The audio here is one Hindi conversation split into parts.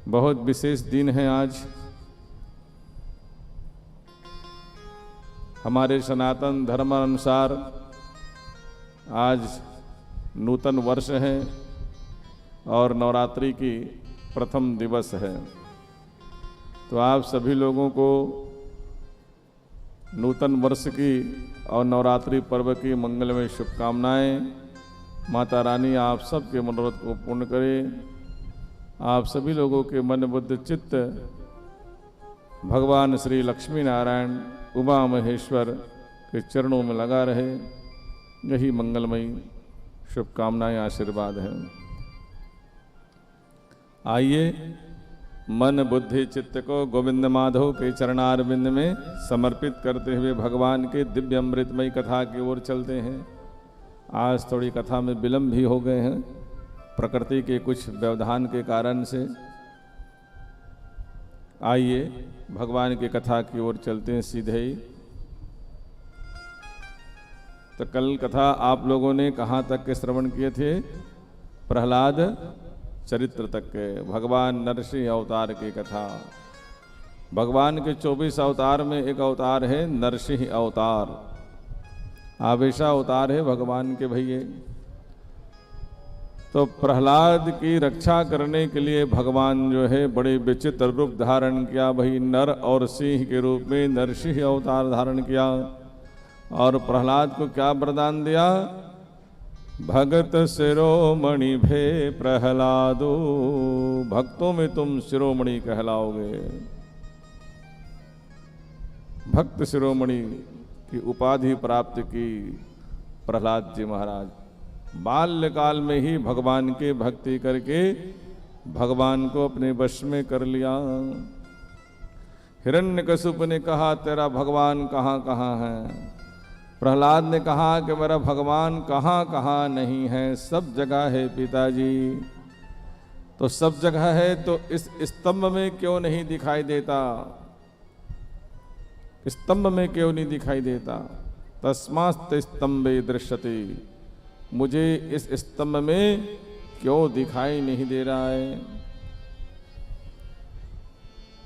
बहुत विशेष दिन है आज। हमारे सनातन धर्म अनुसार आज नूतन वर्ष है और नवरात्रि की प्रथम दिवस है। तो आप सभी लोगों को नूतन वर्ष की और नवरात्रि पर्व की मंगलमय शुभकामनाएं। माता रानी आप सबके मनोरथ को पूर्ण करे। आप सभी लोगों के मन बुद्ध चित्त भगवान श्री लक्ष्मी नारायण उमा महेश्वर के चरणों में लगा रहे। यही मंगलमयी शुभकामनाएं आशीर्वाद हैं। आइए मन बुद्धि चित्त को गोविंद माधव के चरणारविंद में समर्पित करते हुए भगवान के दिव्य अमृतमयी कथा की ओर चलते हैं। आज थोड़ी कथा में विलंब भी हो गए हैं, प्रकृति के कुछ व्यवधान के कारण से। आइए भगवान की कथा की ओर चलते हैं सीधे ही। तो कल कथा आप लोगों ने कहाँ तक के श्रवण किए थे? प्रहलाद चरित्र तक के, भगवान नरसिंह अवतार की कथा। भगवान के 24 अवतार में एक अवतार है नरसिंह अवतार। आवेशा अवतार है भगवान के भैये। तो प्रहलाद की रक्षा करने के लिए भगवान जो है बड़े विचित्र रूप धारण किया। भाई नर और सिंह के रूप में नरसिंह अवतार धारण किया और प्रहलाद को क्या वरदान दिया? भगत शिरोमणि भे प्रहलादो, भक्तों में तुम शिरोमणि कहलाओगे। भक्त शिरोमणि की उपाधि प्राप्त की प्रहलाद जी महाराज। बाल्यकाल में ही भगवान के भक्ति करके भगवान को अपने वश में कर लिया। हिरण्यकशिपु ने कहा तेरा भगवान कहाँ कहाँ है? प्रहलाद ने कहा कि मेरा भगवान कहाँ कहाँ नहीं है, सब जगह है पिताजी। तो सब जगह है तो इस स्तंभ में क्यों नहीं दिखाई देता? स्तंभ में क्यों नहीं दिखाई देता? तस्मात् स्तंभे दृश्यते, मुझे इस स्तंभ में क्यों दिखाई नहीं दे रहा है?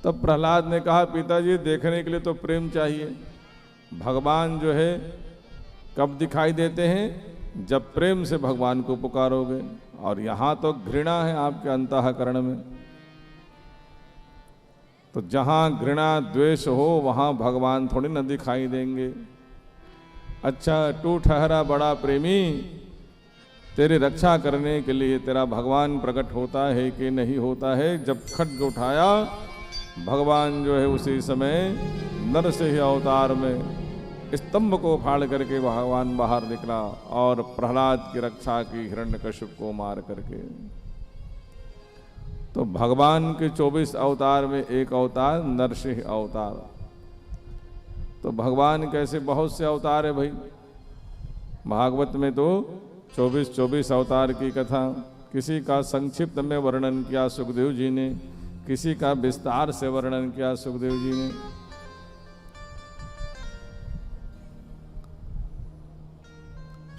तब प्रहलाद ने कहा पिताजी देखने के लिए तो प्रेम चाहिए। भगवान जो है कब दिखाई देते हैं? जब प्रेम से भगवान को पुकारोगे। और यहां तो घृणा है आपके अंतःकरण में। तो जहां घृणा द्वेष हो वहां भगवान थोड़ी न दिखाई देंगे। अच्छा तू ठहरा बड़ा प्रेमी, तेरी रक्षा करने के लिए तेरा भगवान प्रकट होता है कि नहीं होता है? जब खड्ग उठाया भगवान जो है उसी समय नरसिंह अवतार में स्तंभ को फाड़ करके भगवान बाहर निकला और प्रहलाद की रक्षा की हिरण्यकशिपु को मार करके। तो भगवान के 24 अवतार में एक अवतार नरसिंह अवतार। तो भगवान कैसे बहुत से अवतार है भाई। भागवत में तो 24 अवतार की कथा। किसी का संक्षिप्त में वर्णन किया सुखदेव जी ने, किसी का विस्तार से वर्णन किया सुखदेव जी ने।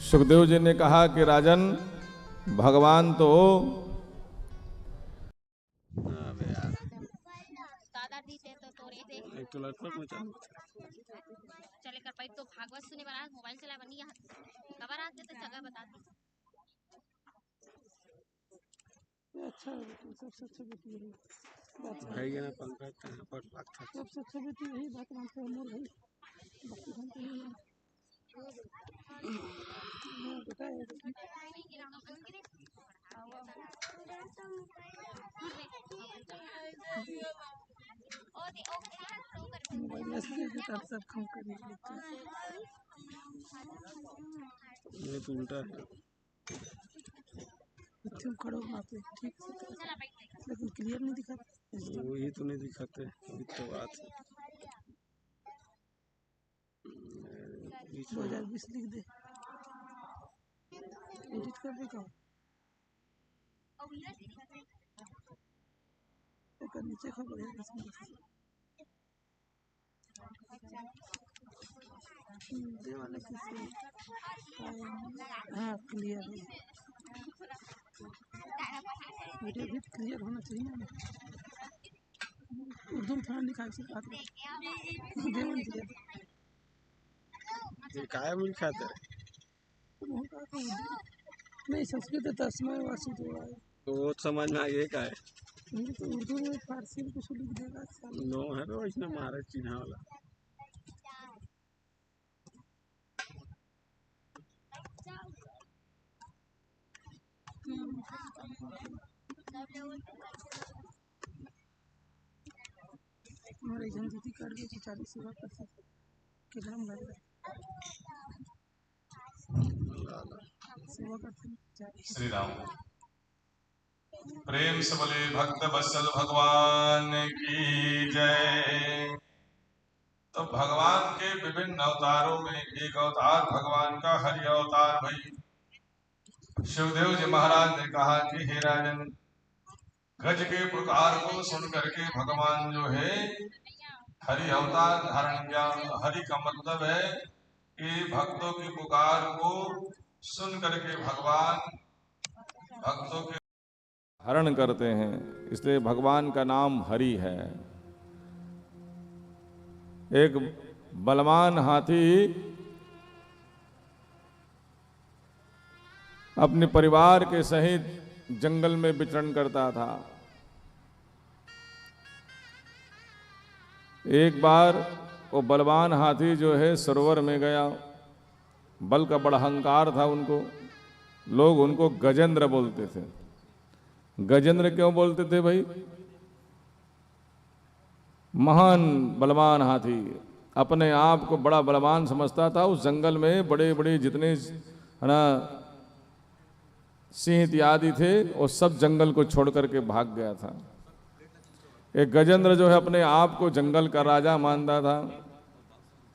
सुखदेव जी ने कहा कि राजन भगवान तो चले कर पाई तो भागवत सुने बना मोबाइल चला बनी यहाँ खबर आते तो जगह बता दी। अच्छा सबसे अच्छा बेटी यही बात है ना। 15 पर बात था सबसे अच्छा बेटी यही बात मानते हैं मोर भाई। बाकी हम तो नहीं बेटा है मोबाइल से बेटा सब काम कर लेते हैं। ये तो उल्टा है। तुम खड़ो वहाँ पे ठीक से, लेकिन क्लियर नहीं दिखाते। वही तो नहीं दिखाते, वही तो बात है। 2020 लिख दे, एडिट कर देगा। नीचे खबर है दे वाले किसी। हाँ क्लियर है, वीडियो भी क्लियर होना चाहिए ना। उर्दू में थोड़ा लिखा है इसी बात में देवन जी ये काय मूल खाता है नहीं संस्कृत तस्मय वासी जोड़ा है तो वो समझ में आगे का है तो उर्दू में फारसी में कुछ लिख देगा नो है तो इसने मारा चिन्ह वाला हमारे जनजाति कार्ड में चाली सेवा कर सकते कि नाम लग रहा सेवा करते श्री राम। प्रेम से बोले भक्त वत्सल भगवान की जय। तो भगवान के विभिन्न अवतारों में एक अवतार भगवान का हरि अवतार भाई शिवदेव जी महाराज ने कहा कि हे राजन, गज के पुकार को सुन करके भगवान जो है हरि अवतार धारण किया। हरि का मतलब है कि भक्तों की पुकार को सुन करके भगवान भक्तों के हरण करते हैं, इसलिए भगवान का नाम हरि है। एक बलवान हाथी अपने परिवार के सहित जंगल में विचरण करता था। एक बार वो बलवान हाथी जो है सरोवर में गया। बल का बड़ा अहंकार था उनको, लोग उनको गजेंद्र बोलते थे। गजेंद्र क्यों बोलते थे भाई? महान बलवान हाथी अपने आप को बड़ा बलवान समझता था। उस जंगल में बड़े बड़े जितने है ना सिंह इत्यादि थे वो सब जंगल को छोड़ करके भाग गया था। एक गजेंद्र जो है अपने आप को जंगल का राजा मानता था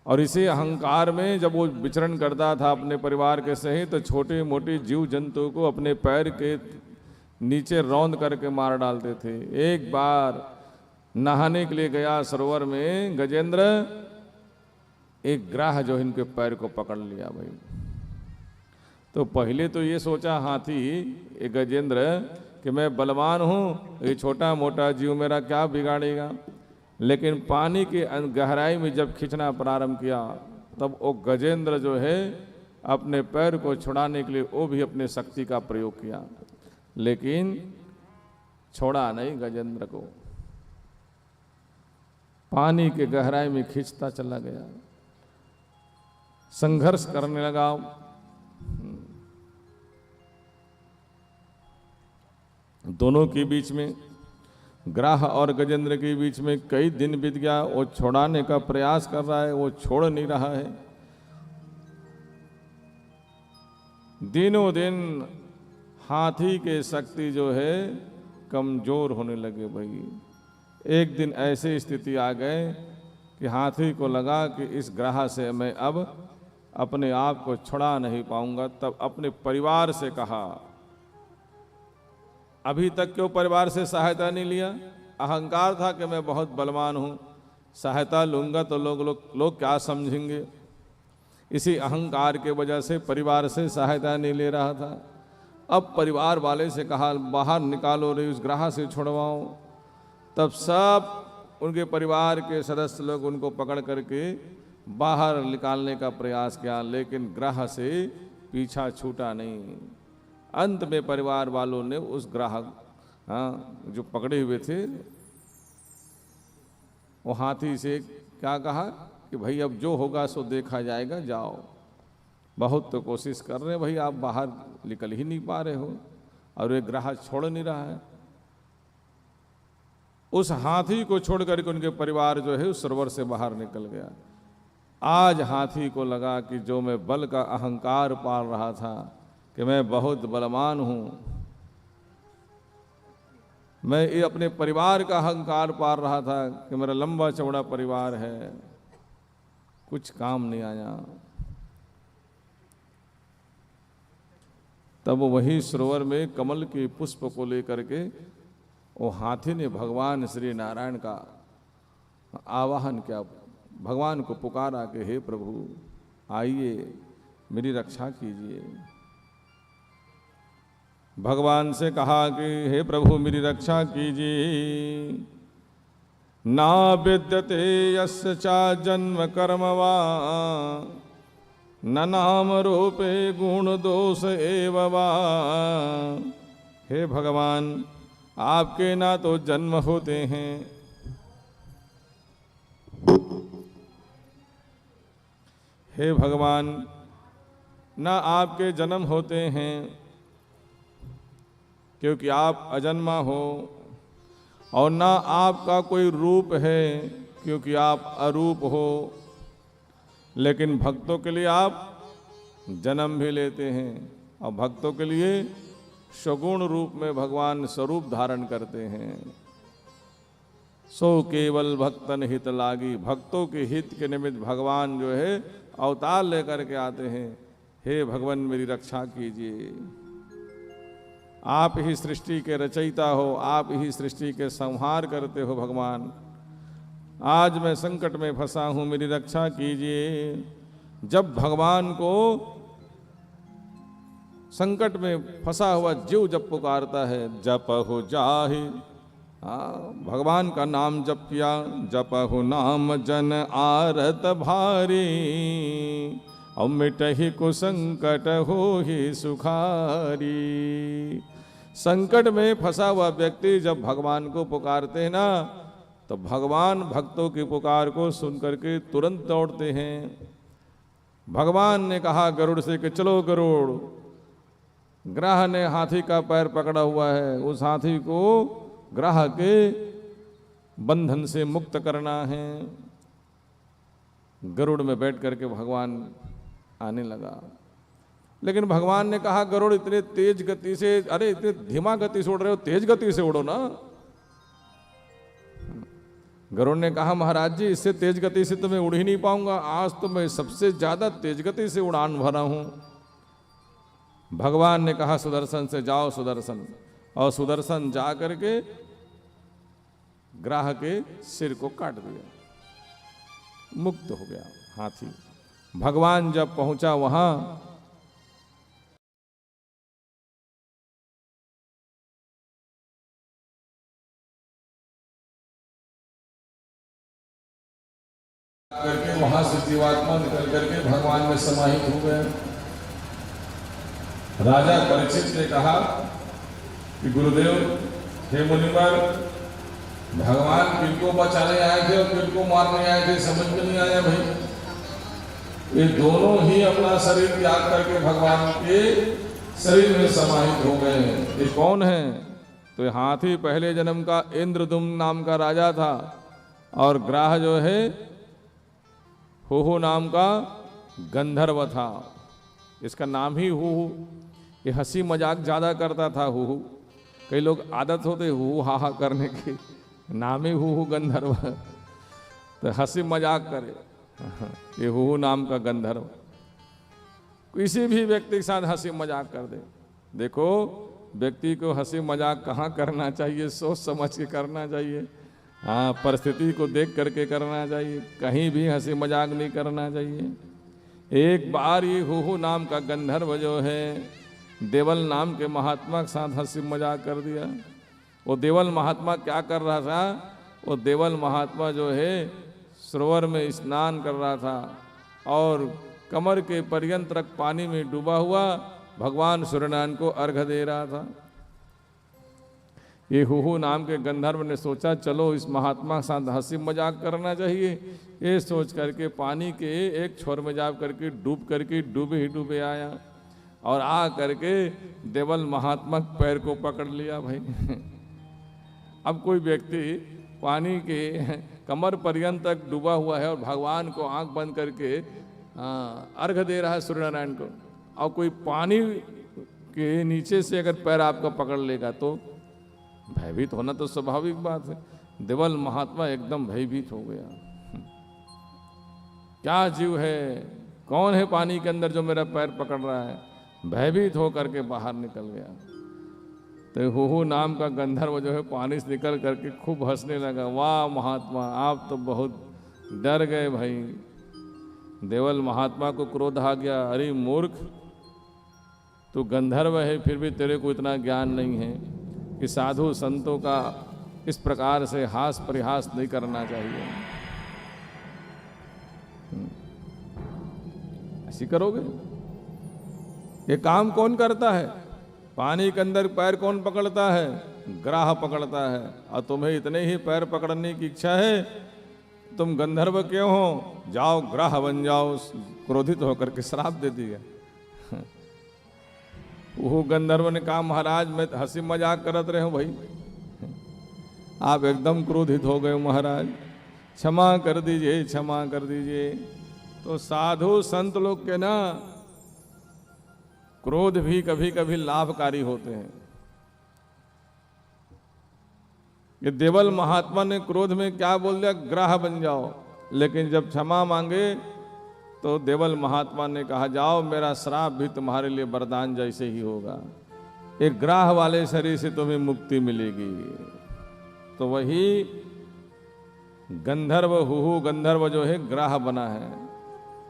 और इसी अहंकार में जब वो विचरण करता था अपने परिवार के सहित तो छोटे मोटे जीव जंतु को अपने पैर के नीचे रौंद करके मार डालते थे। एक बार नहाने के लिए गया सरोवर में गजेंद्र, एक ग्राह जो इनके पैर को पकड़ लिया भाई। तो पहले तो ये सोचा हाथी ये गजेंद्र कि मैं बलवान हूँ, ये छोटा मोटा जीव मेरा क्या बिगाड़ेगा। लेकिन पानी की गहराई में जब खींचना प्रारंभ किया तब वो गजेंद्र जो है अपने पैर को छुड़ाने के लिए वो भी अपने शक्ति का प्रयोग किया, लेकिन छोड़ा नहीं गजेंद्र को। पानी के गहराई में खींचता चला गया, संघर्ष करने लगा। दोनों के बीच में, ग्राह और गजेंद्र के बीच में कई दिन बीत गया। वो छोड़ाने का प्रयास कर रहा है, वो छोड़ नहीं रहा है। दिनों दिन हाथी के शक्ति जो है कमजोर होने लगे भाई। एक दिन ऐसी स्थिति आ गए कि हाथी को लगा कि इस ग्राह से मैं अब अपने आप को छुड़ा नहीं पाऊंगा। तब अपने परिवार से कहा, अभी तक क्यों परिवार से सहायता नहीं लिया? अहंकार था कि मैं बहुत बलवान हूँ, सहायता लूंगा तो लोग क्या समझेंगे। इसी अहंकार के वजह से परिवार से सहायता नहीं ले रहा था। अब परिवार वाले से कहा बाहर निकालो रे, उस ग्राह से छुड़वाओ। तब सब उनके परिवार के सदस्य लोग उनको पकड़ करके बाहर निकालने का प्रयास किया, लेकिन ग्राह से पीछा छूटा नहीं। अंत में परिवार वालों ने उस ग्राहक जो पकड़े हुए थे वो हाथी से क्या कहा कि भाई अब जो होगा सो देखा जाएगा, जाओ। बहुत तो कोशिश कर रहे हैं भाई, आप बाहर निकल ही नहीं पा रहे हो और ये ग्राहक छोड़ नहीं रहा है। उस हाथी को छोड़ करके उनके परिवार जो है उस सरोवर से बाहर निकल गया। आज हाथी को लगा कि जो मैं बल का अहंकार पाल रहा था कि मैं बहुत बलवान हूँ, मैं ये अपने परिवार का अहंकार पाल रहा था कि मेरा लंबा चौड़ा परिवार है, कुछ काम नहीं आया। तब वही सरोवर में कमल के पुष्प को लेकर के वो हाथी ने भगवान श्री नारायण का आवाहन किया, भगवान को पुकारा कि हे प्रभु आइए मेरी रक्षा कीजिए। भगवान से कहा कि हे प्रभु मेरी रक्षा कीजिए। ना विद्यते यस्य चा जन्म कर्म वा न नाम रूपे गुण दोष एव वा। हे भगवान, आपके ना तो जन्म होते हैं, हे भगवान ना आपके जन्म होते हैं, क्योंकि आप अजन्मा हो, और ना आपका कोई रूप है क्योंकि आप अरूप हो। लेकिन भक्तों के लिए आप जन्म भी लेते हैं, और भक्तों के लिए सगुण रूप में भगवान स्वरूप धारण करते हैं। सो केवल भक्तन हित लागी, भक्तों के हित के निमित्त भगवान जो है अवतार लेकर के आते हैं। हे भगवान मेरी रक्षा कीजिए, आप ही सृष्टि के रचयिता हो, आप ही सृष्टि के संहार करते हो। भगवान आज मैं संकट में फंसा हूं, मेरी रक्षा कीजिए। जब भगवान को संकट में फंसा हुआ जीव जब पुकारता है, जप हो जाहि, भगवान का नाम जप किया, जप हो नाम जन आरत भारी, और मिटहि को संकट हो ही सुखारी। संकट में फंसा हुआ व्यक्ति जब भगवान को पुकारते हैं ना, तो भगवान भक्तों की पुकार को सुनकर के तुरंत दौड़ते हैं। भगवान ने कहा गरुड़ से कि चलो गरुड़, ग्रह ने हाथी का पैर पकड़ा हुआ है, उस हाथी को ग्रह के बंधन से मुक्त करना है। गरुड़ में बैठ करके भगवान आने लगा, लेकिन भगवान ने कहा गरुड़ इतने तेज गति से, अरे इतने धीमा गति से उड़ रहे हो, तेज गति से उड़ो ना। गरुड़ ने कहा महाराज जी इससे तेज गति से तो मैं उड़ ही नहीं पाऊंगा, आज तो मैं सबसे ज्यादा तेज गति से उड़ान भरा हूं। भगवान ने कहा सुदर्शन से जाओ सुदर्शन, और सुदर्शन जा करके ग्राह के सिर को काट दिया, मुक्त हो गया हाथी। भगवान जब पहुंचा वहां, करके वहां से जीवात्मा निकल करके भगवान में समाहित हो गए। राजा परीक्षित ने कहा कि गुरुदेव, हे मुनिवर, भगवान किनको बचाने आए थे और किनको मारने आए थे समझ में नहीं आया भाई। ये दोनों ही अपना शरीर त्याग करके भगवान के शरीर में समाहित हो गए। ये कौन है? तो हाथी पहले जन्म का इंद्रदुम्न नाम का राजा था, और ग्राह जो है हुहु नाम का गंधर्व था। इसका नाम ही हुहु। ये हंसी मजाक ज़्यादा करता था हुहु। कई लोग आदत होते हुहु हा हा करने की, नाम ही हुहु गंधर्व, तो हंसी मजाक करे। ये हुहु नाम का गंधर्व किसी भी व्यक्ति के साथ हंसी मजाक कर दे। देखो व्यक्ति को हंसी मजाक कहाँ करना चाहिए, सोच समझ के करना चाहिए। हाँ, परिस्थिति को देख करके करना चाहिए, कहीं भी हंसी मजाक नहीं करना चाहिए। एक बार ये हुहु नाम का गंधर्व जो है देवल नाम के महात्मा के साथ हंसी मजाक कर दिया। वो देवल महात्मा क्या कर रहा था? वो देवल महात्मा जो है सरोवर में स्नान कर रहा था, और कमर के पर्यंत तक पानी में डूबा हुआ भगवान सूर्यनारायण को अर्घ्य दे रहा था। ये हुहु नाम के गंधर्व ने सोचा चलो इस महात्मा के साथ हंसी मजाक करना चाहिए। ये सोच करके पानी के एक छोर में जा करके डूबे ही डूबे आया, और आ करके देवल महात्मा पैर को पकड़ लिया भाई। अब कोई व्यक्ति पानी के कमर पर्यंत तक डूबा हुआ है और भगवान को आंख बंद करके अर्घ्य दे रहा है सूर्यनारायण को, और कोई पानी के नीचे से अगर पैर आपका पकड़ लेगा तो भयभीत होना तो स्वाभाविक बात है। देवल महात्मा एकदम भयभीत हो गया। क्या जीव है, कौन है पानी के अंदर जो मेरा पैर पकड़ रहा है? भयभीत होकर के बाहर निकल गया। तो हुहु नाम का गंधर्व जो है पानी से निकल करके खूब हंसने लगा। वाह महात्मा, आप तो बहुत डर गए भाई। देवल महात्मा को क्रोध आ गया, अरे मूर्ख, तू गंधर्व है फिर भी तेरे को इतना ज्ञान नहीं है कि साधु संतों का इस प्रकार से हास परिहास नहीं करना चाहिए। ऐसी करोगे? ये काम कौन करता है? पानी के अंदर पैर कौन पकड़ता है? ग्राह पकड़ता है। और तुम्हें इतने ही पैर पकड़ने की इच्छा है, तुम गंधर्व क्यों हो? जाओ ग्राह बन जाओ। क्रोधित होकर के श्राप दे दिया। वो गंधर्व ने कहा महाराज मैं हंसी मजाक करत रहे हूं भाई, आप एकदम क्रोधित हो गए महाराज, क्षमा कर दीजिए, क्षमा कर दीजिए। तो साधु संत लोग के ना क्रोध भी कभी कभी लाभकारी होते हैं। ये देवल महात्मा ने क्रोध में क्या बोल दिया? ग्राह बन जाओ। लेकिन जब क्षमा मांगे तो देवल महात्मा ने कहा जाओ, मेरा श्राप भी तुम्हारे लिए वरदान जैसे ही होगा, एक ग्राह वाले शरीर से तुम्हें मुक्ति मिलेगी। तो वही गंधर्व हुहु गंधर्व जो है ग्राह बना है।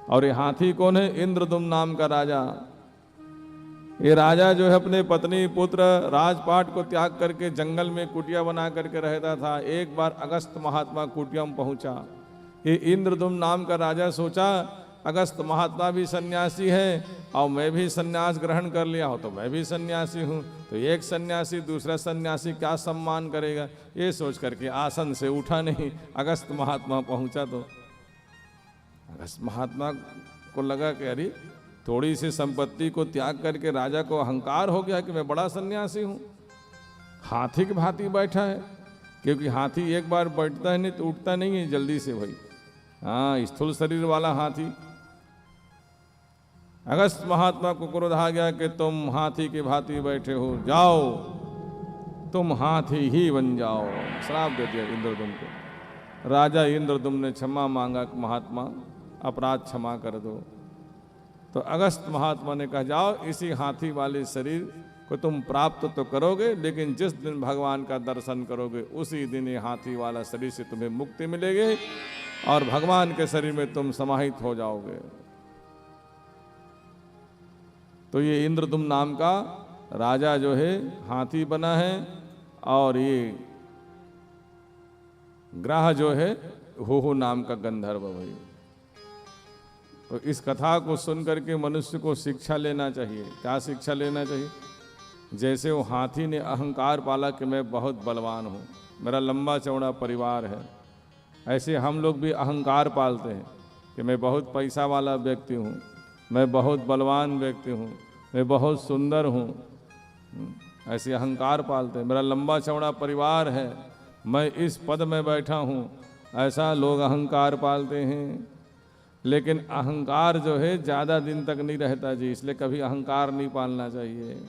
और ये हाथी कौन है? इंद्रदुम्न नाम का राजा। ये राजा जो है अपने पत्नी पुत्र राजपाट को त्याग करके जंगल में कुटिया बना करके रहता था। एक बार अगस्त महात्मा कुटिया में पहुंचा। ये इंद्रदुम्न नाम का राजा सोचा अगस्त महात्मा भी सन्यासी है और मैं भी सन्यास ग्रहण कर लिया हो तो मैं भी सन्यासी हूँ, तो एक सन्यासी दूसरा सन्यासी क्या सम्मान करेगा, ये सोच करके आसन से उठा नहीं। अगस्त महात्मा पहुंचा तो अगस्त महात्मा को लगा कि अरे थोड़ी सी संपत्ति को त्याग करके राजा को अहंकार हो गया कि मैं बड़ा सन्यासी हूँ। हाथी की भांति बैठा है, क्योंकि हाथी एक बार बैठता है नहीं तो उठता नहीं है जल्दी से भाई। हाँ, स्थूल शरीर वाला हाथी। अगस्त महात्मा को क्रोध आ गया कि तुम हाथी की भांति बैठे हो, जाओ तुम हाथी ही बन जाओ। श्राप दे दिया इंद्रदुम्न को। राजा इंद्रदुम्न ने क्षमा मांगा कि महात्मा अपराध क्षमा कर दो। तो अगस्त महात्मा ने कहा जाओ इसी हाथी वाले शरीर को तुम प्राप्त तो करोगे, लेकिन जिस दिन भगवान का दर्शन करोगे उसी दिन ये हाथी वाला शरीर से तुम्हें मुक्ति मिलेगी और भगवान के शरीर में तुम समाहित हो जाओगे। तो ये इंद्रदुम्न नाम का राजा जो है हाथी बना है और ये ग्राह जो है हुहु नाम का गंधर्व भाई। तो इस कथा को सुन करके मनुष्य को शिक्षा लेना चाहिए। क्या शिक्षा लेना चाहिए? जैसे वो हाथी ने अहंकार पाला कि मैं बहुत बलवान हूँ, मेरा लंबा चौड़ा परिवार है, ऐसे हम लोग भी अहंकार पालते हैं कि मैं बहुत पैसा वाला व्यक्ति हूँ, मैं बहुत बलवान व्यक्ति हूँ, मैं बहुत सुंदर हूँ। ऐसे अहंकार पालते हैं। मेरा लंबा चौड़ा परिवार है, मैं इस पद में बैठा हूँ, ऐसा लोग अहंकार पालते हैं। लेकिन अहंकार जो है ज़्यादा दिन तक नहीं रहता जी, इसलिए कभी अहंकार नहीं पालना चाहिए।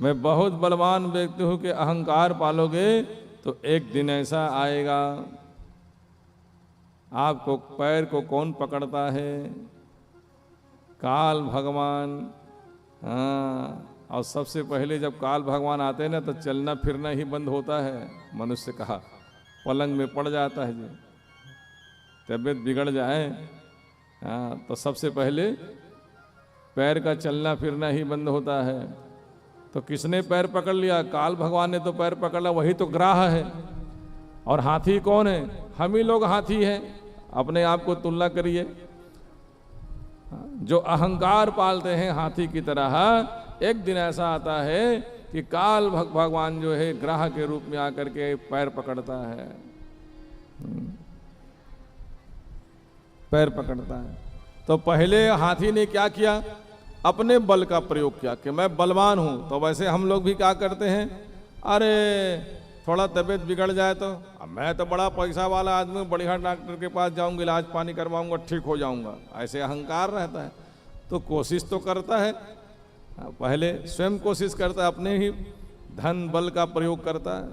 मैं बहुत बलवान व्यक्ति हूँ कि अहंकार पालोगे तो एक दिन ऐसा आएगा, आपको पैर को कौन पकड़ता है? काल भगवान। हाँ, और सबसे पहले जब काल भगवान आते हैं ना तो चलना फिरना ही बंद होता है। मनुष्य कहा पलंग में पड़ जाता है जी, तबीयत बिगड़ जाए हाँ तो सबसे पहले पैर का चलना फिरना ही बंद होता है। तो किसने पैर पकड़ लिया? काल भगवान ने तो पैर पकड़ लिया, वही तो ग्राह है। और हाथी कौन है? हम ही लोग हाथी हैं। अपने आप को तुलना करिए। जो अहंकार पालते हैं हाथी की तरह, एक दिन ऐसा आता है कि काल भगवान जो है ग्राह के रूप में आकर के पैर पकड़ता है, पैर पकड़ता है। तो पहले हाथी ने क्या किया? अपने बल का प्रयोग किया कि मैं बलवान हूं। तो वैसे हम लोग भी क्या करते हैं, अरे थोड़ा तबीयत बिगड़ जाए तो अब मैं तो बड़ा पैसा वाला आदमी हूँ, बढ़िया डॉक्टर के पास जाऊंगा, इलाज पानी करवाऊंगा, ठीक हो जाऊंगा, ऐसे अहंकार रहता है। तो कोशिश तो करता है, पहले स्वयं कोशिश करता है, अपने ही धन बल का प्रयोग करता है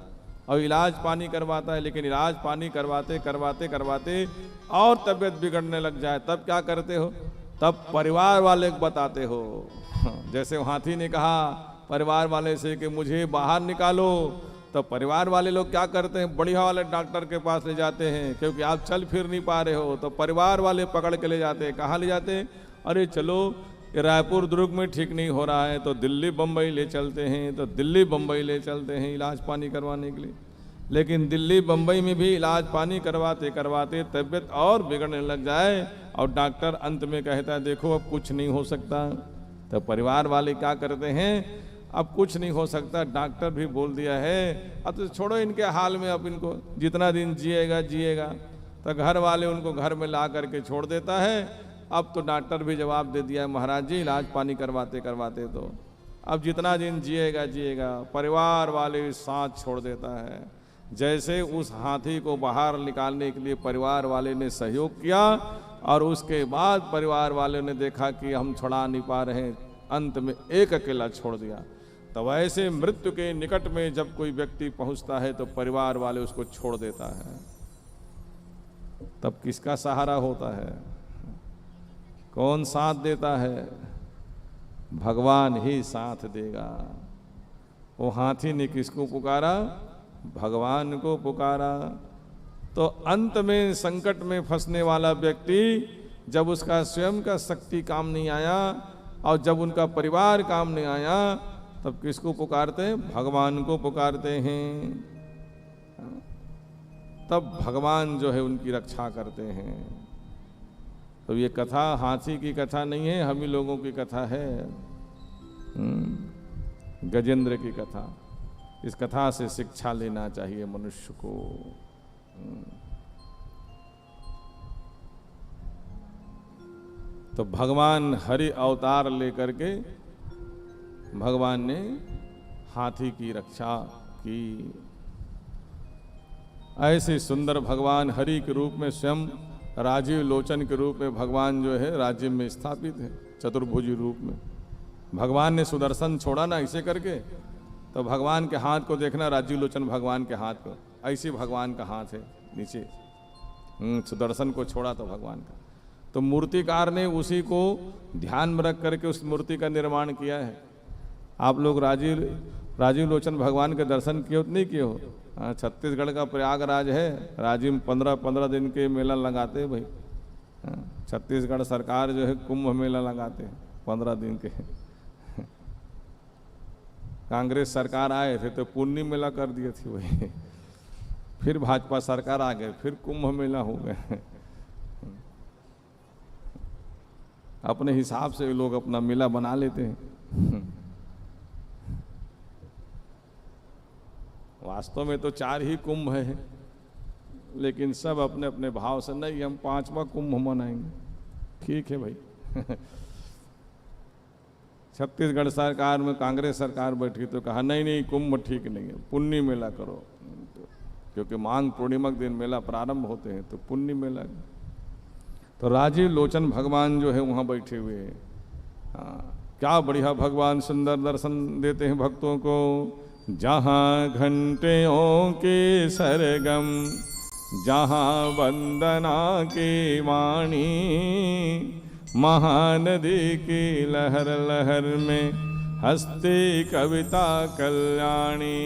और इलाज पानी करवाता है। लेकिन इलाज पानी करवाते करवाते करवाते और तबीयत बिगड़ने लग जाए, तब क्या करते हो? तब परिवार वाले को बताते हो। जैसे हाथी ने कहा परिवार वाले से कि मुझे बाहर निकालो, तो परिवार वाले लोग क्या करते हैं? बढ़िया वाले डॉक्टर के पास ले जाते हैं, क्योंकि आप चल फिर नहीं पा रहे हो। तो परिवार वाले पकड़ के ले जाते हैं। कहाँ ले जाते हैं? अरे चलो ये रायपुर दुर्ग में ठीक नहीं हो रहा है तो दिल्ली बम्बई ले चलते हैं, तो दिल्ली बम्बई ले चलते हैं इलाज पानी करवाने के लिए। लेकिन दिल्ली बम्बई में भी इलाज पानी करवाते करवाते तबीयत और बिगड़ने लग जाए और डॉक्टर अंत में कहता है देखो अब कुछ नहीं हो सकता। तो परिवार वाले क्या करते हैं, अब कुछ नहीं हो सकता, डॉक्टर भी बोल दिया है अब तो छोड़ो इनके हाल में, अब इनको जितना दिन जिएगा जिएगा। तो घर वाले उनको घर में ला करके छोड़ देता है। अब तो डॉक्टर भी जवाब दे दिया है महाराज जी इलाज पानी करवाते करवाते तो अब जितना दिन जिएगा जिएगा। परिवार वाले साथ छोड़ देता है। जैसे उस हाथी को बाहर निकालने के लिए परिवार वाले ने सहयोग किया और उसके बाद परिवार वाले ने देखा कि हम छुड़ा नहीं पा रहे, अंत में एक अकेला छोड़ दिया। तो वैसे मृत्यु के निकट में जब कोई व्यक्ति पहुंचता है तो परिवार वाले उसको छोड़ देता है, तब किसका सहारा होता है, कौन साथ देता है? भगवान ही साथ देगा। वो हाथी ने किसको पुकारा? भगवान को पुकारा। तो अंत में संकट में फंसने वाला व्यक्ति जब उसका स्वयं का शक्ति काम नहीं आया और जब उनका परिवार काम नहीं आया तब किसको पुकारते हैं? भगवान को पुकारते हैं। तब भगवान जो है उनकी रक्षा करते हैं। तो ये कथा हाथी की कथा नहीं है, हम ही लोगों की कथा है, गजेंद्र की कथा। इस कथा से शिक्षा लेना चाहिए मनुष्य को। तो भगवान हरि अवतार लेकर के भगवान ने हाथी की रक्षा की। ऐसे सुंदर भगवान हरि के रूप में स्वयं राजीव लोचन के रूप में भगवान जो है राज्य में स्थापित है, चतुर्भुजी रूप में। भगवान ने सुदर्शन छोड़ा ना ऐसे करके, तो भगवान के हाथ को देखना, राजीव लोचन भगवान के हाथ को, ऐसे भगवान का हाथ है नीचे, सुदर्शन को छोड़ा तो भगवान का। तो मूर्तिकार ने उसी को ध्यान में रख करके उस मूर्ति का निर्माण किया है। आप लोग राजीव लोचन भगवान के दर्शन किए हो तो नहीं किए हो? छत्तीसगढ़ का प्रयागराज है, राजीव 15 दिन के मेला लगाते हैं भाई। छत्तीसगढ़ सरकार जो है कुंभ मेला लगाते हैं 15 दिन के। कांग्रेस सरकार आए थे तो पुण्य मेला कर दिए थे वही, फिर भाजपा सरकार आ गए, फिर कुंभ मेला हो गए। अपने हिसाब से लोग अपना मेला बना लेते हैं। वास्तव में तो 4 ही कुंभ है, लेकिन सब अपने अपने भाव से नहीं हम 5वां कुंभ मनाएंगे। ठीक है भाई। छत्तीसगढ़ सरकार में कांग्रेस सरकार बैठी तो कहा नहीं कुंभ ठीक नहीं है, पुण्य मेला करो, क्योंकि माघ पूर्णिमा के दिन मेला प्रारंभ होते हैं तो पुण्य मेला। तो राजीव लोचन भगवान जो है वहाँ बैठे हुए हैं। क्या बढ़िया भगवान सुंदर दर्शन देते हैं भक्तों को। जहाँ घंटियों के सरगम, जहाँ वंदना की वाणी, महानदी की लहर लहर में हस्ती कविता कल्याणी।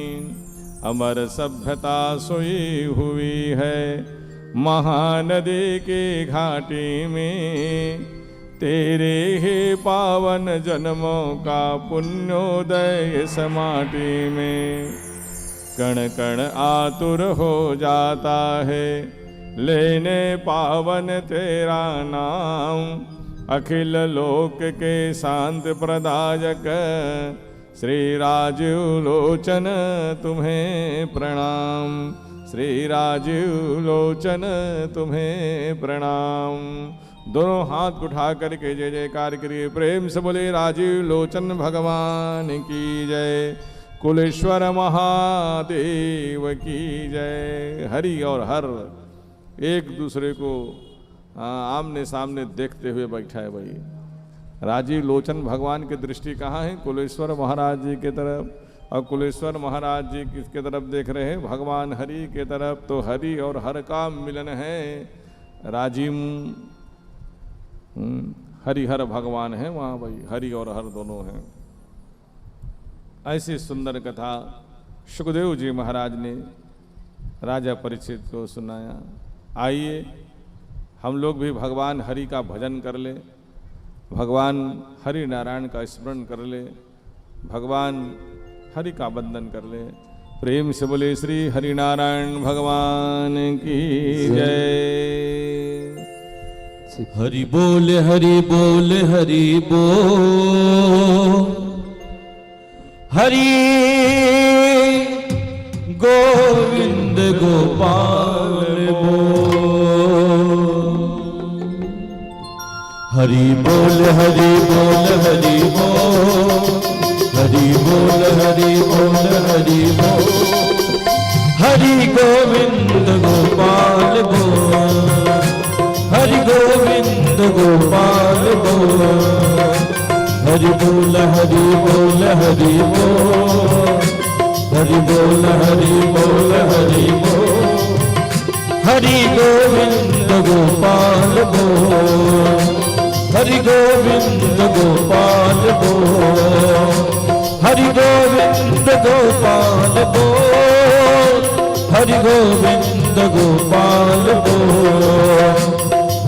अमर सभ्यता सोई हुई है महानदी की घाटी में। तेरे ही पावन जन्मों का पुण्योदय इस माटी में। कण कण आतुर हो जाता है लेने पावन तेरा नाम। अखिल लोक के शांति प्रदायक श्री राजीव लोचन तुम्हें प्रणाम। श्री राजीव लोचन तुम्हें प्रणाम। दोनों हाथ उठा करके जय जयकार करिए, प्रेम से बोले राजीव लोचन भगवान की जय। कुलेश्वर महादेव की जय। हरि और हर एक दूसरे को आमने सामने देखते हुए बैठा है भाई। राजीव लोचन भगवान की दृष्टि कहाँ है? कुलेश्वर महाराज जी के तरफ। और कुलेश्वर महाराज जी किसके तरफ देख रहे हैं? भगवान हरि के तरफ। तो हरि और हर का मिलन है। राजीव हरिहर भगवान है वहाँ भाई, हरि और हर दोनों हैं। ऐसी सुंदर कथा सुखदेव जी महाराज ने राजा परीक्षित को सुनाया। आइए हम लोग भी भगवान हरि का भजन कर ले। भगवान हरि नारायण का स्मरण कर ले, भगवान हरि का वंदन कर ले। प्रेम से बोले श्री हरि नारायण भगवान की जय। हरि बोल हरि बोल हरि बोल, हरि गोविंद गोपाल बोल। हरि बोल हरि बोल हरि बोल, हरि बोल हरि बोल हरि बोल, हरि गोविंद गोपाल बोल, हरि गोविंद गोपाल बोल। हरि बोल हरि बोल हरि बोल, हरि बोल हरि बोल हरि बोल, हरि गोविंद गोपाल बोल, हरि गोविंद गोपाल बोल, हरि गोविंद गोपाल बोल, हरि गोविंद गोपाल बोल,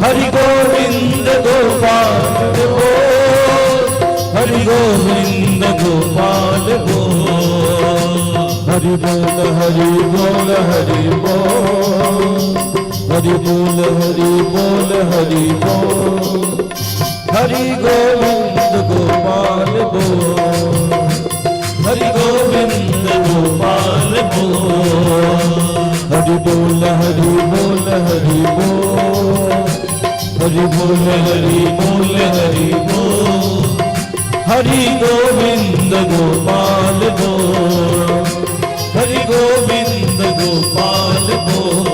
हरि गोविंद गोपाल बोल, हरि गोविंद गोपाल बोल। हरि बोल हरि बोल हरि बोल, हरि बोल हरि बोल हरि बोल, हरि गोविंद गोपाल बोल, हरि गोविंद गोपाल बोल। हरि बोल हरि बोल हरि बोल, हरि बोल हरि बोल हरि बोल, हरि गोविंद गोपाल बोल, हरि गोविंद गोपाल बोल।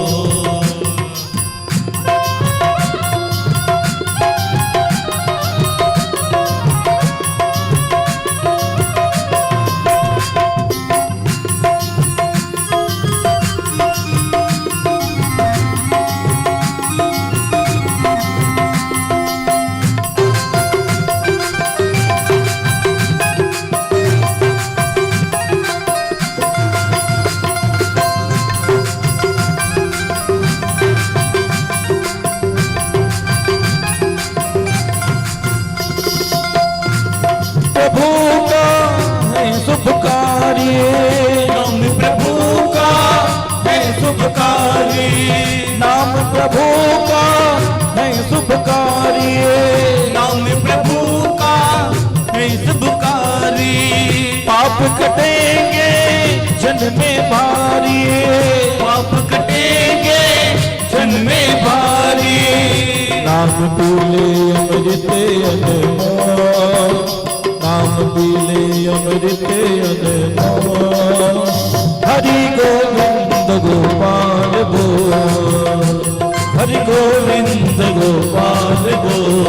नाम प्रभु का है शुभकारी, नाम प्रभु का है शुभकारी। पाप कटेंगे जन्म में भारी, पाप कटेंगे जन्म में भारी। नाम पीले अमृत अनमोल, नाम पीले अमृत अनमोल। हरि गोविंद गोपाल बोल, हरि गोविंद गोपाल बोल।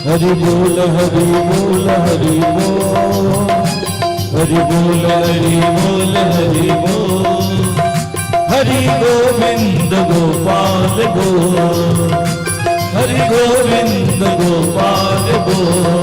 हरि बोल हरि बोल हरि बोल, हरि बोल हरि बोल हरि बोल, हरि गोविंद गोपाल बोल, हरि गोविंद गोपाल बोल।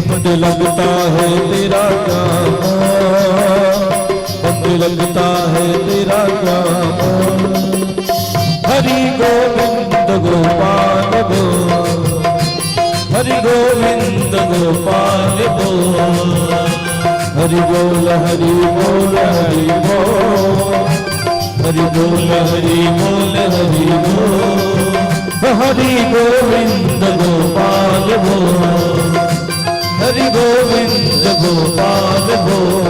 बंद लगता है तेरा काम, बंद लगता है तेरा काम। हरि गोविंद गोपाल बोल, हरि गोविंद गोपाल बोल, हरि बोल हरि बोल हरि बोल, हरि बोल हरि बोल हरि बोल, हरि गोविंद गोपाल बोल, हरि गोविंद गोपाल बोल।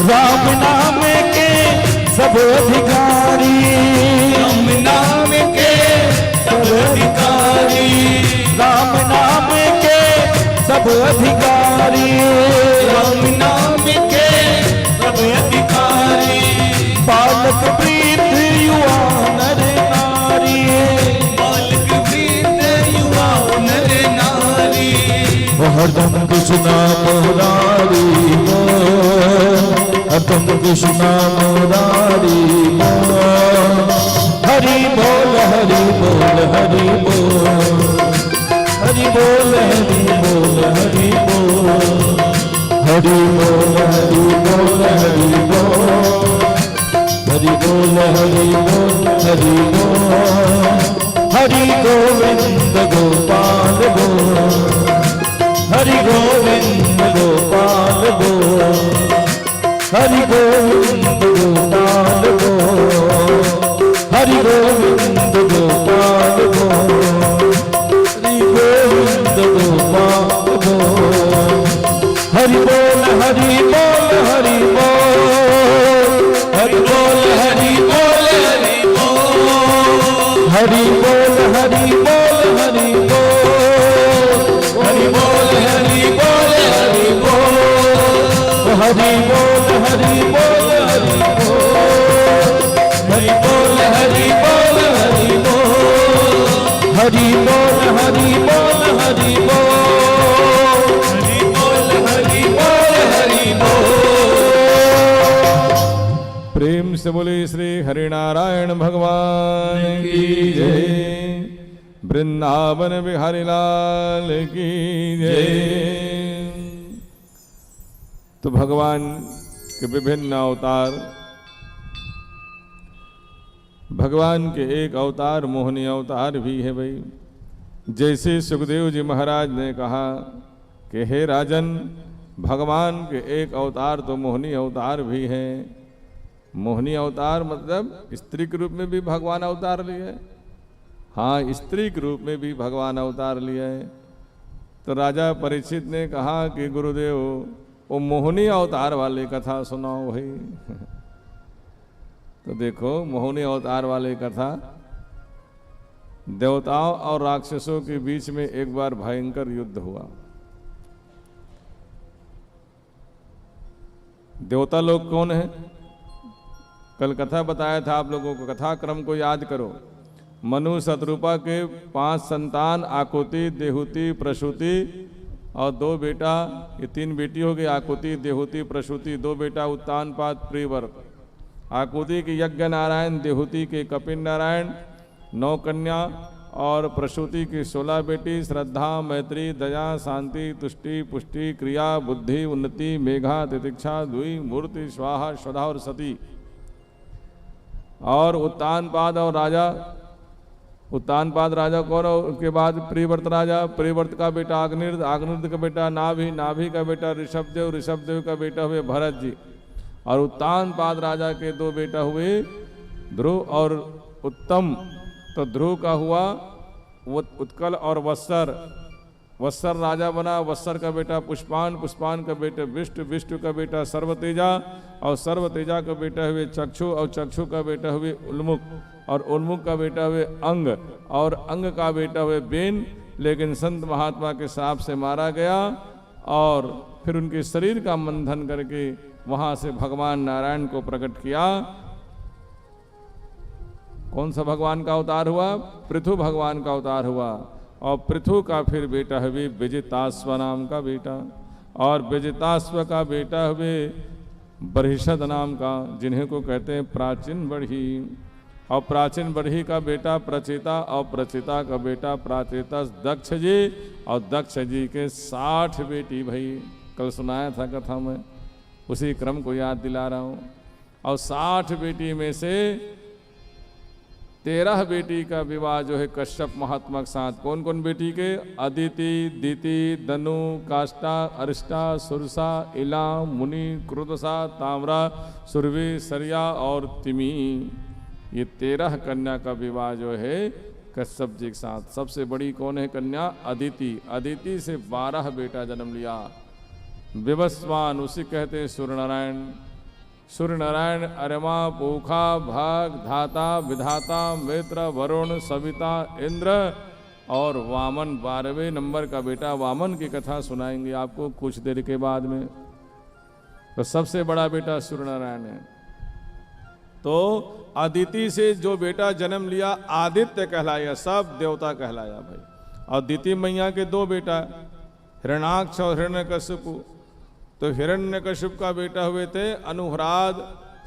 राम नाम के सब अधिकारी, राम नाम के सब अधिकारी, राम नाम के सब अधिकारी, राम नाम के सब अधिकारी, बालक वृद्ध युवा नर नारी, बालक वृद्ध युवा नर नारी, हरदम कृष्ण मुरारी हरदम कृष्ण मुरारी हरि बोल हरि बोल हरि बोल, हरि बोल हरि बोल हरि बोल, हरि बोल हरि बोल हरि बोल, हरि बोल हरि बोल हरि बोल, हरि गोविंद गोपाल बोल, हरि गोविंद गोपाल बोल, हरि गोविंद गोपाल बोल, हरि गोविंद गोपाल बोल, हरि गोविंद गोपाल बोल, हरि बोल हरि बोल हरि बोल, हरि बोल हरि बोल हरि बोल, हरि बोल हरि बोल हरि बोल, हरि बोल हरि बोल हरि बोल, हरि बोल हरि बोल हरि बोल, हरि बोल हरि बोल हरि बोल, हरि बोल हरि बोल हरि बोल, हरि बोल हरि बोल हरि बोल। प्रेम से बोले श्री हरिनारायण भगवान की जय, वृंदावन बिहारी लाल की जय। तो भगवान के विभिन्न अवतार, भगवान के एक अवतार मोहिनी अवतार भी है भाई। जैसे सुखदेव जी महाराज ने कहा कि हे राजन, भगवान के एक अवतार तो मोहिनी अवतार भी है। मोहिनी अवतार मतलब स्त्री के रूप में भी भगवान अवतार लिया है। हाँ, स्त्री के रूप में भी भगवान अवतार लिया है। तो राजा परीक्षित ने कहा कि गुरुदेव, वो मोहिनी अवतार वाली कथा सुनाओ भाई। तो देखो, मोहिनी अवतार वाली कथा, देवताओं और राक्षसों के बीच में एक बार भयंकर युद्ध हुआ। देवता लोग कौन है? कल कथा बताया था आप लोगों को, कथा क्रम को याद करो। मनु शत्रुपा के 5 संतान, आकुति, देहुति, प्रसूति और 2 बेटा, ये 3 बेटी हो गई। आकुति, देहुति, प्रसूति, 2 बेटा उत्तानपाद, प्रियव्रत। आकुति के यज्ञ नारायण, देहुति के कपिल नारायण, 9 कन्या और प्रसूति की 16 बेटी, श्रद्धा, मैत्री, दया, शांति, तुष्टि, पुष्टि, क्रिया, बुद्धि, उन्नति, मेघा, तितिक्षा, द्वि, मूर्ति, स्वाहा, स्वधा और सती। और उत्तानपाद और राजा, उत्तानपाद राजा कौन? उसके बाद प्रियव्रत राजा, प्रियव्रत का बेटा अग्निर्द, अग्निर्द का बेटा नाभि, नाभि का बेटा ऋषभदेव, ऋषभदेव का बेटा हुए भरत जी। और उत्तानपाद राजा के 2 बेटा हुए ध्रुव और उत्तम। तो ध्रुव का हुआ उत्कल और वत्सर, वत्सर राजा बना, वत्सर का बेटा पुष्पान, पुष्पान का बेटा विष्टु, विष्टु का बेटा सर्वतेजा, और सर्वतेजा का बेटा हुए चक्षु, और चक्षु का बेटा हुए उल्मुख, और उल्मुख का बेटा हुए अंग, और अंग का बेटा हुए बेन। लेकिन संत महात्मा के श्राप से मारा गया और फिर उनके शरीर का मंथन करके वहां से भगवान नारायण को प्रकट किया। कौन सा भगवान का अवतार हुआ? पृथु भगवान का अवतार हुआ। और पृथु का फिर बेटा हुए विजिताश्व नाम का बेटा, और विजिताश्व का बेटा हुए बरहिषद नाम का, जिन्हें को कहते हैं प्राचीन बढ़ी। और प्राचीन बढ़ी का बेटा प्रचेता, और प्रचेता का बेटा प्राचेता दक्ष जी, और दक्ष जी के 60 बेटी भाई। कल सुनाया था कथा में, उसी क्रम को याद दिला रहा हूँ। और 60 बेटी में से 13 बेटी का विवाह जो है कश्यप महात्मा के साथ। कौन कौन बेटी के? अदिति, दिति, दनु, काष्टा, अरिष्टा, सुरसा, इला, मुनि, क्रुदसा, ताम्रा, सुरभि, सरिया और तिमी। ये 13 कन्या का विवाह जो है कश्यप जी के साथ। सबसे बड़ी कौन है कन्या? अदिति। अदिति से 12 बेटा जन्म लिया। विवस्वान उसी कहते हैं सूर्यनारायण। सूर्यनारायण अरमा, पूखा, भाग, धाता, विधाता, मित्र, वरुण, सविता, इंद्र और वामन 12वें नंबर का बेटा। वामन की कथा सुनाएंगे आपको कुछ देर के बाद में। तो सबसे बड़ा बेटा सूर्यनारायण है। तो अदिति से जो बेटा जन्म लिया आदित्य कहलाया, सब देवता कहलाया भाई। और दिति मैया के 2 बेटा, हिरण्याक्ष और हिरण्यकशिपु। तो हिरण्यकशिप का बेटा हुए थे अनुहराद,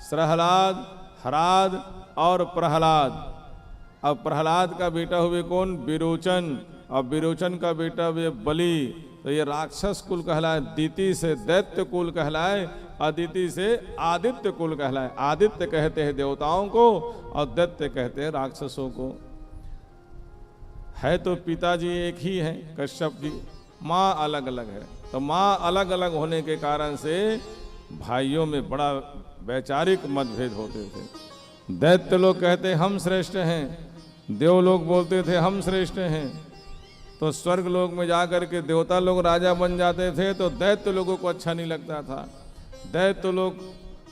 श्रहलाद, हराद और प्रहलाद। अब प्रहलाद का बेटा हुए कौन? विरोचन। और विरोचन का बेटा हुए बलि। तो ये राक्षस कुल कहलाए। दिति से दैत्य कुल कहलाए, अदिति से आदित्य कुल कहलाए। आदित्य कहते हैं देवताओं को और दैत्य कहते हैं राक्षसों को। है तो पिताजी एक ही है कश्यप जी, माँ अलग अलग है। तो माँ अलग अलग होने के कारण से भाइयों में बड़ा वैचारिक मतभेद होते थे। दैत्य लोग कहते हम श्रेष्ठ हैं, देव लोग बोलते थे हम श्रेष्ठ हैं। तो स्वर्ग लोक में जाकर के देवता लोग राजा बन जाते थे तो दैत्य लोगों को अच्छा नहीं लगता था। दैत्य लोग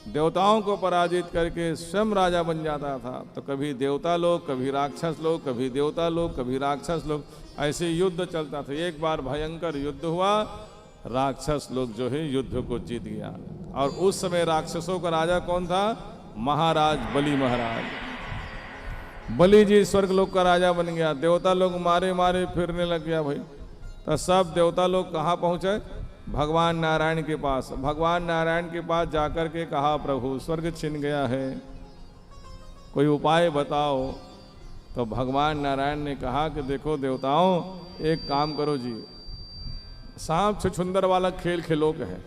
देवताओं को पराजित करके स्वयं राजा बन जाता था। तो कभी देवता लोग, कभी राक्षस लोग, कभी देवता लोग, कभी राक्षस लोग, ऐसे युद्ध चलता था। एक बार भयंकर युद्ध हुआ, राक्षस लोग जो है युद्ध को जीत गया। और उस समय राक्षसों का राजा कौन था? महाराज बलि महाराज। बलि जी स्वर्ग लोक का राजा बन गया। देवता लोग मारे मारे फिरने लग गया भाई। तो सब देवता लोग कहाँ पहुँचे? भगवान नारायण के पास। भगवान नारायण के पास जाकर के कहा प्रभु स्वर्ग छिन गया है, कोई उपाय बताओ। तो भगवान नारायण ने कहा कि देखो देवताओं, एक काम करो जी, सांप छुछुंदर वाला खेल खेलो के है।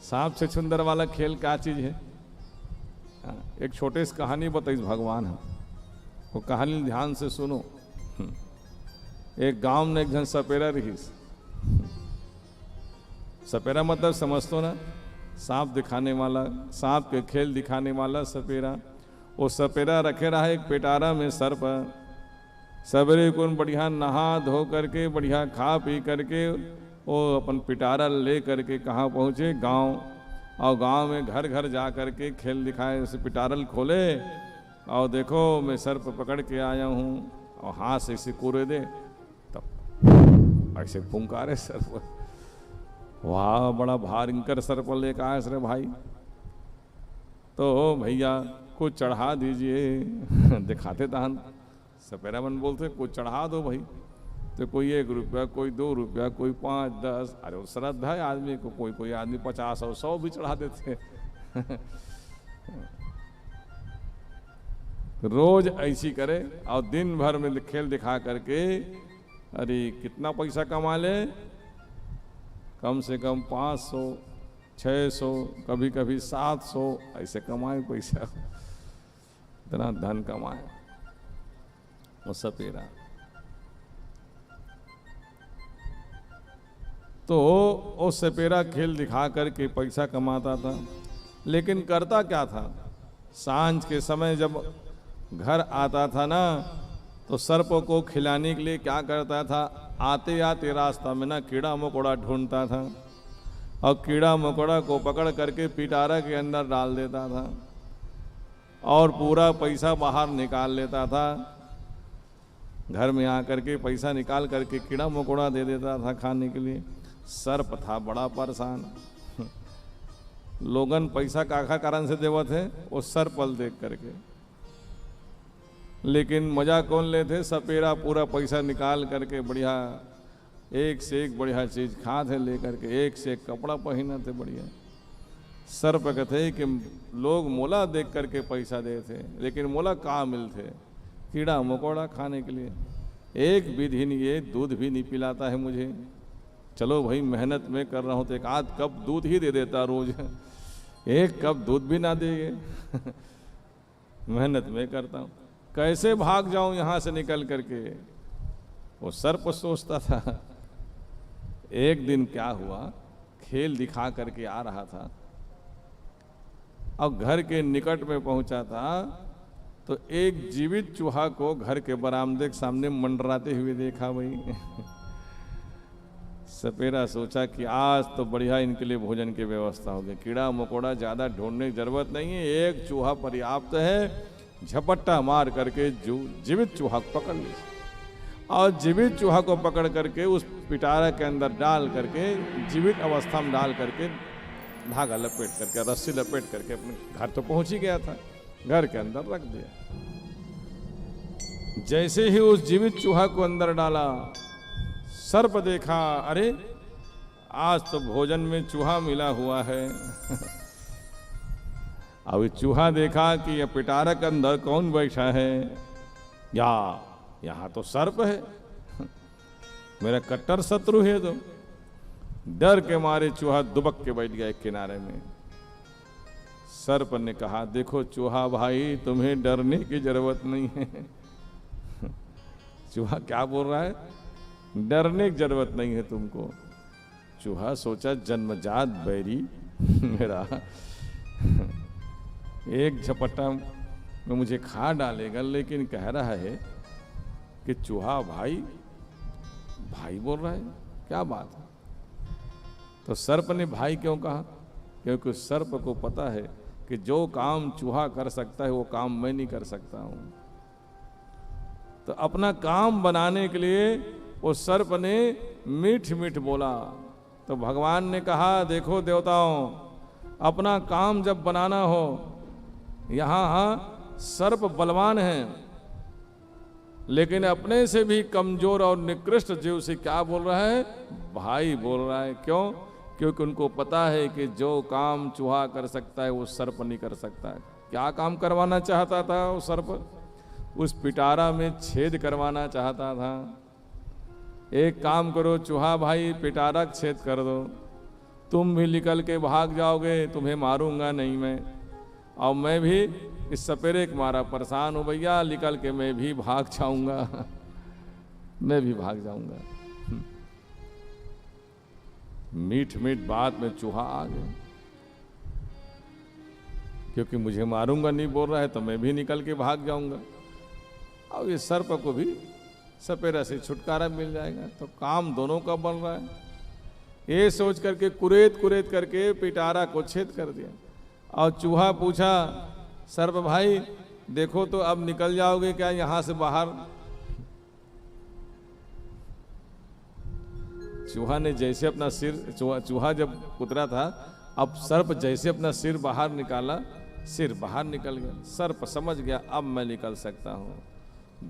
सांप छुछुंदर वाला खेल क्या चीज है? एक छोटे से कहानी बताइए भगवान है, वो कहानी ध्यान से सुनो। एक गांव में एक जन सपेरा रही। सपेरा मतलब समझतो ना, सांप दिखाने वाला, सांप के खेल दिखाने वाला सपेरा। वो सपेरा रखे रहा एक पिटारा में सर पर। सवेरे को बढ़िया नहा धो करके बढ़िया खा पी करके वो अपन पिटारा ले करके कहाँ पहुँचे? गांव। और गांव में घर घर जा करके खेल दिखाए। उसे पिटारल खोले और देखो मैं सर पर पकड़ के आया हूँ, और हाथ से इसे कोरे दे, तब ऐसे पुंकारे सर पर। वाह बड़ा भयंकर सर पर लेकर आए सर भाई। तो भैया कुछ चढ़ा दीजिए। दिखाते तहन सपेरा मन बोलते कुछ चढ़ा दो भाई। तो कोई 1 रुपया, कोई 2 रुपया, कोई 5, 10। अरे श्रद्धा है आदमी को, कोई कोई आदमी 50 और 100 भी चढ़ा देते। रोज ऐसी करे और दिन भर में खेल दिखा करके अरे कितना पैसा कमा ले? कम से कम 500, 600, कभी कभी 700 ऐसे कमाए पैसा। इतना धन कमाए वो सपेरा। तो वो सपेरा खेल दिखा करके पैसा कमाता था। लेकिन करता क्या था? सांझ के समय जब घर आता था ना, तो सर्प को खिलाने के लिए क्या करता था, आते आते रास्ता में ना कीड़ा मकोड़ा ढूंढता था और कीड़ा मकोड़ा को पकड़ करके पिटारा के अंदर डाल देता था और पूरा पैसा बाहर निकाल लेता था। घर में आकर के पैसा निकाल करके कीड़ा मकोड़ा दे देता था खाने के लिए। सर्प था बड़ा परेशान। लोगन पैसा काखा कारण से देवत है, वो सर्पल देख करके। लेकिन मजा कौन लेते, सपेरा पूरा पैसा निकाल करके बढ़िया एक से एक बढ़िया चीज खा थे, लेकर के एक से एक कपड़ा पहना थे बढ़िया। सर्प कहते कि लोग मोला देख करके पैसा दे थे, लेकिन मोला कहाँ मिलते, कीड़ा मकोड़ा खाने के लिए। एक विधि नहीं, ये दूध भी नहीं पिलाता है मुझे। चलो भाई मेहनत में कर रहा हूँ तो एक आध कप दूध ही दे देता रोज, एक कप दूध भी ना देंगे। मेहनत में करता हूँ, कैसे भाग जाऊं यहाँ से निकल करके, वो सर्प सोचता था। एक दिन क्या हुआ, खेल दिखा करके आ रहा था और घर के निकट में पहुंचा था तो एक जीवित चूहा को घर के बरामदे के सामने मंडराते हुए देखा भाई। सपेरा सोचा कि आज तो बढ़िया इनके लिए भोजन की व्यवस्था होगी, कीड़ा मकोड़ा ज़्यादा ढूंढने की जरूरत नहीं है, एक चूहा पर्याप्त है। झपट्टा मार करके जीवित चूहा को पकड़ लिया और जीवित चूहा को पकड़ करके उस पिटारा के अंदर डाल करके, जीवित अवस्था में डाल करके धागा लपेट करके, रस्सी लपेट करके अपने घर तो पहुंच ही गया था, घर के अंदर रख दिया। जैसे ही उस जीवित चूहा को अंदर डाला, सर्प देखा, अरे आज तो भोजन में चूहा मिला हुआ है। अब चूहा देखा कि यह पिटारा के अंदर कौन बैठा है, या यहाँ तो सर्प है, मेरा कट्टर शत्रु है। तो डर के मारे चूहा दुबक के बैठ गया एक किनारे में। सर्प ने कहा, देखो चूहा भाई, तुम्हें डरने की जरूरत नहीं है। चूहा क्या बोल रहा है, डरने की जरूरत नहीं है तुमको। चूहा सोचा जन्मजात बैरी मेरा एक झपट्टा में मुझे खा डालेगा, लेकिन कह रहा है कि चूहा भाई भाई बोल रहा है, क्या बात है। तो सर्प ने भाई क्यों कहा, क्योंकि सर्प को पता है कि जो काम चूहा कर सकता है वो काम मैं नहीं कर सकता हूं। तो अपना काम बनाने के लिए वो सर्प ने मीठ मीठ बोला। तो भगवान ने कहा, देखो देवताओं, अपना काम जब बनाना हो, यहाँ सर्प बलवान है, लेकिन अपने से भी कमजोर और निकृष्ट जीव से क्या बोल रहा है, भाई बोल रहा है। क्यों, क्योंकि उनको पता है कि जो काम चूहा कर सकता है वो सर्प नहीं कर सकता है। क्या काम करवाना चाहता था वो सर्प, उस पिटारा में छेद करवाना चाहता था। एक काम करो चूहा भाई, पिटारा छेद कर दो, तुम भी निकल के भाग जाओगे, तुम्हें मारूंगा नहीं मैं, और मैं भी इस सपेरे के मारा परेशान हूँ भैया, निकल के मैं भी भाग जाऊंगा, मैं भी भाग जाऊंगा। मीठ मीठ बात में चूहा आ गया, क्योंकि मुझे मारूंगा नहीं बोल रहा है तो मैं भी निकल के भाग जाऊंगा, और ये सर्प को भी सपेरा से छुटकारा मिल जाएगा। तो काम दोनों का बन रहा है। ये सोच करके कुरेद कुरेद करके पिटारा को छेद कर दिया। और चूहा पूछा, सर्प भाई देखो तो अब निकल जाओगे क्या यहाँ से बाहर। चूहा ने जैसे अपना सिर, चूहा जब उतरा था, अब सर्प जैसे अपना सिर बाहर निकाला, सिर बाहर निकल गया। सर्प समझ गया अब मैं निकल सकता हूँ।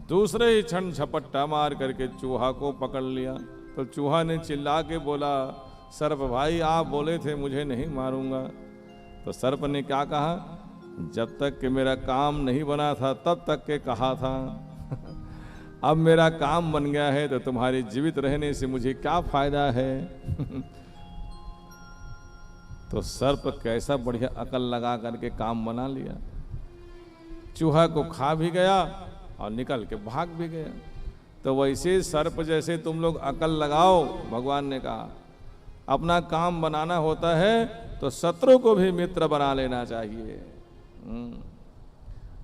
दूसरे ही क्षण झपट्टा मार करके चूहा को पकड़ लिया। तो चूहा ने चिल्ला के बोला, सर्प भाई आप बोले थे मुझे नहीं मारूंगा। तो सर्प ने क्या कहा, जब तक कि मेरा काम नहीं बना था तब तक के कहा था, अब मेरा काम बन गया है तो तुम्हारे जीवित रहने से मुझे क्या फायदा है। तो सर्प कैसा बढ़िया अकल लगा करके काम बना लिया, चूहा को खा भी गया और निकल के भाग भी गया। तो वैसे सर्प जैसे तुम लोग अकल लगाओ, भगवान ने कहा अपना काम बनाना होता है तो शत्रु को भी मित्र बना लेना चाहिए।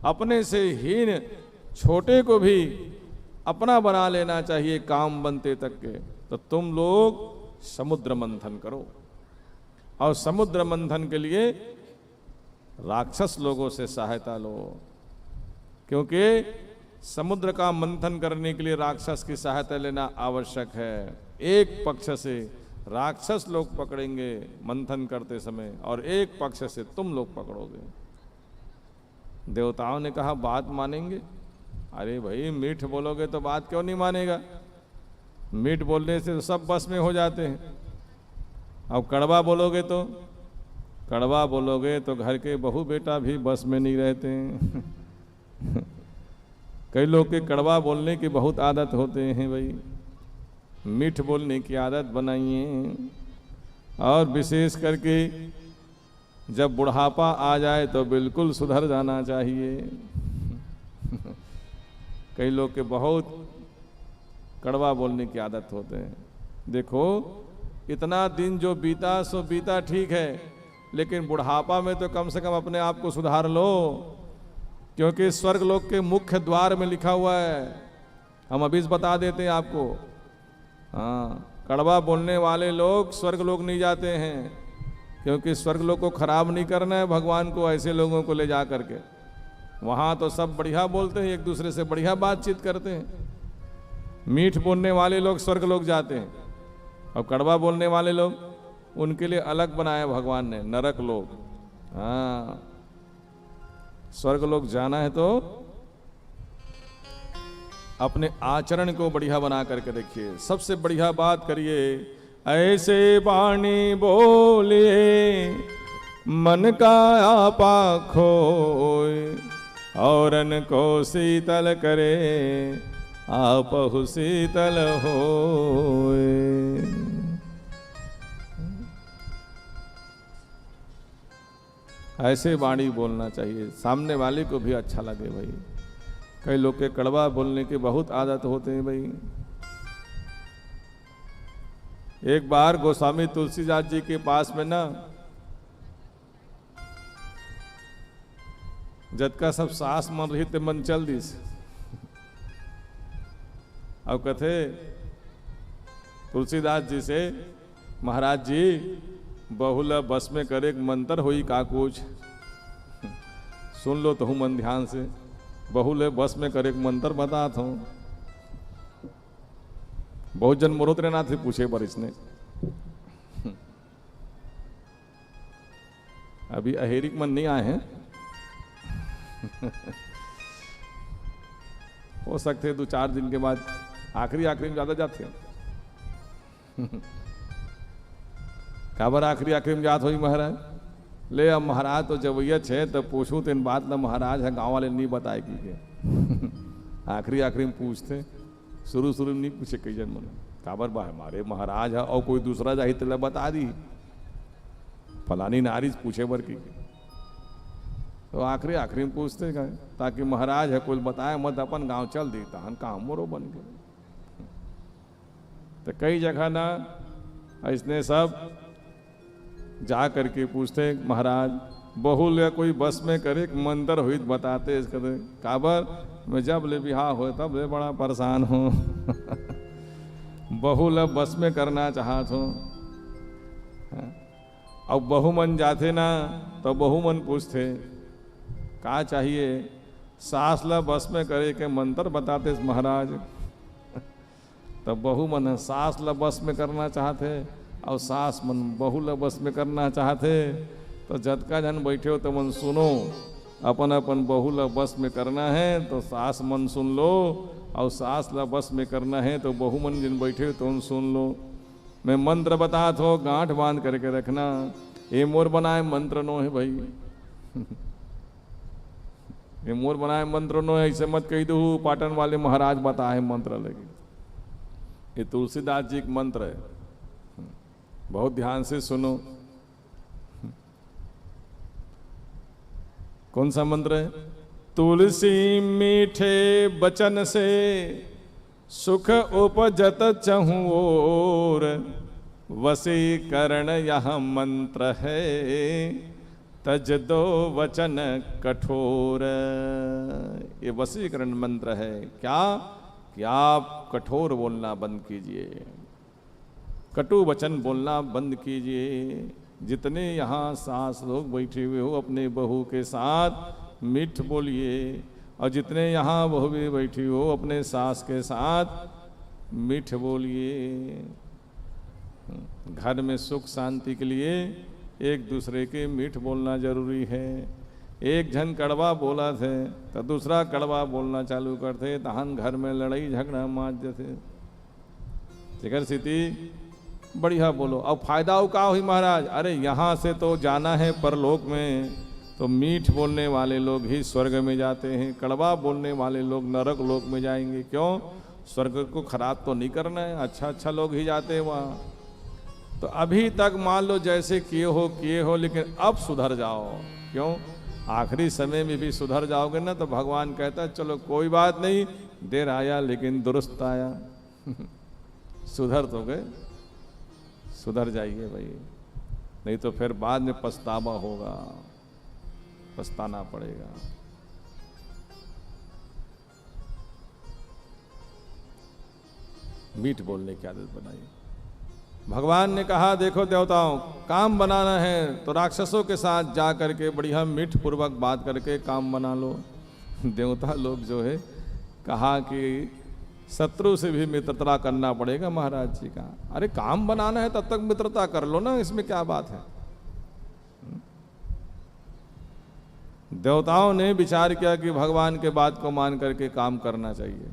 अपने से हीन छोटे को भी अपना बना लेना चाहिए काम बनते तक के, तो तुम लोग समुद्र मंथन करो। और समुद्र मंथन के लिए राक्षस लोगों से सहायता लो, क्योंकि समुद्र का मंथन करने के लिए राक्षस की सहायता लेना आवश्यक है। एक पक्ष से राक्षस लोग पकड़ेंगे मंथन करते समय, और एक पक्ष से तुम लोग पकड़ोगे। देवताओं ने कहा बात मानेंगे? अरे भाई, मीठ बोलोगे तो बात क्यों नहीं मानेगा? मीठ बोलने से तो सब बस में हो जाते हैं। अब कड़वा बोलोगे तो घर के बहू बेटा भी बस में नहीं रहते हैं। कई लोग के कड़वा बोलने की बहुत आदत होते हैं भाई, मीठ बोलने की आदत बनाइए। और विशेष करके जब बुढ़ापा आ जाए तो बिल्कुल सुधर जाना चाहिए। कई लोग के बहुत कड़वा बोलने की आदत होते हैं। देखो, इतना दिन जो बीता सो बीता ठीक है, लेकिन बुढ़ापा में तो कम से कम अपने आप को सुधार लो, क्योंकि स्वर्ग लोक के मुख्य द्वार में लिखा हुआ है। हम अभी बता देते हैं आपको। हाँ, कड़वा बोलने वाले लोग स्वर्ग लोक नहीं जाते हैं, क्योंकि स्वर्ग लोक को खराब नहीं करना है भगवान को ऐसे लोगों को ले जा करके। वहाँ तो सब बढ़िया बोलते हैं, एक दूसरे से बढ़िया बातचीत करते हैं। मीठ बोलने वाले लोग स्वर्ग लोक जाते हैं, और कड़वा बोलने वाले लोग, उनके लिए अलग बनाया भगवान ने, नरक लोग। हाँ, स्वर्ग लोक जाना है तो अपने आचरण को बढ़िया बना करके देखिए, सबसे बढ़िया बात करिए। ऐसे वाणी बोलिए मन का आपा खोए, औरन को शीतल करे आपहु शीतल होए। ऐसे वाणी बोलना चाहिए, सामने वाले को भी अच्छा लगे भाई। कई लोग के कड़वा बोलने की बहुत आदत होते हैं भाई। एक बार गोस्वामी तुलसीदास जी के पास में ना जद का सब सास मन रही ते मन चल दिस। अब कथे तुलसीदास जी से, महाराज जी बहुला बस में करे मंत्र हुई का कुछ सुन लो तो हूँ मन ध्यान से। बहुले बस में करे मंत्र बता था। बहुत जन मोरोत्रेनाथ से पूछे पर इसने। अभी अहेरिक मन नहीं आए हैं। हो सकते 2-4 दिन के बाद आखिरी में ज्यादा जाते हैं। काबर आखिरी में जात हो महाराज ले। अब महाराज तो जवैया है तो पूछूं तेन बात ना महाराज है, गांव वाले नहीं बताएगी के। आखिरी में पूछते, शुरू में नहीं पूछे कई जन मन। काबर बा हमारे महाराज है, और कोई दूसरा जाही तो बता दी फलानी नारी पूछे बर की। तो आखिरी में पूछते गए ताकि महाराज है कोई बताए मत, अपन गांव चल दी तहन काम मोरो बन गए। तो कई जगह ना इसने सब जा करके पूछते, महाराज बहुल या कोई बस में करे मंत्र हुई बताते इसके। काबर मैं जब ले बिहार हो तब ले बड़ा परेशान हूँ। बहुल बस में करना चाहत हूँ। अब बहुमन जाते ना तो बहुमन पूछते का चाहिए, सास ला बस में करे के मंत्र बताते महाराज। तब बहुमन सास ला बस में करना चाहते और सास मन बहू ला बस में करना चाहते। तो जतका जन बैठे हो तो मन सुनो, अपन बहू ला बस में करना है तो सास मन सुन लो, और सास ला बस में करना है तो बहू मन जिन बैठे हो तो उन सुन लो। मैं मंत्र बता थो, गांठ बांध करके रखना। ये मोर बनाए मंत्र नो है भाई। ये मोर बनाए मंत्र नो है, ऐसे मत कही दो पाटन वाले महाराज बताए मंत्र लगे। ये तुलसीदास जी का मंत्र है, बहुत ध्यान से सुनो। कौन सा मंत्र है? तुलसी मीठे बचन से सुख उपजत चहु ओर, वशीकरण यह मंत्र है तज दो वचन कठोर। ये वशीकरण मंत्र है। क्या? कि आप कठोर बोलना बंद कीजिए, कटु वचन बोलना बंद कीजिए। जितने यहाँ सास लोग बैठे हुए हो अपने बहू के साथ मीठ बोलिए, और जितने यहाँ बहू भी बैठी हो अपने सास के साथ मीठ बोलिए। घर में सुख शांति के लिए एक दूसरे के मीठ बोलना जरूरी है। एक जन कड़वा बोला थे तो दूसरा कड़वा बोलना चालू करते, तहन घर में लड़ाई झगड़ा माज थे। जिगर स्थिति बढ़िया बोलो। अब फायदा का हुई महाराज, अरे यहाँ से तो जाना है परलोक में, तो मीठ बोलने वाले लोग ही स्वर्ग में जाते हैं, कड़वा बोलने वाले लोग नरक लोक में जाएंगे। क्यों? स्वर्ग को खराब तो नहीं करना है, अच्छा अच्छा लोग ही जाते हैं वहाँ। तो अभी तक मान लो जैसे किए हो, लेकिन अब सुधर जाओ। क्यों? आखिरी समय में भी सुधर जाओगे ना तो भगवान कहता है चलो कोई बात नहीं, देर आया लेकिन दुरुस्त आया। सुधर तो गए, सुधर जाइए भाई, नहीं तो फिर बाद में पछतावा होगा, पछताना पड़ेगा। मीठ बोलने की आदत बनाइए। भगवान ने कहा देखो देवताओं, काम बनाना है तो राक्षसों के साथ जा करके बढ़िया मीठ पूर्वक बात करके काम बना लो। देवता लोग जो है कहा कि शत्रु से भी मित्रता करना पड़ेगा। महाराज जी का अरे काम बनाना है तब तक मित्रता कर लो ना, इसमें क्या बात है। देवताओं ने विचार किया कि भगवान के बात को मान करके काम करना चाहिए।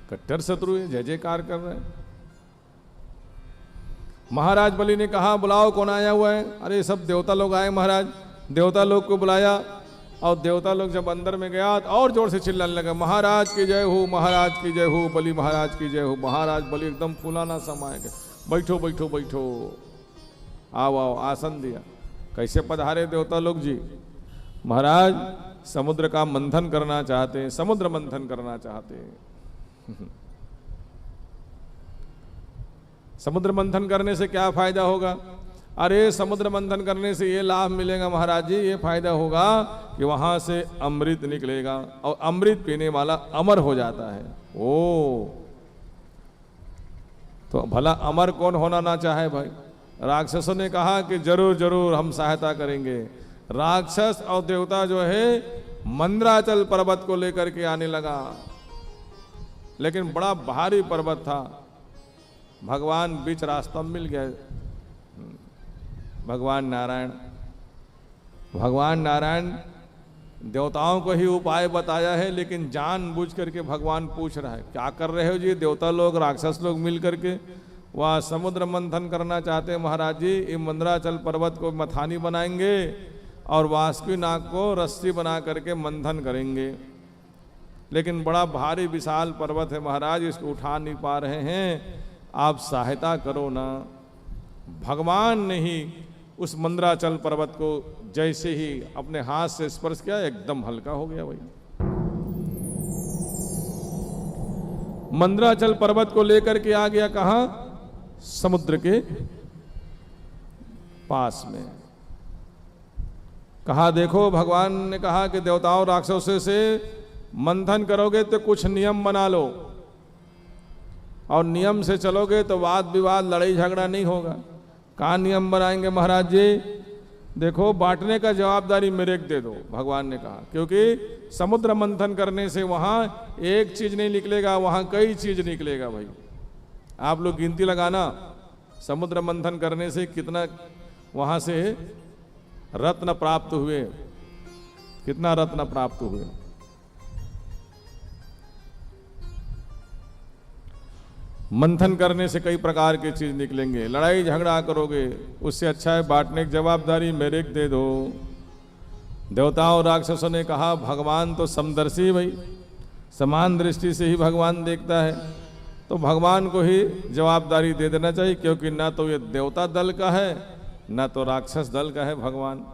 कट्टर शत्रु है, जय जयकार कर रहे हैं। महाराज बलि ने कहा बुलाओ कौन आया हुआ है। अरे सब देवता लोग आए महाराज। देवता लोग को बुलाया और देवता लोग जब अंदर में गया तो और जोर से चिल्लाने लगा महाराज की जय हो, महाराज की जय हो, बलि महाराज की जय हो। महाराज बलि एकदम फूलाना समाये गए, बैठो बैठो बैठो, आओ आओ, आसन दिया। कैसे पधारे देवता लोग जी? महाराज समुद्र का मंथन करना चाहते हैं, समुद्र मंथन करना चाहते हैं। समुद्र मंथन करने से क्या फायदा होगा? अरे समुद्र मंथन करने से ये लाभ मिलेगा महाराज जी, ये फायदा होगा कि वहां से अमृत निकलेगा और अमृत पीने वाला अमर हो जाता है। ओ तो भला अमर कौन होना ना चाहे भाई? राक्षसों ने कहा कि जरूर जरूर हम सहायता करेंगे। राक्षस और देवता जो है मंदराचल पर्वत को लेकर के आने लगा, लेकिन बड़ा भारी पर्वत था। भगवान बीच रास्ता में मिल गया। भगवान नारायण देवताओं को ही उपाय बताया है, लेकिन जानबूझ करके भगवान पूछ रहा है क्या कर रहे हो जी? देवता लोग राक्षस लोग मिल करके वह समुद्र मंथन करना चाहते हैं महाराज जी। ये मंदराचल पर्वत को मथानी बनाएंगे और वासुकी नाग को रस्सी बना करके मंथन करेंगे, लेकिन बड़ा भारी विशाल पर्वत है महाराज, इसको उठा नहीं पा रहे हैं, आप सहायता करो ना। भगवान ने ही उस मंदराचल पर्वत को जैसे ही अपने हाथ से स्पर्श किया एकदम हल्का हो गया। भाई मंदराचल पर्वत को लेकर के आ गया कहां? समुद्र के पास में। कहा देखो भगवान ने कहा कि देवताओं राक्षसों से मंथन करोगे तो कुछ नियम बना लो, और नियम से चलोगे तो वाद विवाद लड़ाई झगड़ा नहीं होगा। कहाँ नियम बनाएंगे महाराज जी? देखो बांटने का जवाबदारी मेरे को दे दो, भगवान ने कहा, क्योंकि समुद्र मंथन करने से वहाँ एक चीज नहीं निकलेगा, वहाँ कई चीज निकलेगा। भाई आप लोग गिनती लगाना, समुद्र मंथन करने से कितना वहाँ से रत्न प्राप्त हुए, कितना रत्न प्राप्त हुए। मंथन करने से कई प्रकार की चीज निकलेंगे। लड़ाई झगड़ा करोगे उससे अच्छा है बांटने की जवाबदारी मेरे को दे दो। देवताओं राक्षसों ने कहा भगवान तो समदर्शी, भाई समान दृष्टि से ही भगवान देखता है, तो भगवान को ही जवाबदारी दे देना चाहिए, क्योंकि ना तो ये देवता दल का है ना तो राक्षस दल का है। भगवान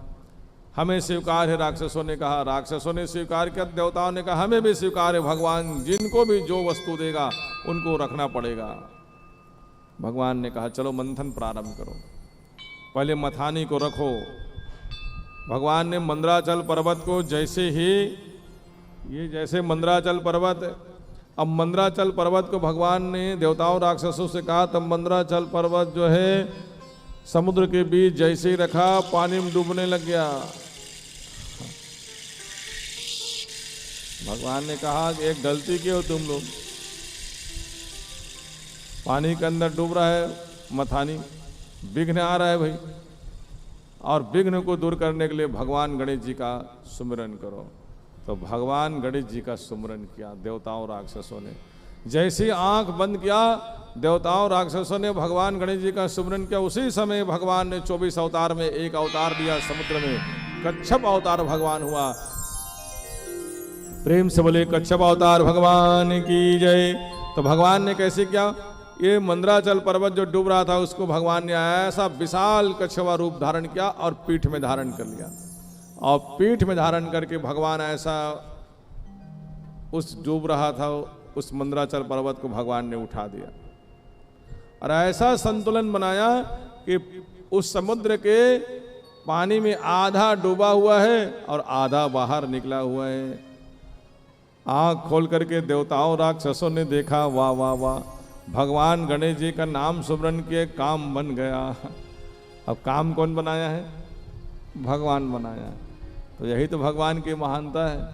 हमें स्वीकार है, राक्षसों ने कहा, राक्षसों ने स्वीकार किया, देवताओं ने कहा हमें भी स्वीकार है। भगवान जिनको भी जो वस्तु देगा उनको रखना पड़ेगा। भगवान ने कहा चलो मंथन प्रारंभ करो, पहले मथानी को रखो। भगवान ने मंदराचल पर्वत को जैसे ही, ये जैसे मंदराचल पर्वत, अब मंदराचल पर्वत को भगवान ने देवताओं राक्षसों से कहा, तब मंदराचल पर्वत जो है समुद्र के बीच जैसे ही रखा पानी में डूबने लग गया। भगवान ने कहा कि एक गलती की हो तुम लोग, पानी के अंदर डूब रहा है मथानी, विघ्न आ रहा है भाई, और विघ्न को दूर करने के लिए भगवान गणेश जी का सुमिरन करो। तो भगवान गणेश जी का सुमिरन किया देवताओं राक्षसों ने। जैसे ही आंख बंद किया देवताओं राक्षसों ने भगवान गणेश जी का सुमिरन किया, उसी समय भगवान ने 24 अवतार में एक अवतार दिया समुद्र में, कच्छप अवतार भगवान हुआ। प्रेम से बोले कच्छप अवतार भगवान की जय। तो भगवान ने कैसे किया, ये मंदराचल पर्वत जो डूब रहा था उसको भगवान ने ऐसा विशाल कच्छपा रूप धारण किया और पीठ में धारण कर लिया, और पीठ में धारण करके भगवान ऐसा उस डूब रहा था उस मंदराचल पर्वत को भगवान ने उठा दिया, और ऐसा संतुलन बनाया कि उस समुद्र के पानी में आधा डूबा हुआ है और आधा बाहर निकला हुआ है। आंख खोल करके देवताओं राक्षसों ने देखा, वाह वाह वाह, भगवान गणेश जी का नाम सुमरन किए, काम बन गया। अब काम कौन बनाया है, भगवान बनाया। तो यही तो भगवान की महानता है,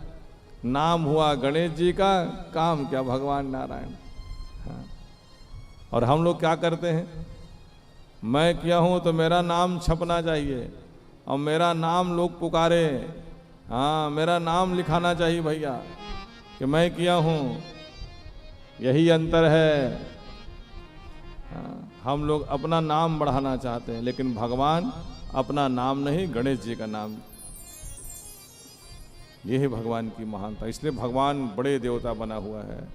नाम हुआ गणेश जी का, काम क्या भगवान नारायण। हाँ। और हम लोग क्या करते हैं, मैं किया हूँ तो मेरा नाम छपना चाहिए और मेरा नाम लोग पुकारे, हाँ मेरा नाम लिखाना चाहिए भैया कि मैं किया हूँ, यही अंतर है। हाँ, हम लोग अपना नाम बढ़ाना चाहते हैं, लेकिन भगवान अपना नाम नहीं, गणेश जी का नाम, यही भगवान की महानता। इसलिए भगवान बड़े देवता बना हुआ है।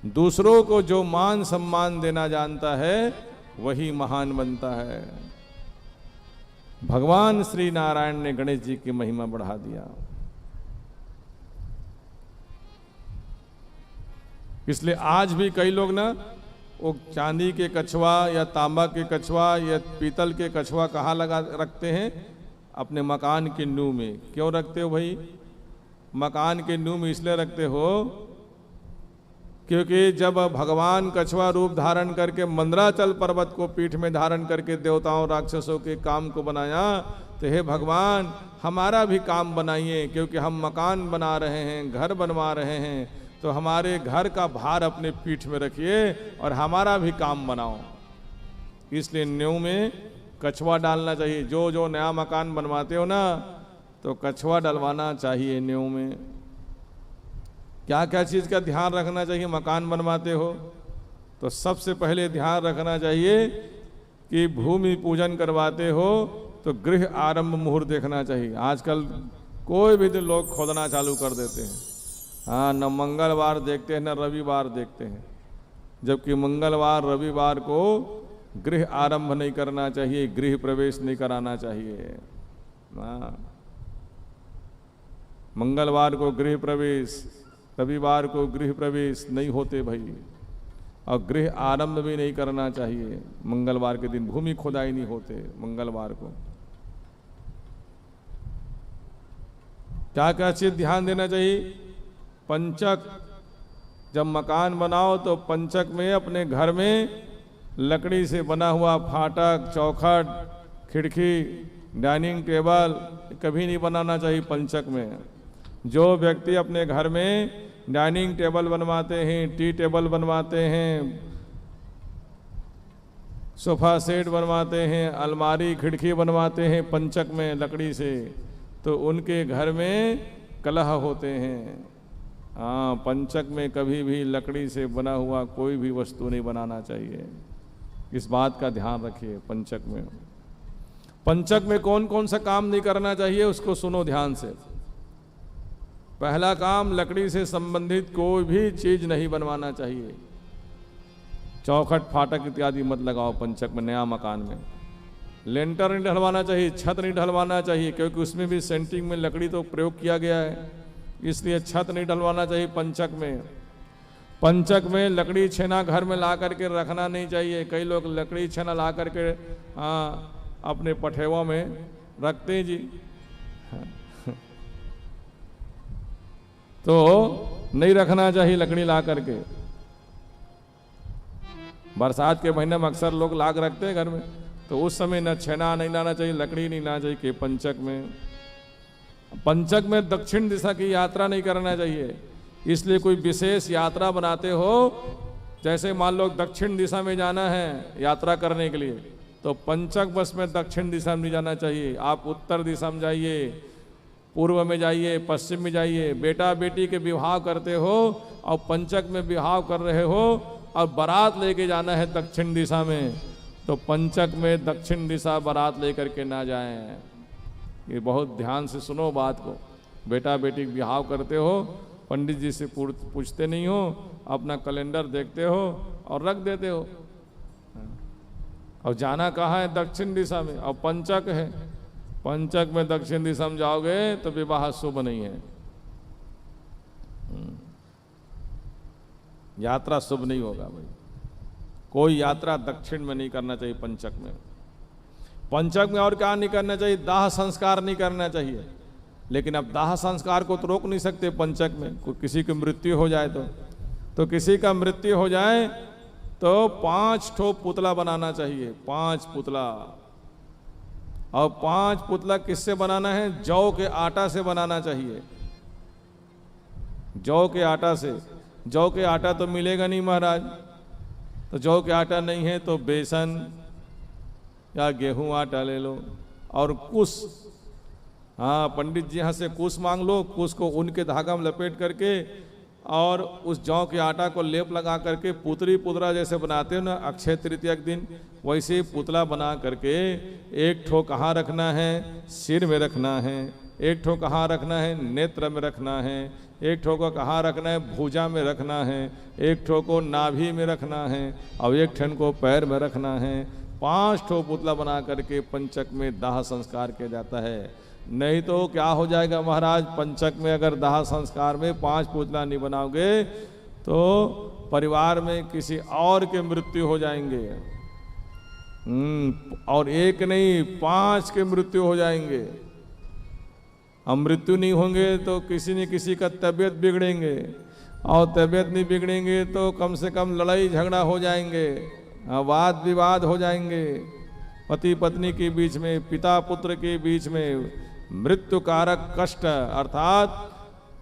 दूसरों को जो मान सम्मान देना जानता है वही महान बनता है। भगवान श्री नारायण ने गणेश जी की महिमा बढ़ा दिया। इसलिए आज भी कई लोग ना वो चांदी के कछुआ या तांबा के कछुआ या पीतल के कछुआ कहाँ लगा रखते हैं, अपने मकान के नींव में। क्यों रखते हो भाई, मकान के नींव में इसलिए रखते हो क्योंकि जब भगवान कछुआ रूप धारण करके मंदराचल पर्वत को पीठ में धारण करके देवताओं राक्षसों के काम को बनाया, तो हे भगवान हमारा भी काम बनाइए, क्योंकि हम मकान बना रहे हैं, घर बनवा रहे हैं, तो हमारे घर का भार अपने पीठ में रखिए और हमारा भी काम बनाओ। इसलिए नींव में कछुआ डालना चाहिए। जो जो नया मकान बनवाते हो ना, तो कछुआ डलवाना चाहिए नींव में। क्या क्या चीज़ का ध्यान रखना चाहिए मकान बनवाते हो, तो सबसे पहले ध्यान रखना चाहिए कि भूमि पूजन करवाते हो तो गृह आरंभ मुहूर्त देखना चाहिए। आजकल कोई भी दिन लोग खोदना चालू कर देते हैं, हाँ, न मंगलवार देखते हैं न रविवार देखते हैं, जबकि मंगलवार रविवार को गृह आरंभ नहीं करना चाहिए, गृह प्रवेश नहीं कराना चाहिए। हाँ, मंगलवार को गृह प्रवेश, रविवार को गृह प्रवेश नहीं होते भाई, और गृह आरंभ भी नहीं करना चाहिए। मंगलवार के दिन भूमि खोदाई नहीं होते मंगलवार को। क्या क्या चीज ध्यान देना चाहिए, पंचक, जब मकान बनाओ तो पंचक में अपने घर में लकड़ी से बना हुआ फाटक, चौखट, खिड़की, डाइनिंग टेबल कभी नहीं बनाना चाहिए पंचक में। जो व्यक्ति अपने घर में डाइनिंग टेबल बनवाते हैं, टी टेबल बनवाते हैं, सोफा सेट बनवाते हैं, अलमारी खिड़की बनवाते हैं पंचक में लकड़ी से, तो उनके घर में कलह होते हैं। हाँ, पंचक में कभी भी लकड़ी से बना हुआ कोई भी वस्तु नहीं बनाना चाहिए, इस बात का ध्यान रखिए। पंचक में, पंचक में कौन कौन सा काम नहीं करना चाहिए उसको सुनो ध्यान से। पहला काम, लकड़ी से संबंधित कोई भी चीज नहीं बनवाना चाहिए। चौखट फाटक इत्यादि मत लगाओ पंचक में, नया मकान में। लेंटर नहीं ढलवाना चाहिए, छत नहीं ढलवाना चाहिए, क्योंकि उसमें भी सेंटिंग में लकड़ी तो प्रयोग किया गया है, इसलिए छत नहीं ढलवाना चाहिए पंचक में। पंचक में लकड़ी छेना घर में ला करके रखना नहीं चाहिए। कई लोग लकड़ी छेना ला करके अपने पठेवा में रखते हैं जी। तो नहीं रखना चाहिए लकड़ी ला करके। बरसात के महीने में अक्सर लोग लाग रखते हैं घर में, तो उस समय न छेना नहीं लाना चाहिए, लकड़ी नहीं लाना चाहिए कि पंचक में। पंचक में दक्षिण दिशा की यात्रा नहीं करना चाहिए। इसलिए कोई विशेष यात्रा बनाते हो, जैसे मान लो दक्षिण दिशा में जाना है यात्रा करने के लिए, तो पंचक बस में दक्षिण दिशा में नहीं जाना चाहिए। आप उत्तर दिशा में जाइए, पूर्व में जाइए, पश्चिम में जाइए। बेटा बेटी के विवाह करते हो और पंचक में विवाह कर रहे हो और बारात लेके जाना है दक्षिण दिशा में, तो पंचक में दक्षिण दिशा बारात लेकर के ना जाएं। ये बहुत ध्यान से सुनो बात को। बेटा बेटी विवाह करते हो, पंडित जी से पूछते नहीं हो, अपना कैलेंडर देखते हो और रख देते हो। और जाना कहाँ है? दक्षिण दिशा में। और पंचक है, पंचक में दक्षिण दिशा में जाओगे तो विवाह शुभ नहीं है, यात्रा शुभ नहीं होगा भाई। कोई यात्रा दक्षिण में नहीं करना चाहिए पंचक में। पंचक में और क्या नहीं करना चाहिए? दाह संस्कार नहीं करना चाहिए। लेकिन अब दाह संस्कार को तो रोक नहीं सकते पंचक में। किसी की मृत्यु हो जाए तो किसी का मृत्यु हो जाए तो 5 ठो पुतला बनाना चाहिए, 5 पुतला। और 5 पुतला किससे बनाना है? जौ के आटा से बनाना चाहिए, जौ के आटा से। जौ के आटा तो मिलेगा नहीं महाराज, तो जौ के आटा नहीं है तो बेसन या गेहूं आटा ले लो। और कुश, हाँ पंडित जी यहाँ से कुश मांग लो, कुश को ऊन के धागा में लपेट करके और उस जौ के आटा को लेप लगा करके पुतरी पुतरा जैसे बनाते हो ना अक्षय तृतीया के दिन, वैसे पुतला बना करके एक ठो कहाँ रखना है? सिर में रखना है। एक ठो कहाँ रखना है? नेत्र में रखना है। एक ठो को कहाँ रखना है? भुजा में रखना है। एक ठो को नाभि में रखना है और एक ठन को पैर में रखना है। 5 ठो पुतला बना करके पंचक में दाह संस्कार किया जाता है। नहीं तो क्या हो जाएगा महाराज? पंचक में अगर दाह संस्कार में 5 पुतला नहीं बनाओगे तो परिवार में किसी और के मृत्यु हो जाएंगे। और एक नहीं 5 के मृत्यु हो जाएंगे। हम मृत्यु नहीं होंगे तो किसी न किसी का तबीयत बिगड़ेंगे, और तबीयत नहीं बिगड़ेंगे तो कम से कम लड़ाई झगड़ा हो जाएंगे, वाद विवाद हो जाएंगे पति पत्नी के बीच में, पिता पुत्र के बीच में। मृत्यु कारक कष्ट अर्थात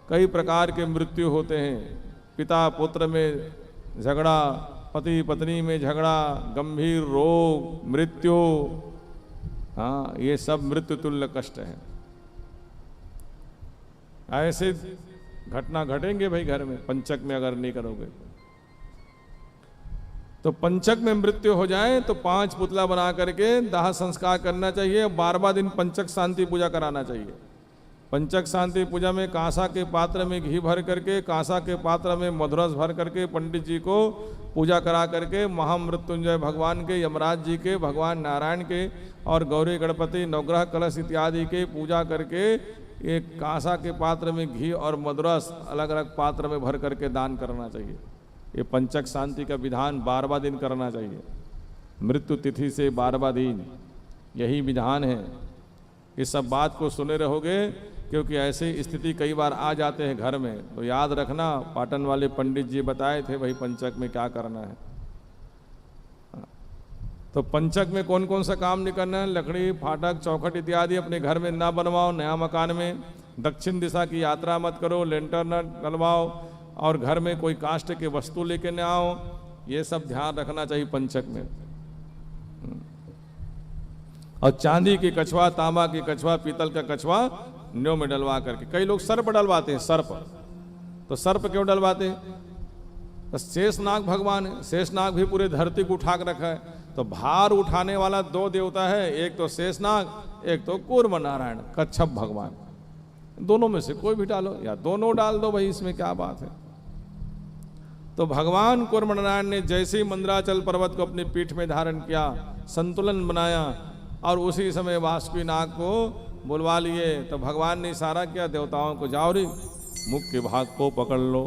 कई प्रकार के मृत्यु होते हैं। पिता पुत्र में झगड़ा, पति पत्नी में झगड़ा, गंभीर रोग, मृत्यु, हाँ ये सब मृत्यु तुल्य कष्ट है। ऐसे घटना घटेंगे भाई घर में, पंचक में अगर नहीं करोगे तो। पंचक में मृत्यु हो जाए तो 5 पुतला बना करके दाह संस्कार करना चाहिए। 12वां दिन पंचक शांति पूजा कराना चाहिए। पंचक शांति पूजा में कांसा के पात्र में घी भर करके, कांसा के पात्र में मधुरस भर करके पंडित जी को पूजा करा करके महामृत्युंजय भगवान के, यमराज जी के, भगवान नारायण के और गौरी गणपति नवग्रह कलश इत्यादि के पूजा करके एक कांसा के पात्र में घी और मधुरस अलग अलग पात्र में भर करके दान करना चाहिए। ये पंचक शांति का विधान 12वां दिन करना चाहिए। मृत्यु तिथि से 12वां दिन यही विधान है। इस सब बात को सुने रहोगे, क्योंकि ऐसी स्थिति कई बार आ जाते हैं घर में, तो याद रखना पाटन वाले पंडित जी बताए थे वही पंचक में क्या करना है। तो पंचक में कौन कौन सा काम नहीं करना है? लकड़ी फाटक चौखट इत्यादि अपने घर में ना बनवाओ। नया मकान में दक्षिण दिशा की यात्रा मत करो, लेंटर न डलवाओ, और घर में कोई काष्ठ के वस्तु लेके न आओ। ये सब ध्यान रखना चाहिए पंचक में। और चांदी की कछुआ, तांबा की कछुआ, पीतल का कछुआ न्यो में डलवा करके। कई लोग सर्प डलवाते हैं, सर्प। तो सर्प क्यों डलवाते हैं? तो शेषनाग भगवान है, शेषनाग भी पूरे धरती को उठा कर रखा है। तो भार उठाने वाला 2 देवता है, एक तो शेषनाग, एक तो कूर्म नारायण कच्छप भगवान। दोनों में से कोई भी डालो या दोनों डाल दो भाई, इसमें क्या बात है। तो भगवान कूर्मनारायण ने जैसे ही मंदराचल पर्वत को अपनी पीठ में धारण किया, संतुलन बनाया और उसी समय वासुकी नाग को बुलवा लिए। तो भगवान ने इशारा किया देवताओं को, जाओ रे मुख के भाग को पकड़ लो।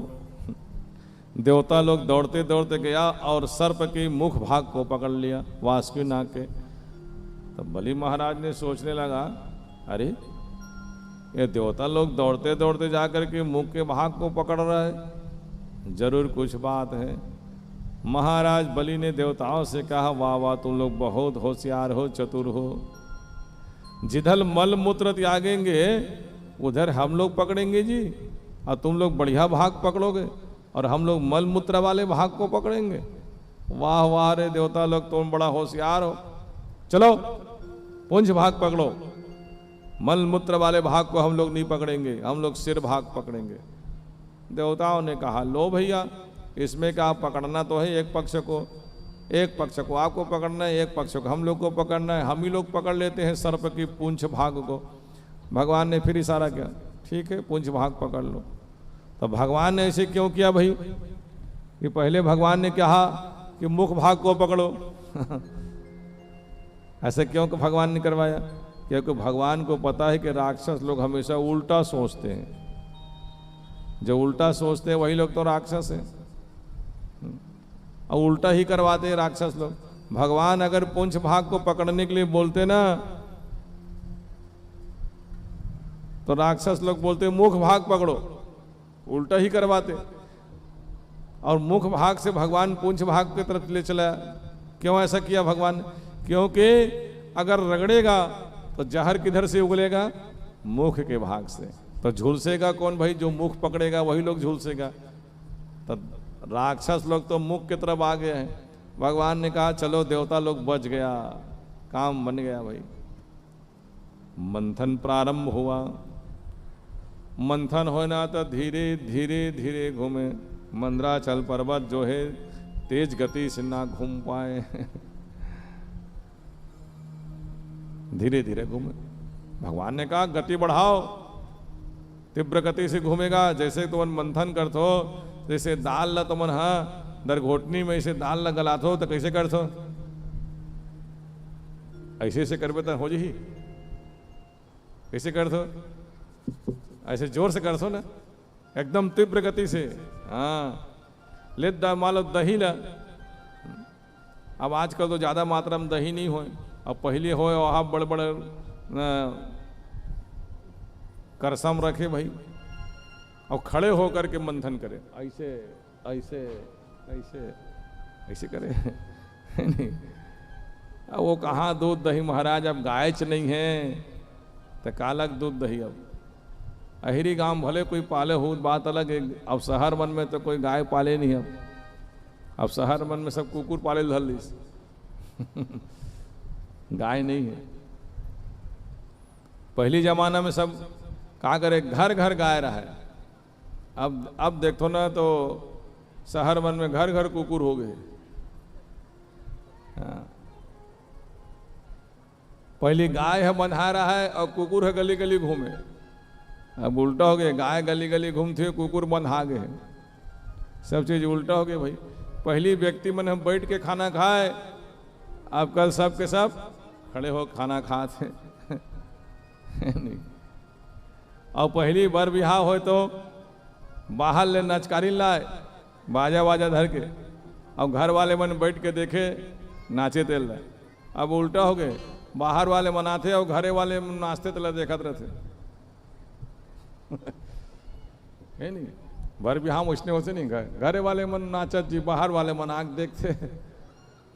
देवता लोग दौड़ते दौड़ते गया और सर्प के मुख भाग को पकड़ लिया वासुकी नाग के। तब बलि महाराज ने सोचने लगा, अरे ये देवता लोग दौड़ते दौड़ते जाकर के मुख के भाग को पकड़ रहा है, जरूर कुछ बात है। महाराज बलि ने देवताओं से कहा, वाह वाह तुम लोग बहुत होशियार हो, चतुर हो। जिधर मल मूत्र त्यागेंगे उधर हम लोग पकड़ेंगे जी, और तुम लोग बढ़िया भाग पकड़ोगे और हम लोग मल मूत्र वाले भाग को पकड़ेंगे। वाह वाह रे देवता लोग, तुम बड़ा होशियार हो। चलो पुंज भाग पकड़ो, मल मूत्र वाले भाग को हम लोग नहीं पकड़ेंगे, हम लोग सिर भाग पकड़ेंगे। देवताओं ने कहा, लो भैया इसमें क्या पकड़ना तो है, एक पक्ष को आपको पकड़ना है, एक पक्ष को हम लोग को पकड़ना है। हम ही लोग पकड़ लेते हैं सर्प की पूंछ भाग को। भगवान ने फिर इशारा किया, ठीक है पूंछ भाग पकड़ लो। तो भगवान ने ऐसे क्यों किया भाई, कि पहले भगवान ने कहा कि मुख भाग को पकड़ो ऐसे क्यों भगवान ने करवाया? क्योंकि भगवान को पता है कि राक्षस लोग हमेशा उल्टा सोचते हैं, जो उल्टा सोचते हैं वही लोग तो राक्षस हैं, और उल्टा ही करवाते हैं राक्षस लोग। भगवान अगर पुंछ भाग को पकड़ने के लिए बोलते ना, तो राक्षस लोग बोलते मुख भाग पकड़ो, उल्टा ही करवाते। और मुख भाग से भगवान पुंछ भाग की तरफ ले चला। क्यों ऐसा किया भगवान? क्योंकि अगर रगड़ेगा तो जहर किधर से उगलेगा? मुख के भाग से। तो झुलसेगा कौन भाई? जो मुख पकड़ेगा वही लोग झुलसेगा। तो राक्षस लोग तो मुख की तरफ आ गए हैं। भगवान ने कहा चलो देवता लोग बच गया, काम बन गया भाई। मंथन प्रारंभ हुआ। मंथन होना तो धीरे धीरे धीरे घूमे। मंदराचल पर्वत जो है तेज गति से ना घूम पाए धीरे धीरे घूमे। भगवान ने कहा गति बढ़ाओ, तीव्र गति से घूमेगा। जैसे तुम मंथन करते हो, जैसे दाल ला तुमन हाँ दर घोटनी में ऐसे दाल ला गलाते हो तो कैसे करते हो? ऐसे ऐसे करबे तो हो जी। कैसे करते हो? ऐसे जोर से करते हो ना, एकदम तीव्र गति से। हाँ ले मान लो दही ला। अब आजकल तो ज़्यादा मात्रा में दही नहीं हो, अब पहले हो वहाँ बड़े बड़े करसम रखे भाई, और खड़े होकर के मंथन करे। ऐसे ऐसे ऐसे ऐसे करे नहीं। अब वो कहाँ दूध दही महाराज, अब गाय च नहीं है तो कालक दूध दही। अब अहिरी गांव भले कोई पाले हो बात अलग है, अब शहर मन में तो कोई गाय पाले नहीं। अब शहर मन में सब कुकुर पाले धल गाय नहीं है। पहली जमाना में सब क्या करे, घर घर गाय रहा है। अब देखो ना तो शहर मन में घर घर कुकुर हो गए। हाँ। पहली गाय है बंधा रहा है और कुकुर है गली गली घूमे। अब उल्टा हो गया, गाय गली गली घूमती है, कुकुर बंधा गए। सब चीज उल्टा हो गया भाई। पहली व्यक्ति मन हम बैठ के खाना खाए, अब कल सब के सब खड़े हो खाना खाते नहीं। और पहली बार बिहाव हो तो बाहर ले नचकारी लाए, बाजा बाजा धर के, अब घर वाले मन बैठ के देखे नाचे तेल लाए। अब उल्टा हो गए, बाहर वाले मनाते और घरे वाले नाचते तेल देखते रहते है नहीं। भर भी हम उसने वैसे नहीं गए, घरे वाले मन नाचत जी, बाहर वाले मन आग देखते।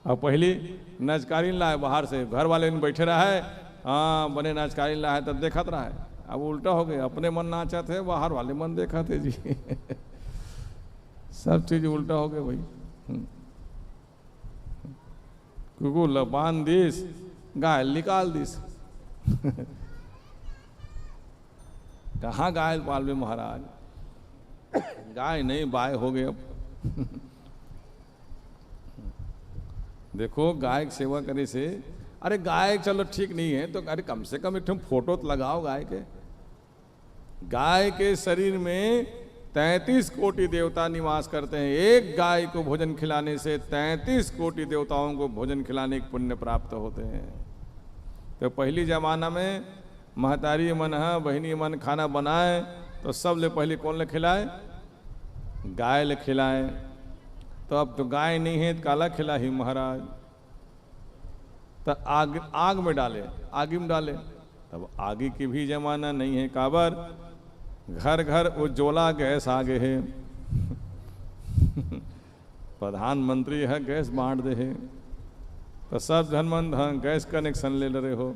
और पहली नचकारी लाए बाहर से, घर वाले बैठे रहा है, हाँ बने नचकारी लाए तो देखत रहा है। अब उल्टा हो गए, अपने मन नाचत है, बाहर वाले मन देखा थे जी सब चीज उल्टा हो गए भाई। कुकु लबान दिस, गाय निकाल दिस कहाँ गाय पाल में महाराज? गाय नहीं बाय हो गए अब देखो गाय की सेवा करे से, अरे गाय चलो ठीक नहीं है तो अरे कम से कम एक फोटो तो लगाओ गाय के। गाय के शरीर में 33 कोटि देवता निवास करते हैं। एक गाय को भोजन खिलाने से 33 कोटि देवताओं को भोजन खिलाने के पुण्य प्राप्त होते हैं। तो पहली जमाना में महतारी मन है, बहनी मन खाना बनाए तो सब ले पहले कौन ले खिलाए? गाय ले खिलाए। तो अब तो गाय नहीं है तो काला खिला ही महाराज। तो आग में डाले, आगी में डाले। तब आगे की भी जमाना नहीं है, काबर घर घर उज्ज्वला गैस आगे है। प्रधानमंत्री है गैस बांट दे है, तो सब धनमंद हाँ गैस कनेक्शन ले रहे हो।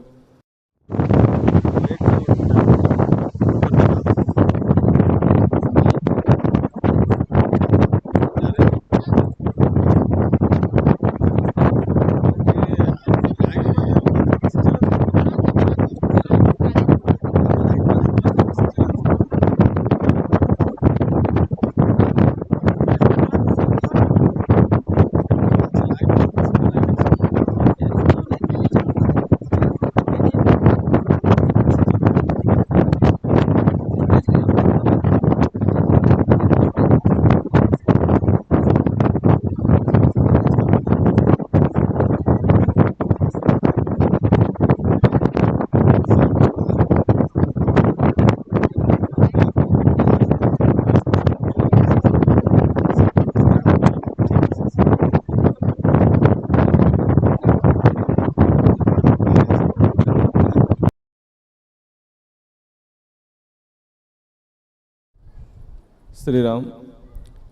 श्री राम।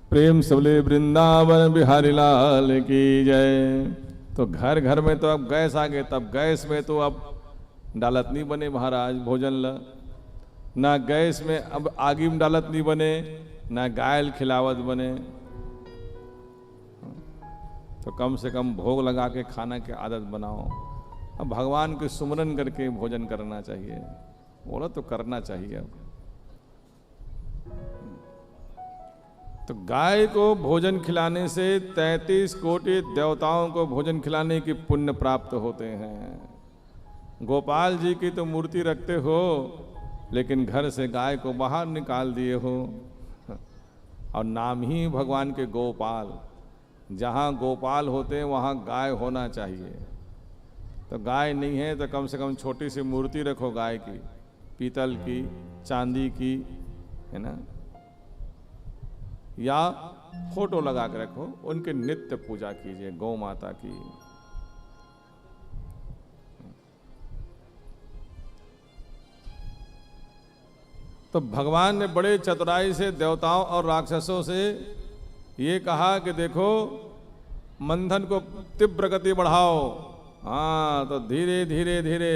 प्रेम सबले वृंदावन बिहारी लाल की जय। तो घर घर में तो अब गैस आ गए, तब गैस में तो अब डालत नहीं बने महाराज भोजन ला। ना गैस में अब आगी में डालत नहीं बने, ना गायल खिलावत बने। तो कम से कम भोग लगा के खाना की आदत बनाओ। अब भगवान के सुमरन करके भोजन करना चाहिए। बोलो तो करना चाहिए। अब तो गाय को भोजन खिलाने से 33 कोटि देवताओं को भोजन खिलाने की पुण्य प्राप्त होते हैं। गोपाल जी की तो मूर्ति रखते हो, लेकिन घर से गाय को बाहर निकाल दिए हो। और नाम ही भगवान के गोपाल। जहाँ गोपाल होते हैं वहाँ गाय होना चाहिए। तो गाय नहीं है तो कम से कम छोटी सी मूर्ति रखो गाय की, पीतल की, चांदी की, है ना, या फोटो लगा के रखो। उनके नित्य पूजा कीजिए गौ माता की। तो भगवान ने बड़े चतुराई से देवताओं और राक्षसों से ये कहा कि देखो मंथन को तीव्र गति बढ़ाओ। हाँ, तो धीरे धीरे धीरे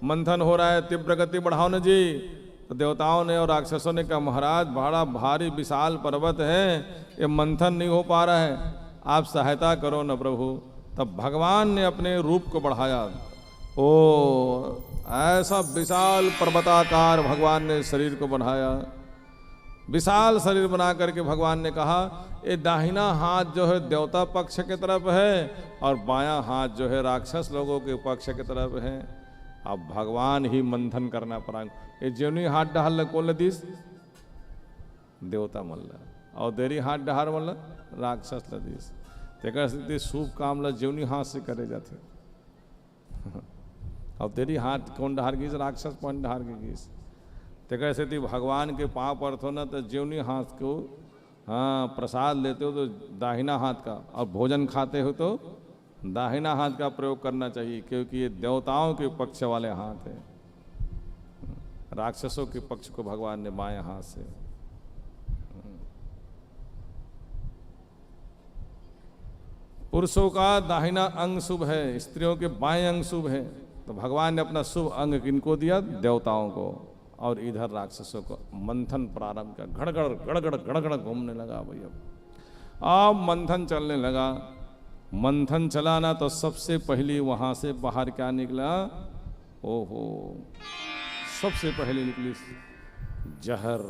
मंथन हो रहा है, तीव्र गति बढ़ाओ न जी। तो देवताओं ने और राक्षसों ने कहा महाराज बड़ा भारी विशाल पर्वत है, ये मंथन नहीं हो पा रहा है, आप सहायता करो न प्रभु। तब भगवान ने अपने रूप को बढ़ाया। ओ ऐसा विशाल पर्वताकार भगवान ने शरीर को बढ़ाया। विशाल शरीर बना करके भगवान ने कहा ये दाहिना हाथ जो है देवता पक्ष की तरफ है और बायां हाथ जो है राक्षस लोगों के पक्ष की तरफ है। अब भगवान ही मंथन करना पड़ा। ये जोनी हाथ डहाल कौन दिस देवता मल्ल और देरी हाथ डहार मल्ल राक्षस लदीस। ते शुभ काम ला जोनी हाथ से करे जाते। अब तेरी हाथ कौन डहार गीस राक्षस कौन डहार के गीस। ते स्थिति भगवान के पाँव पर थो ना तो जोनी हाथ को हाँ प्रसाद लेते हो तो दाहिना हाथ का, और भोजन खाते हो तो दाहिना हाथ का प्रयोग करना चाहिए, क्योंकि ये देवताओं के पक्ष वाले हाथ है। राक्षसों के पक्ष को भगवान ने बाएं हाथ से। पुरुषों का दाहिना अंग शुभ है, स्त्रियों के बाएं अंग शुभ है। तो भगवान ने अपना शुभ अंग किनको दिया? देवताओं को। और इधर राक्षसों को मंथन प्रारंभ किया। गड़गड़ गड़गड़ गड़गड़ घूमने लगा भाई। अब मंथन चलने लगा। मंथन चलाना तो सबसे पहली वहां से बाहर क्या निकला? ओहो, सबसे पहले निकली जहर।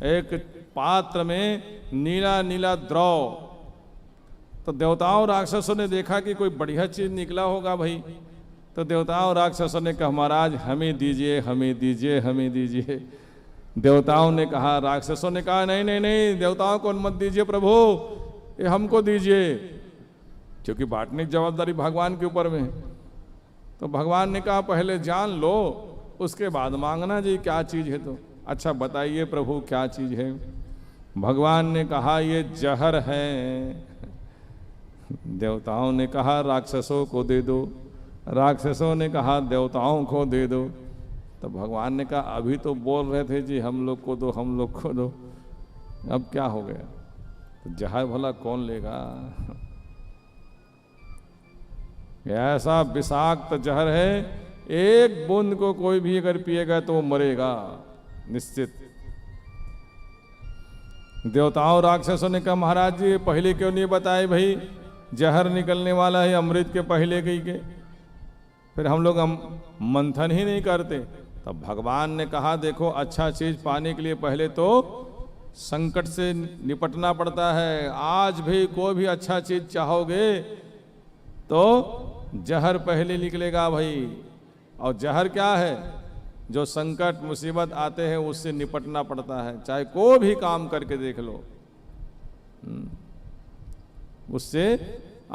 एक पात्र में नीला नीला द्रव। तो देवताओं राक्षसों ने देखा कि कोई बढ़िया चीज निकला होगा भाई, तो देवताओं राक्षसों ने कहा महाराज हमें दीजिए, हमें दीजिए, हमें दीजिए। देवताओं ने कहा, राक्षसों ने कहा नहीं नहीं नहीं, देवताओं को मत दीजिए प्रभु, ये हमको दीजिए, क्योंकि बांटने की जवाबदारी भगवान के ऊपर में है। तो भगवान ने कहा पहले जान लो, उसके बाद मांगना जी क्या चीज है। तो अच्छा बताइए प्रभु क्या चीज है। भगवान ने कहा ये जहर है। देवताओं ने कहा राक्षसों को दे दो, राक्षसों ने कहा देवताओं को दे दो। तो भगवान ने कहा अभी तो बोल रहे थे जी हम लोग को दो, हम लोग को दो, अब क्या हो गया। तो जहर भला कौन लेगा। ऐसा विषाक्त जहर है, एक बूंद को कोई भी अगर पिएगा तो वो मरेगा निश्चित। देवताओं राक्षसों ने कहा महाराज जी पहले क्यों नहीं बताए भाई, जहर निकलने वाला है अमृत के पहले कही के, फिर हम लोग मंथन ही नहीं करते। तब भगवान ने कहा देखो अच्छा चीज पाने के लिए पहले तो संकट से निपटना पड़ता है। आज भी कोई भी अच्छा चीज चाहोगे तो जहर पहले निकलेगा भाई। और जहर क्या है, जो संकट मुसीबत आते हैं उससे निपटना पड़ता है, चाहे कोई भी काम करके देख लो, उससे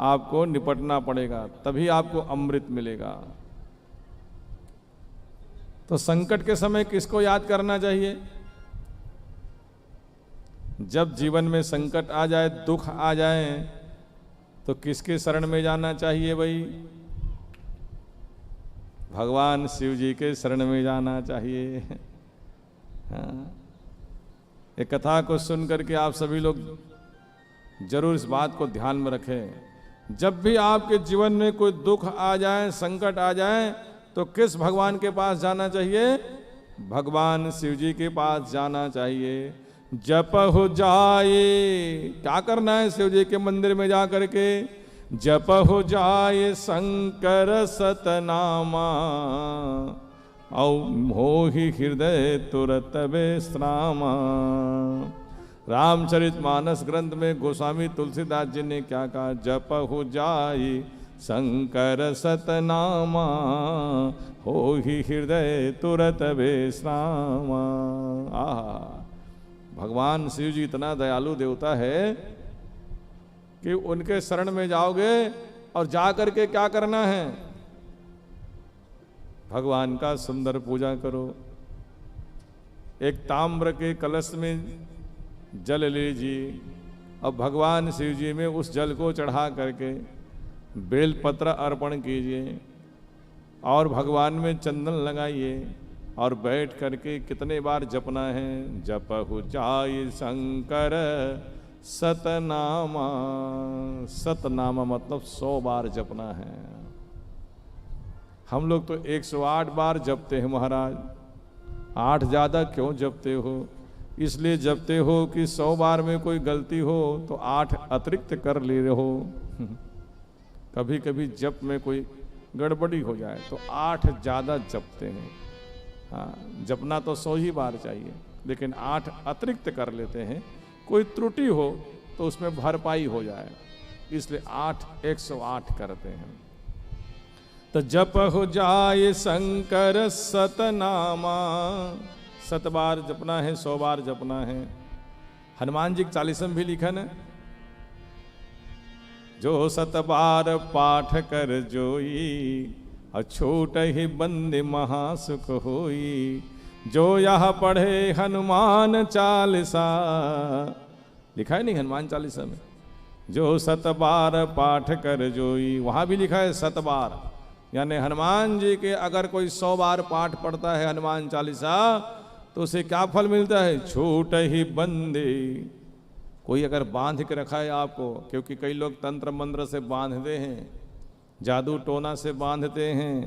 आपको निपटना पड़ेगा, तभी आपको अमृत मिलेगा। तो संकट के समय किसको याद करना चाहिए। जब जीवन में संकट आ जाए, दुख आ जाए, तो किसके शरण में जाना चाहिए भाई। भगवान शिव जी के शरण में जाना चाहिए। हाँ। एक कथा को सुन करके आप सभी लोग जरूर इस बात को ध्यान में रखें। जब भी आपके जीवन में कोई दुख आ जाए, संकट आ जाए, तो किस भगवान के पास जाना चाहिए। भगवान शिव जी के पास जाना चाहिए। जप हो जाए, क्या करना है शिव जी के मंदिर में जा करके, जप हो जाए शंकर सतनामा, औ मोहि हृदय तुरत विश्रामा। रामचरितमानस ग्रंथ में गोस्वामी तुलसीदास जी ने क्या कहा, जप हो जाए शंकर सतनामा, हो ही हृदय तुरत विश्रामा। आहा, भगवान शिव जी इतना दयालु देवता है कि उनके शरण में जाओगे और जा करके क्या करना है, भगवान का सुंदर पूजा करो। एक ताम्र के कलश में जल लीजिए और भगवान शिव जी में उस जल को चढ़ा करके बेलपत्र अर्पण कीजिए और भगवान में चंदन लगाइए और बैठ करके कितने बार जपना है, जप हो जाए शंकर सतनामा। सतनामा मतलब 100 बार जपना है। हम लोग तो 108 बार जपते हैं महाराज। 8 ज़्यादा क्यों जपते हो, इसलिए जपते हो कि 100 बार में कोई गलती हो तो 8 अतिरिक्त कर ले रहे हो। कभी कभी जप में कोई गड़बड़ी हो जाए तो 8 ज़्यादा जपते हैं। हाँ, जपना तो 100 ही बार चाहिए, लेकिन 8 अतिरिक्त कर लेते हैं। कोई त्रुटि हो तो उसमें भरपाई हो जाए, इसलिए 108 करते हैं। तो जप हो जाए शंकर सतनामा, 7 बार जपना है, 100 बार जपना है। हनुमान जी के चालीसा में भी लिखा है, जो 7 बार पाठ कर जोई, अछूट ही बंदे महासुख होई। जो यह पढ़े हनुमान चालीसा, लिखा है नहीं हनुमान चालीसा में, जो 7 बार पाठ कर जोई, वहां भी लिखा है 7 बार। यानी हनुमान जी के अगर कोई 100 बार पाठ पढ़ता है हनुमान चालीसा तो उसे क्या फल मिलता है, छूट ही बंदे। कोई अगर बांध के रखा है आपको, क्योंकि कई लोग तंत्र मंत्र से बांधते हैं, जादू टोना से बांधते हैं।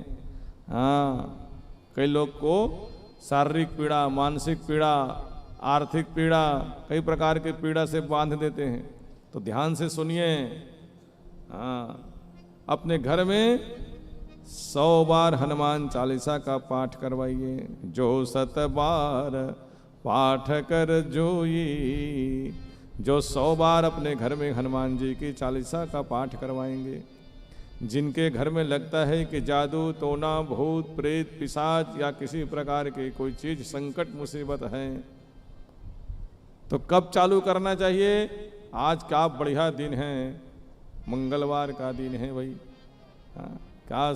हाँ, कई लोग को शारीरिक पीड़ा, मानसिक पीड़ा, आर्थिक पीड़ा, कई प्रकार के पीड़ा से बांध देते हैं। तो ध्यान से सुनिए। हाँ, अपने घर में 100 बार हनुमान चालीसा का पाठ करवाइए। जो 7 बार पाठ कर जोई, जो 100 बार अपने घर में हनुमान जी की चालीसा का पाठ करवाएंगे, जिनके घर में लगता है कि जादू टोना भूत प्रेत पिशाच या किसी प्रकार की कोई चीज संकट मुसीबत है, तो कब चालू करना चाहिए? आज क्या बढ़िया दिन है, मंगलवार का दिन है भाई। हाँ, क्या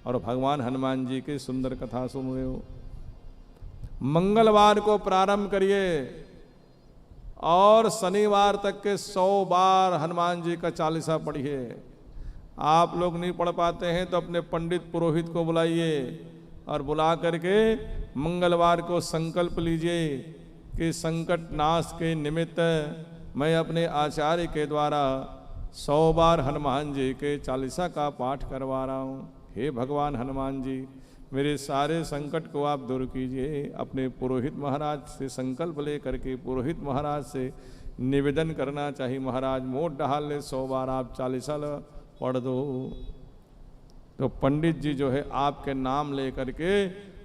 और भगवान हनुमान जी की सुंदर कथा सुन रहे हो। मंगलवार को प्रारंभ करिए और शनिवार तक के 100 बार हनुमान जी का चालीसा पढ़िए। आप लोग नहीं पढ़ पाते हैं तो अपने पंडित पुरोहित को बुलाइए और बुला करके मंगलवार को संकल्प लीजिए कि संकट नाश के निमित्त मैं अपने आचार्य के द्वारा 100 बार हनुमान जी के चालीसा का पाठ करवा रहा हूँ। हे भगवान हनुमान जी, मेरे सारे संकट को आप दूर कीजिए। अपने पुरोहित महाराज से संकल्प लेकर के पुरोहित महाराज से निवेदन करना चाहिए, महाराज मोट डहाल ले 100 बार आप चालीसा पढ़ दो। तो पंडित जी जो है आपके नाम लेकर के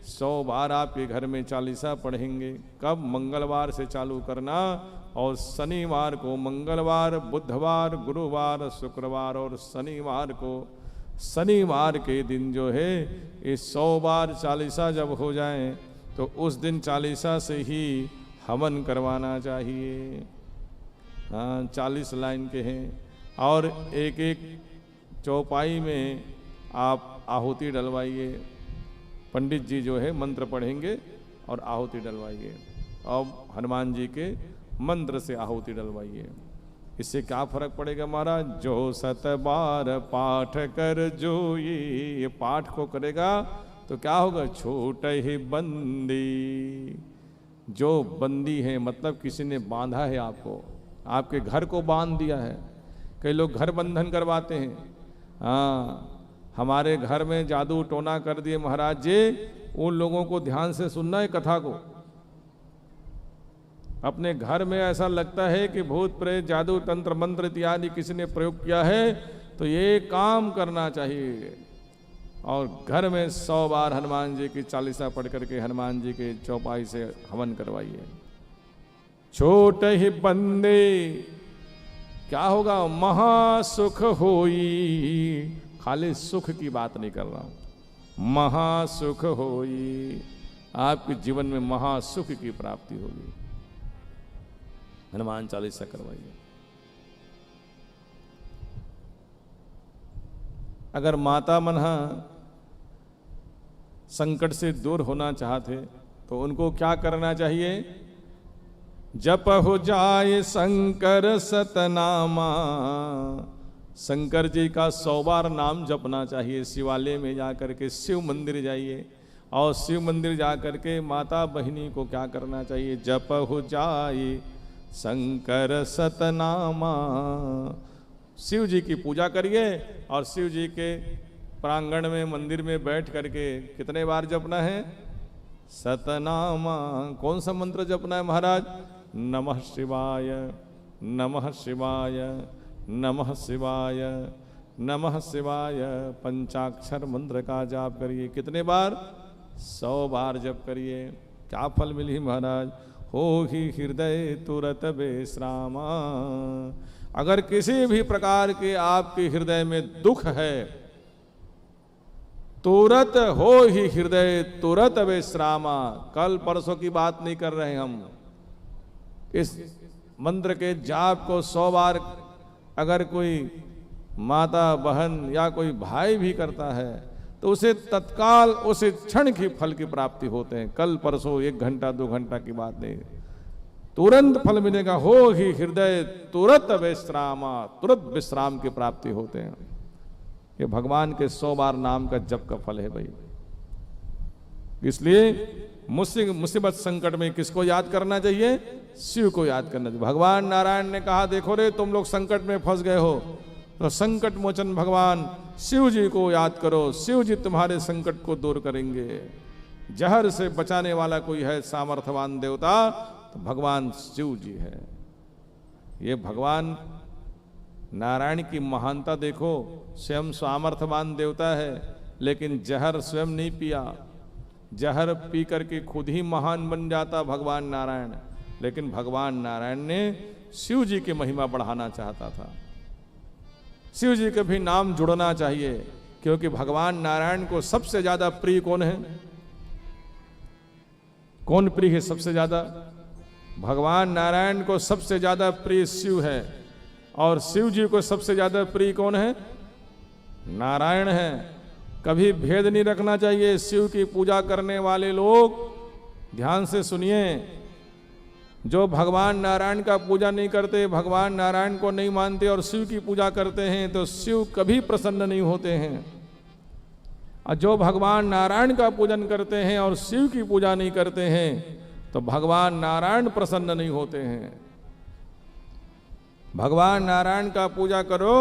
100 बार आपके घर में चालीसा पढ़ेंगे। कब? मंगलवार से चालू करना और शनिवार को, मंगलवार बुधवार गुरुवार शुक्रवार और शनिवार को, शनिवार के दिन जो है ये 100 बार चालीसा जब हो जाए तो उस दिन चालीसा से ही हवन करवाना चाहिए। हाँ, 40 लाइन के हैं और एक एक चौपाई में आप आहुति डलवाइए। पंडित जी जो है मंत्र पढ़ेंगे और आहुति डलवाइए। अब हनुमान जी के मंत्र से आहुति डलवाइए। इससे क्या फर्क पड़ेगा महाराज? जो 7 बार पाठ कर जो ये पाठ को करेगा तो क्या होगा? छूट ही बंदी। जो बंदी है मतलब किसी ने बांधा है आपको, आपके घर को बांध दिया है। कई लोग घर बंधन करवाते हैं। हाँ, हमारे घर में जादू टोना कर दिए महाराज जी। उन लोगों को ध्यान से सुनना है कथा को। अपने घर में ऐसा लगता है कि भूत प्रेत जादू तंत्र मंत्र इत्यादि किसी ने प्रयोग किया है तो ये काम करना चाहिए। और घर में 100 बार हनुमान जी की चालीसा पढ़ करके हनुमान जी के चौपाई से हवन करवाइए। छोट ही बंदे क्या होगा? महासुख होई। खाली सुख की बात नहीं कर रहा हूं, महासुख होई। आपके जीवन में महासुख की प्राप्ति होगी। हनुमान चालीसा करवाइए। अगर माता मनहा संकट से दूर होना चाहते तो उनको क्या करना चाहिए? जप हो जाए शंकर सतनामा। शंकर जी का 100 बार नाम जपना चाहिए। शिवालय में जाकर के शिव मंदिर जाइए और शिव मंदिर जाकर के माता बहिनी को क्या करना चाहिए? जप हो जाए शंकर सतनामा। शिव जी की पूजा करिए और शिव जी के प्रांगण में मंदिर में बैठ करके कितने बार जपना है? सतनामा। कौन सा मंत्र जपना है महाराज? नमः शिवाय, नमः शिवाय, नमः शिवाय, नमः शिवाय। पंचाक्षर मंत्र का जाप करिए। कितने बार? 100 बार जप करिए। क्या फल मिली महाराज? हो ही हृदय तुरत बेश्रामा। अगर किसी भी प्रकार के आपके हृदय में दुख है, तुरत हो ही हृदय तुरत बेश्रामा। कल परसों की बात नहीं कर रहे हम। इस मंत्र के जाप को 100 बार अगर कोई माता बहन या कोई भाई भी करता है तो उसे तत्काल उसे क्षण की फल की प्राप्ति होते हैं। कल परसों 1 घंटा 2 घंटा की बात नहीं, तुरंत फल मिलेगा। हो ही हृदय तुरंत विश्रामा। तुरंत विश्राम की प्राप्ति होते हैं। ये भगवान के 100 बार नाम का जप का फल है भाई। इसलिए मुसीबत संकट में किसको याद करना चाहिए? शिव को याद करना चाहिए। भगवान नारायण ने कहा, देखो रे तुम लोग संकट में फंस गए हो तो संकट मोचन भगवान शिव जी को याद करो। शिव जी तुम्हारे संकट को दूर करेंगे। जहर से बचाने वाला कोई है सामर्थ्यवान देवता तो भगवान शिव जी है। ये भगवान नारायण की महानता देखो। स्वयं सामर्थ्यवान देवता है लेकिन जहर स्वयं नहीं पिया। जहर पी करके खुद ही महान बन जाता भगवान नारायण। लेकिन भगवान नारायण ने शिव जी की महिमा बढ़ाना चाहता था। शिव जी का भी नाम जुड़ना चाहिए, क्योंकि भगवान नारायण को सबसे ज्यादा प्रिय कौन है? कौन प्रिय है सबसे ज्यादा? भगवान नारायण को सबसे ज्यादा प्रिय शिव है, और शिव जी को सबसे ज्यादा प्रिय कौन है? नारायण है। कभी भेद नहीं रखना चाहिए। शिव की पूजा करने वाले लोग ध्यान से सुनिए, जो भगवान नारायण का पूजा नहीं करते, भगवान नारायण को नहीं मानते और शिव की पूजा करते हैं, तो शिव कभी प्रसन्न नहीं होते हैं। और जो भगवान नारायण का पूजन करते हैं और शिव की पूजा नहीं करते हैं, तो भगवान नारायण प्रसन्न नहीं होते हैं। भगवान नारायण का पूजा करो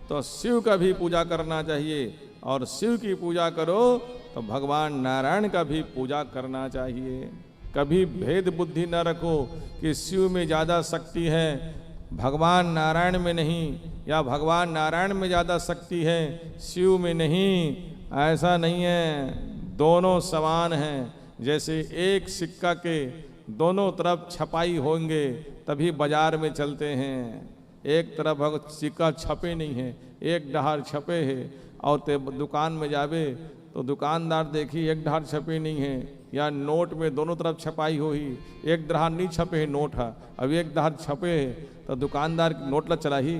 तो शिव का भी पूजा करना चाहिए, और शिव की पूजा करो तो भगवान नारायण का भी पूजा करना चाहिए। कभी भेद बुद्धि न रखो कि शिव में ज़्यादा शक्ति है, भगवान नारायण में नहीं, या भगवान नारायण में ज़्यादा शक्ति है, शिव में नहीं। ऐसा नहीं है, दोनों समान हैं। जैसे एक सिक्का के दोनों तरफ छपाई होंगे तभी बाजार में चलते हैं। एक तरफ सिक्का छपे नहीं है, एक डहार छपे है, और ते दुकान में जावे तो दुकानदार देखी एक डहार छपे नहीं है, या नोट में दोनों तरफ छपाई हो ही, एक डहार नहीं छपे है नोट है, अब एक डहार छपे है, तो दुकानदार नोट ला चला ही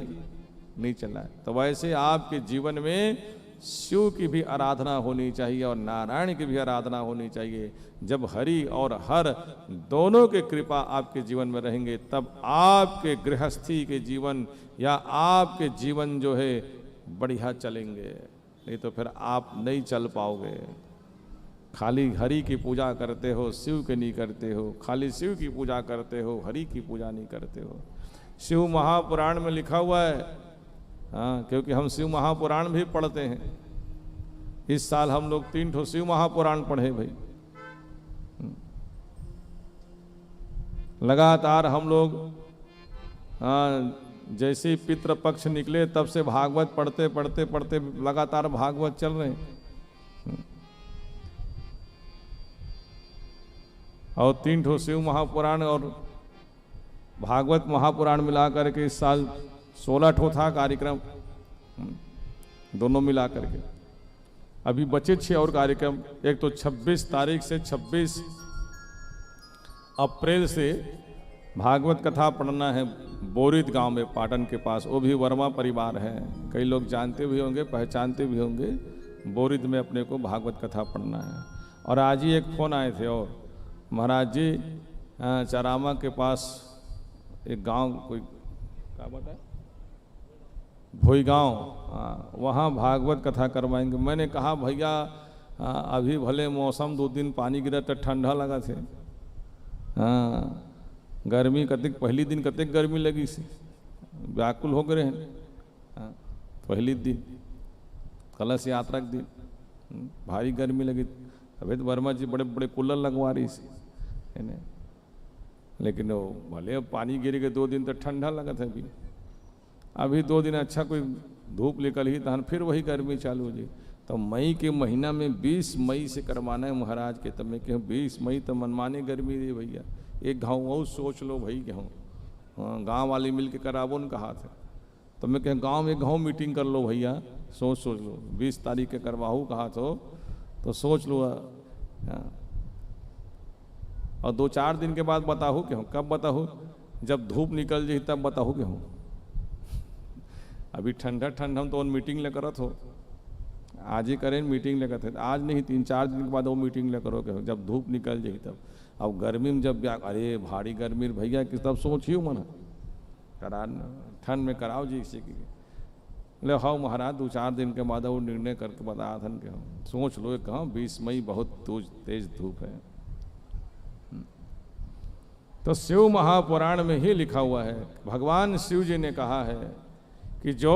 नहीं चला है। तो वैसे आपके जीवन में शिव की भी आराधना होनी चाहिए और नारायण की भी आराधना होनी चाहिए। जब हरि और हर दोनों के कृपा आपके जीवन में रहेंगे, तब आपके गृहस्थी के जीवन या आपके जीवन जो है बढ़िया चलेंगे, नहीं तो फिर आप नहीं चल पाओगे। खाली हरि की पूजा करते हो, शिव के नहीं करते हो, खाली शिव की पूजा करते हो, हरि की पूजा नहीं करते हो। शिव महापुराण में लिखा हुआ है, हाँ, क्योंकि हम शिव महापुराण भी पढ़ते हैं। इस साल हम लोग 3 ठो शिव महापुराण पढ़े भाई। लगातार हम लोग, हाँ, जैसे पितृ पक्ष निकले तब से भागवत पढ़ते पढ़ते पढ़ते लगातार भागवत चल रहे हैं। और 3 ठो शिव महापुराण और भागवत महापुराण मिला करके इस साल 16 ठो था कार्यक्रम, दोनों मिला करके। अभी बचे 6 और कार्यक्रम। एक तो 26 तारीख से 26 अप्रैल से भागवत कथा पढ़ना है बोरित गांव में, पाटन के पास। वो भी वर्मा परिवार है, कई लोग जानते भी होंगे, पहचानते भी होंगे। बोरित में अपने को भागवत कथा पढ़ना है। और आज ही एक फ़ोन आए थे, और महाराज जी चरामा के पास एक गांव, कोई क्या बताए, भोई गांव, वहाँ भागवत कथा करवाएंगे। मैंने कहा भैया अभी भले मौसम 2 दिन पानी गिरा तो ठंडा लगा थे, हाँ, गर्मी कतिक पहली दिन कतिक गर्मी लगी से व्याकुल हो गए हैं। हाँ, पहली दिन कलश यात्रा के दिन भारी गर्मी लगी। अभी तो वर्मा जी बड़े बड़े कूलर लगवा रही से, है ना, लेकिन वो भले पानी गिर के 2 दिन तो ठंडा लगा था। अभी 2 दिन अच्छा कोई धूप निकल ही तहन फिर वही गर्मी चालू हो जाए। तो मई के महीना में 20 मई से करवाना है महाराज के। तब मैं कहूँ 20 मई तो मनमाने गर्मी दे भैया, एक गाँव और सोच लो भाई, गेहूँ, हाँ, गाँव वाले मिल के करावो न कहा था। तो मैं कह गाँव में गाँव मीटिंग कर लो भैया, सोच लो 20 तारीख के करवाहू कहा तो सोच लो। और 2-4 दिन के बाद बताहू क्यों, कब बताहू, जब धूप निकल जाए तब बताहू क्यों। अभी ठंडा ठंडा हम तो मीटिंग ले करत हो, आज ही करें मीटिंग ले करते, आज नहीं 3-4 दिन के बाद वो मीटिंग ले करो क्यों, जब धूप निकल जाए तब। अब गर्मी में जब अरे भारी गर्मी भैया कि तब सोचियो मना करा, ठंड में कराओ जी इसी की ले हाँ महाराज 2-4 दिन के बाद वो निर्णय करके बताया था कि हम सोच लो। कहाँ 20 मई बहुत तेज धूप है। तो शिव महापुराण में ही लिखा हुआ है, भगवान शिव जी ने कहा है कि जो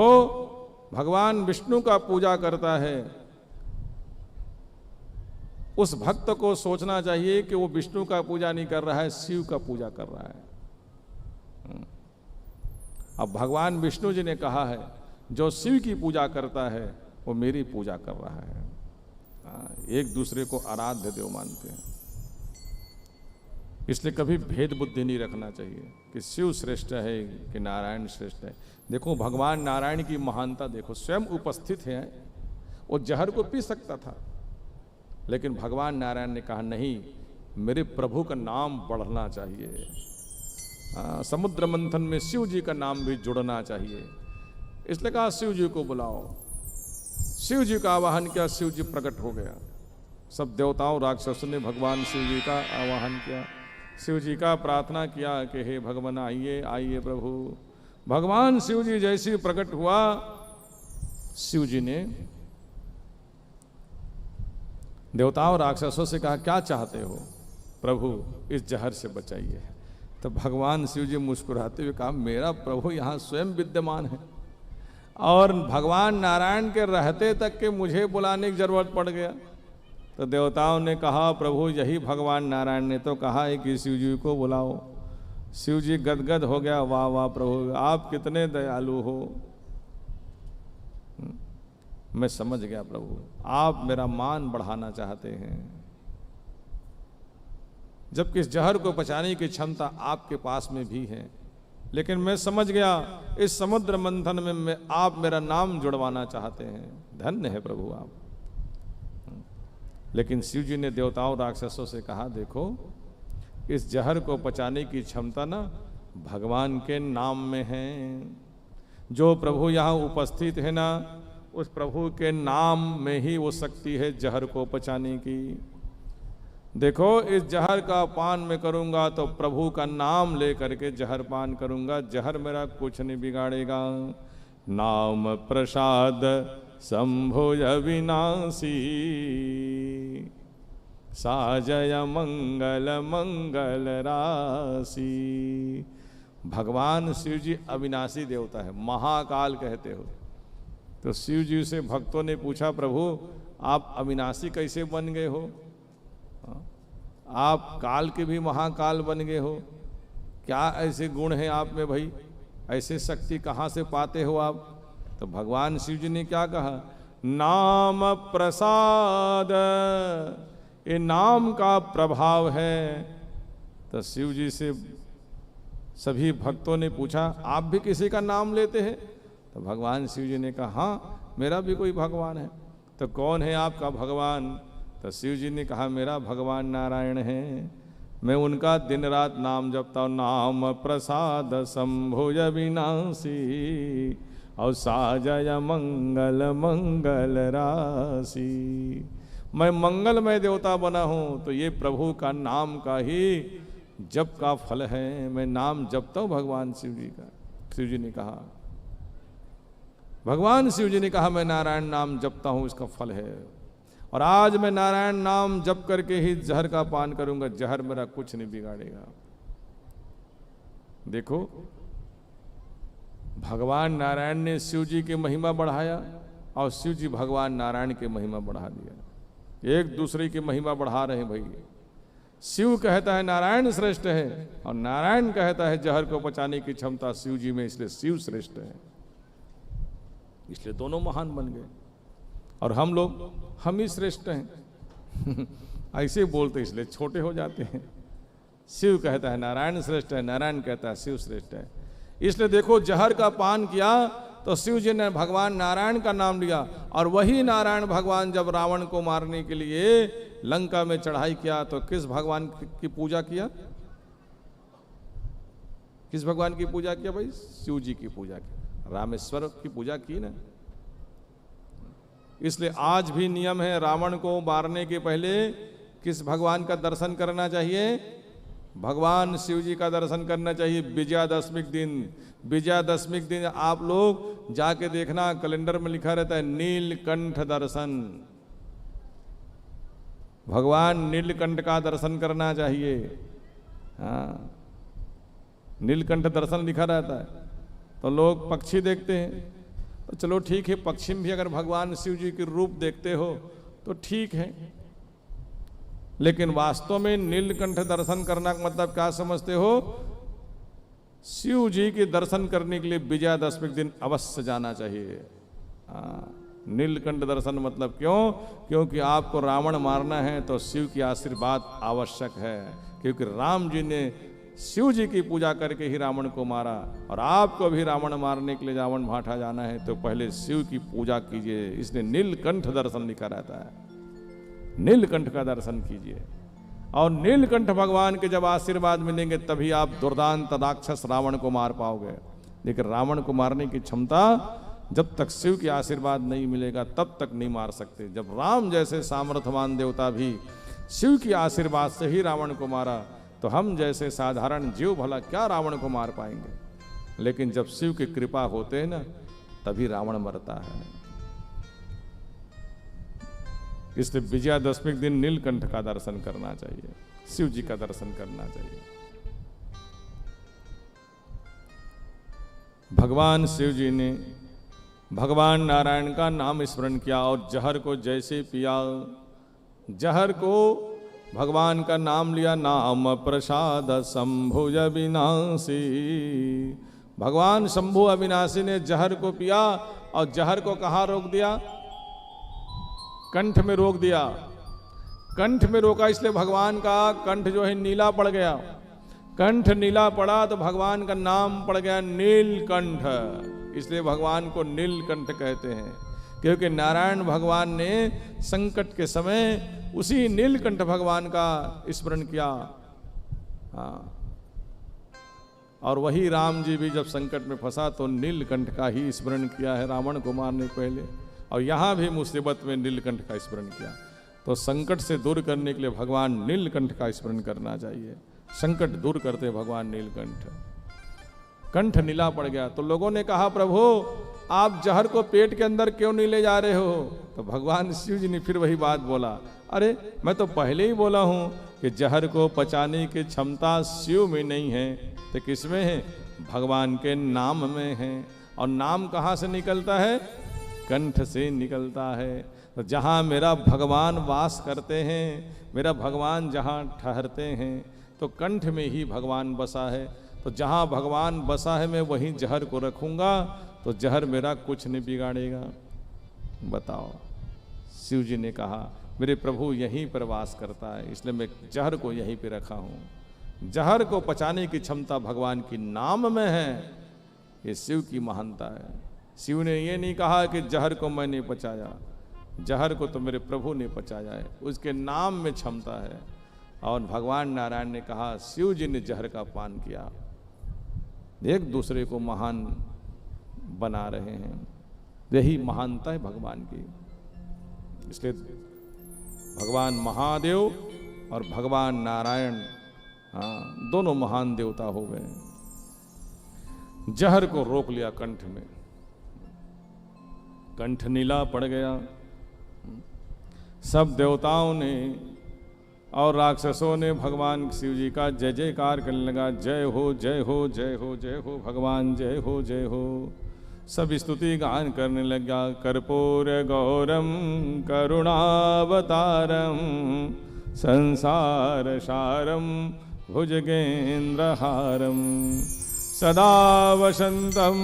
भगवान विष्णु का पूजा करता है उस भक्त को सोचना चाहिए कि वो विष्णु का पूजा नहीं कर रहा है, शिव का पूजा कर रहा है। अब भगवान विष्णु जी ने कहा है जो शिव की पूजा करता है वो मेरी पूजा कर रहा है। एक दूसरे को आराध्य देव मानते हैं। इसलिए कभी भेद बुद्धि नहीं रखना चाहिए कि शिव श्रेष्ठ है कि नारायण श्रेष्ठ है। देखो भगवान नारायण की महानता देखो, स्वयं उपस्थित है, वो जहर को पी सकता था, लेकिन भगवान नारायण ने कहा नहीं, मेरे प्रभु का नाम बढ़ना चाहिए। समुद्र मंथन में शिव जी का नाम भी जुड़ना चाहिए, इसलिए कहा शिव जी को बुलाओ। शिव जी का आवाहन किया, शिव जी प्रकट हो गया। सब देवताओं राक्षसों ने भगवान शिव जी का आवाहन किया, शिव जी का प्रार्थना किया कि हे भगवान आइए आइए प्रभु। भगवान शिव जी जैसे ही प्रकट हुआ, शिव जी ने देवताओं राक्षसों से कहा क्या चाहते हो प्रभु, इस जहर से बचाइए। तो भगवान शिव जी मुस्कुराते हुए कहा मेरा प्रभु यहाँ स्वयं विद्यमान है और भगवान नारायण के रहते तक के मुझे बुलाने की जरूरत पड़ गया। तो देवताओं ने कहा प्रभु यही भगवान नारायण ने तो कहा है कि शिव जी को बुलाओ। शिव जी गदगद हो गया, वाह वाह प्रभु आप कितने दयालु हो। मैं समझ गया प्रभु, आप मेरा मान बढ़ाना चाहते हैं, जबकि इस जहर को पचाने की क्षमता आपके पास में भी है। लेकिन मैं समझ गया इस समुद्र मंथन में आप मेरा नाम जुड़वाना चाहते हैं। धन्य है प्रभु आप। लेकिन शिव जी ने देवताओं राक्षसों से कहा देखो इस जहर को पचाने की क्षमता ना भगवान के नाम में है। जो प्रभु यहाँ उपस्थित है ना, उस प्रभु के नाम में ही वो शक्ति है जहर को पचाने की। देखो इस जहर का पान मैं करूंगा तो प्रभु का नाम लेकर के जहर पान करूंगा, जहर मेरा कुछ नहीं बिगाड़ेगा। नाम प्रसाद संभोज विनाशी, साजय मंगल मंगल राशि। भगवान शिव जी अविनाशी देवता है, महाकाल कहते हो। तो शिव जी से भक्तों ने पूछा प्रभु आप अविनाशी कैसे बन गए हो, आप काल के भी महाकाल बन गए हो, क्या ऐसे गुण हैं आप में भाई, ऐसे शक्ति कहाँ से पाते हो आप। तो भगवान शिव जी ने क्या कहा, नाम प्रसाद, ये नाम का प्रभाव है। तो शिव जी से सभी भक्तों ने पूछा आप भी किसी का नाम लेते हैं। तो भगवान शिव जी ने कहा हाँ मेरा भी कोई भगवान है। तो कौन है आपका भगवान। तो शिव जी ने कहा मेरा भगवान नारायण है, मैं उनका दिन रात नाम जपता हूँ। नाम प्रसाद संभोज विनाशी और साजय मंगल मंगल राशि। मैं मंगलमय देवता बना हूँ तो ये प्रभु का नाम का ही जप का फल है। मैं नाम जपता हूँ भगवान शिव जी का। शिव जी ने कहा, भगवान शिव जी ने कहा मैं नारायण नाम जपता हूँ, इसका फल है। और आज मैं नारायण नाम जप करके ही जहर का पान करूंगा, जहर मेरा कुछ नहीं बिगाड़ेगा। देखो भगवान नारायण ने शिव जी की महिमा बढ़ाया और शिव जी भगवान नारायण की महिमा बढ़ा दिया। एक दूसरे की महिमा बढ़ा रहे भाई। शिव कहता है नारायण श्रेष्ठ है और नारायण कहता है जहर को पचाने की क्षमता शिव जी में, इसलिए शिव श्रेष्ठ है। इसलिए दोनों महान बन गए और हम ही श्रेष्ठ हैं। ऐसे बोलते इसलिए छोटे हो जाते हैं। शिव कहता है नारायण श्रेष्ठ है, नारायण कहता है शिव श्रेष्ठ है। इसलिए देखो जहर का पान किया तो शिव जी ने भगवान नारायण का नाम लिया और वही नारायण भगवान जब रावण को मारने के लिए लंका में चढ़ाई किया तो किस भगवान की पूजा किया, किस भगवान की पूजा किया भाई, शिव जी की पूजा की, रामेश्वर की पूजा की ना। इसलिए आज भी नियम है रावण को मारने के पहले किस भगवान का दर्शन करना चाहिए, भगवान शिव जी का दर्शन करना चाहिए। विजयादशमी दिन, विजयादशमी के दिन आप लोग जाके देखना कैलेंडर में लिखा रहता है नीलकंठ दर्शन। भगवान नीलकंठ का दर्शन करना चाहिए। हाँ नीलकंठ दर्शन लिखा रहता है। तो लोग पक्षी देखते हैं तो चलो ठीक है, पक्षी में भी अगर भगवान शिव जी के रूप देखते हो तो ठीक है, लेकिन वास्तव में नीलकंठ दर्शन करना का मतलब क्या समझते हो, शिव जी के दर्शन करने के लिए विजयादशमी के दिन अवश्य जाना चाहिए। नीलकंठ दर्शन मतलब क्यों? क्योंकि आपको रावण मारना है तो शिव की आशीर्वाद आवश्यक है, क्योंकि राम जी ने शिव जी की पूजा करके ही रावण को मारा, और आपको भी रावण मारने के लिए रावण भाटा जाना है तो पहले शिव की पूजा कीजिए। इसलिए नीलकंठ दर्शन लिखा रहता है, नीलकंठ का दर्शन कीजिए। और नीलकंठ भगवान के जब आशीर्वाद मिलेंगे तभी आप दुर्दांत राक्षस रावण को मार पाओगे। लेकिन रावण को मारने की क्षमता जब तक शिव की आशीर्वाद नहीं मिलेगा तब तक नहीं मार सकते। जब राम जैसे सामर्थ्यवान देवता भी शिव की आशीर्वाद से ही रावण को मारा, तो हम जैसे साधारण जीव भला क्या रावण को मार पाएंगे। लेकिन जब शिव की कृपा होते हैं ना, तभी रावण मरता है। इसलिए विजयादशमी के दिन नीलकंठ का दर्शन करना चाहिए, शिव जी का दर्शन करना चाहिए। भगवान शिव जी ने भगवान नारायण का नाम स्मरण किया और जहर को जैसे पिया, जहर को भगवान का नाम लिया, नाम प्रसाद शंभुज अविनाशी। भगवान शंभु अविनाशी ने जहर को पिया और जहर को कहाँ रोक दिया? कंठ में रोक दिया। कंठ में रोका इसलिए भगवान का कंठ जो है नीला पड़ गया। कंठ नीला पड़ा तो भगवान का नाम पड़ गया नीलकंठ, इसलिए भगवान को नीलकंठ कहते हैं। क्योंकि नारायण भगवान ने संकट के समय उसी नीलकंठ भगवान का स्मरण किया। हाँ, और वही राम जी भी जब संकट में फंसा तो नीलकंठ का ही स्मरण किया है रावण को मारने के पहले, और यहाँ भी मुसीबत में नीलकंठ का स्मरण किया। तो संकट से दूर करने के लिए भगवान नीलकंठ का स्मरण करना चाहिए। संकट दूर करते भगवान नीलकंठ। कंठ नीला पड़ गया तो लोगों ने कहा, प्रभु आप जहर को पेट के अंदर क्यों नहीं ले जा रहे हो? तो भगवान शिव जी ने फिर वही बात बोला, अरे मैं तो पहले ही बोला हूं कि जहर को पचाने की क्षमता शिव में नहीं है, तो किसमें है? भगवान के नाम में है। और नाम कहाँ से निकलता है? कंठ से निकलता है। तो जहाँ मेरा भगवान वास करते हैं, मेरा भगवान जहाँ ठहरते हैं, तो कंठ में ही भगवान बसा है। तो जहाँ भगवान बसा है मैं वहीं जहर को रखूँगा, तो जहर मेरा कुछ नहीं बिगाड़ेगा। बताओ, शिव जी ने कहा मेरे प्रभु यहीं पर वास करता है, इसलिए मैं जहर को यहीं पे रखा हूँ। जहर को पचाने की क्षमता भगवान की नाम में है। ये शिव की महानता है। शिव ने ये नहीं कहा कि जहर को मैंने पचाया, जहर को तो मेरे प्रभु ने पचाया है, उसके नाम में क्षमता है। और भगवान नारायण ने कहा शिव जी ने जहर का पान किया। एक दूसरे को महान बना रहे हैं, यही महानता है भगवान की। इसलिए भगवान महादेव और भगवान नारायण, हाँ, दोनों महान देवता हो गए। जहर को रोक लिया कंठ में, कंठ नीला पड़ गया। सब देवताओं ने और राक्षसों ने भगवान शिव जी का जय जयकार करने लगा, जय हो जय हो जय हो जय हो भगवान, जय हो जय हो। सब स्तुति गान करने लगा। कर्पूर गौरम करुणावतारम संसार सारम भुजगेन्द्रहारम सदा वसंतम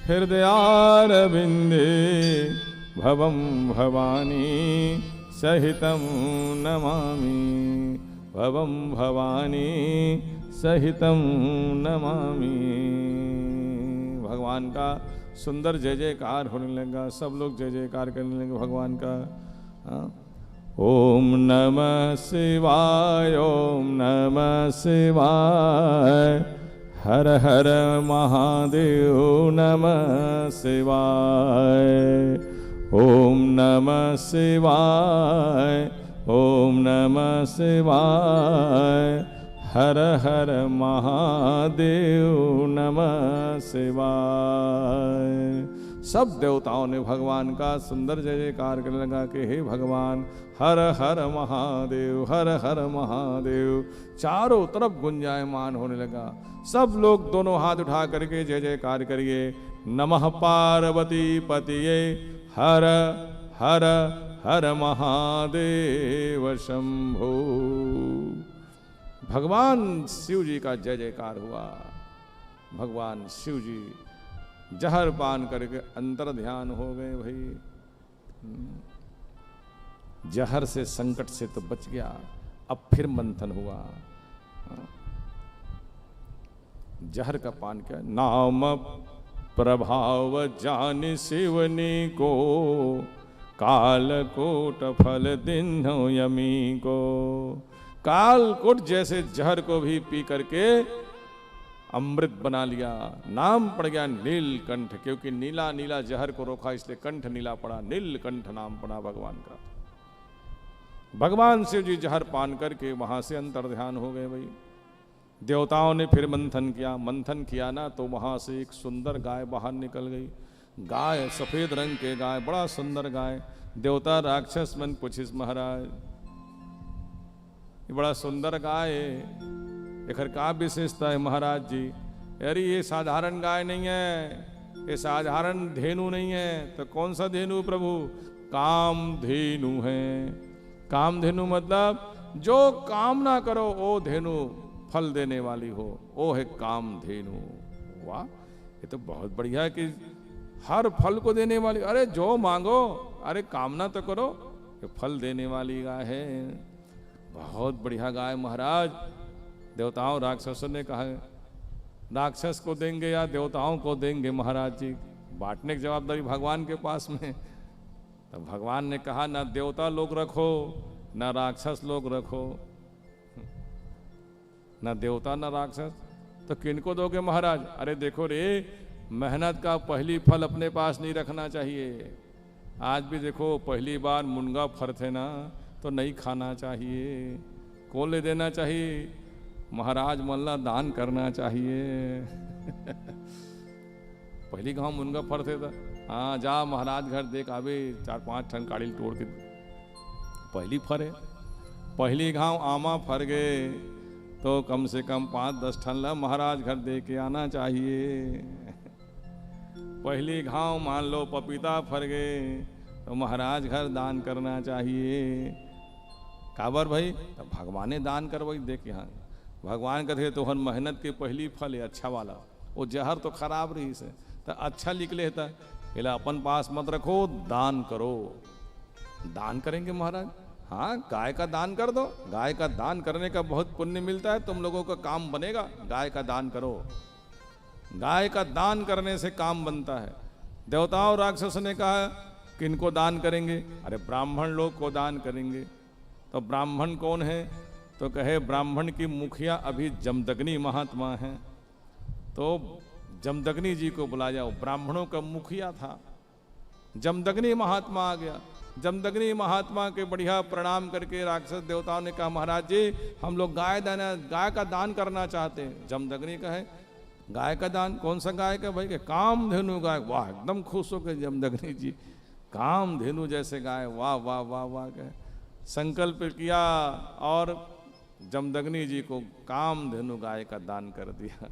हृदयारविंदे भवम भवानी सहितं नमामि, भवं भवानी सहितं नमामि। भगवान का सुंदर जय जयकार होने लगा। सब लोग जय जयकार करने लगे भगवान का। ओम नमः शिवाय, ओम नमः शिवाय, हर हर महादेव नमः शिवाय। ओम नमः शिवाय, ओम नमः शिवाय, हर हर महादेव नमः शिवाय। सब देवताओं ने भगवान का सुंदर जय जयकार करने लगा कि हे भगवान, हर हर महादेव, हर हर महादेव। चारों तरफ गुंजायमान होने लगा। सब लोग दोनों हाथ उठा करके जय जयकार करिए। नमः पार्वती पतिये हर हर हर महादेव शंभो। भगवान शिव जी का जय जयकार हुआ। भगवान शिव जी जहर पान करके अंतर ध्यान हो गए। भाई जहर से संकट से तो बच गया, अब फिर मंथन हुआ। जहर का पान किया। नाम प्रभाव जान शिवनी को, कालकोट फल दिन यमी को। कालकोट जैसे जहर को भी पी करके अमृत बना लिया। नाम पड़ गया नीलकंठ, क्योंकि नीला नीला जहर को रोका इसलिए कंठ नीला पड़ा, नीलकंठ नाम पड़ा भगवान का। भगवान शिव जी जहर पान करके वहां से अंतर ध्यान हो गए। भाई देवताओं ने फिर मंथन किया। मंथन किया ना तो वहां से एक सुंदर गाय बाहर निकल गई। गाय सफेद रंग के गाय, बड़ा सुंदर गाय। देवता राक्षस मन पूछिस महाराज, ये बड़ा सुंदर गाय है, एकर का विशेषता है महाराज जी? अरे ये साधारण गाय नहीं है, ये साधारण धेनु नहीं है। तो कौन सा धेनु प्रभु? कामधेनु है। कामधेनु मतलब जो काम ना करो वो धेनु फल देने वाली हो, वो है कामधेनु। वाह, ये तो बहुत बढ़िया है कि हर फल को देने वाली। अरे जो मांगो, अरे कामना तो करो, ये फल देने वाली गाय है। बहुत बढ़िया गाय महाराज। देवताओं राक्षसों ने कहा राक्षस को देंगे या देवताओं को देंगे महाराज जी? बांटने की जवाबदारी भगवान के पास में। तो भगवान ने कहा ना देवता लोग रखो ना राक्षस लोग रखो, ना देवता ना राक्षस, तो किनको दोगे महाराज? अरे देखो रे, मेहनत का पहली फल अपने पास नहीं रखना चाहिए। आज भी देखो पहली बार मुनगा फरते ना तो नहीं खाना चाहिए। कौन ले देना चाहिए? महाराज मल्ला दान करना चाहिए। पहली गांव मुनगा फरते था, हाँ जा महाराज घर देख आवे 4-5 ठन काड़ी तोड़ के पहली फरे। पहली गांव आमा फर गए तो कम से कम 5-10 ठन ला महाराज घर दे के आना चाहिए। पहली घाव मान लो पपीता फर गए तो महाराज घर दान करना चाहिए। काबर भाई? तो भगवान ने दान करवाई। देख यहाँ भगवान कहते तो हर मेहनत के पहली फल है अच्छा वाला, वो जहर तो खराब रही से तो अच्छा निकले था। इला अपन पास मत रखो, दान करो। दान करेंगे महाराज? हाँ, गाय का दान कर दो। गाय का दान करने का बहुत पुण्य मिलता है, तुम लोगों का काम बनेगा। गाय का दान करो। गाय का दान करने से काम बनता है। देवताओं राक्षस ने कहा किनको दान करेंगे? अरे ब्राह्मण लोग को दान करेंगे। तो ब्राह्मण कौन है? तो कहे ब्राह्मण की मुखिया अभी जमदग्नि महात्मा हैं, तो जमदग्नि जी को बुला जाओ। ब्राह्मणों का मुखिया था, जमदग्नि महात्मा आ गया। जमदग्नि महात्मा के बढ़िया प्रणाम करके राक्षस देवताओं ने कहा महाराज जी हम लोग गाय का दान करना चाहते हैं। जमदग्नि कहे गाय का दान? कौन सा गाय का भाई? के कामधेनु गाय। वाह, एकदम खुश हो गए जमदग्नि जी, कामधेनु जैसे गाय, वाह वाह वाह वाह। कहे संकल्प किया और जमदग्नि जी को कामधेनु गाय का दान कर दिया।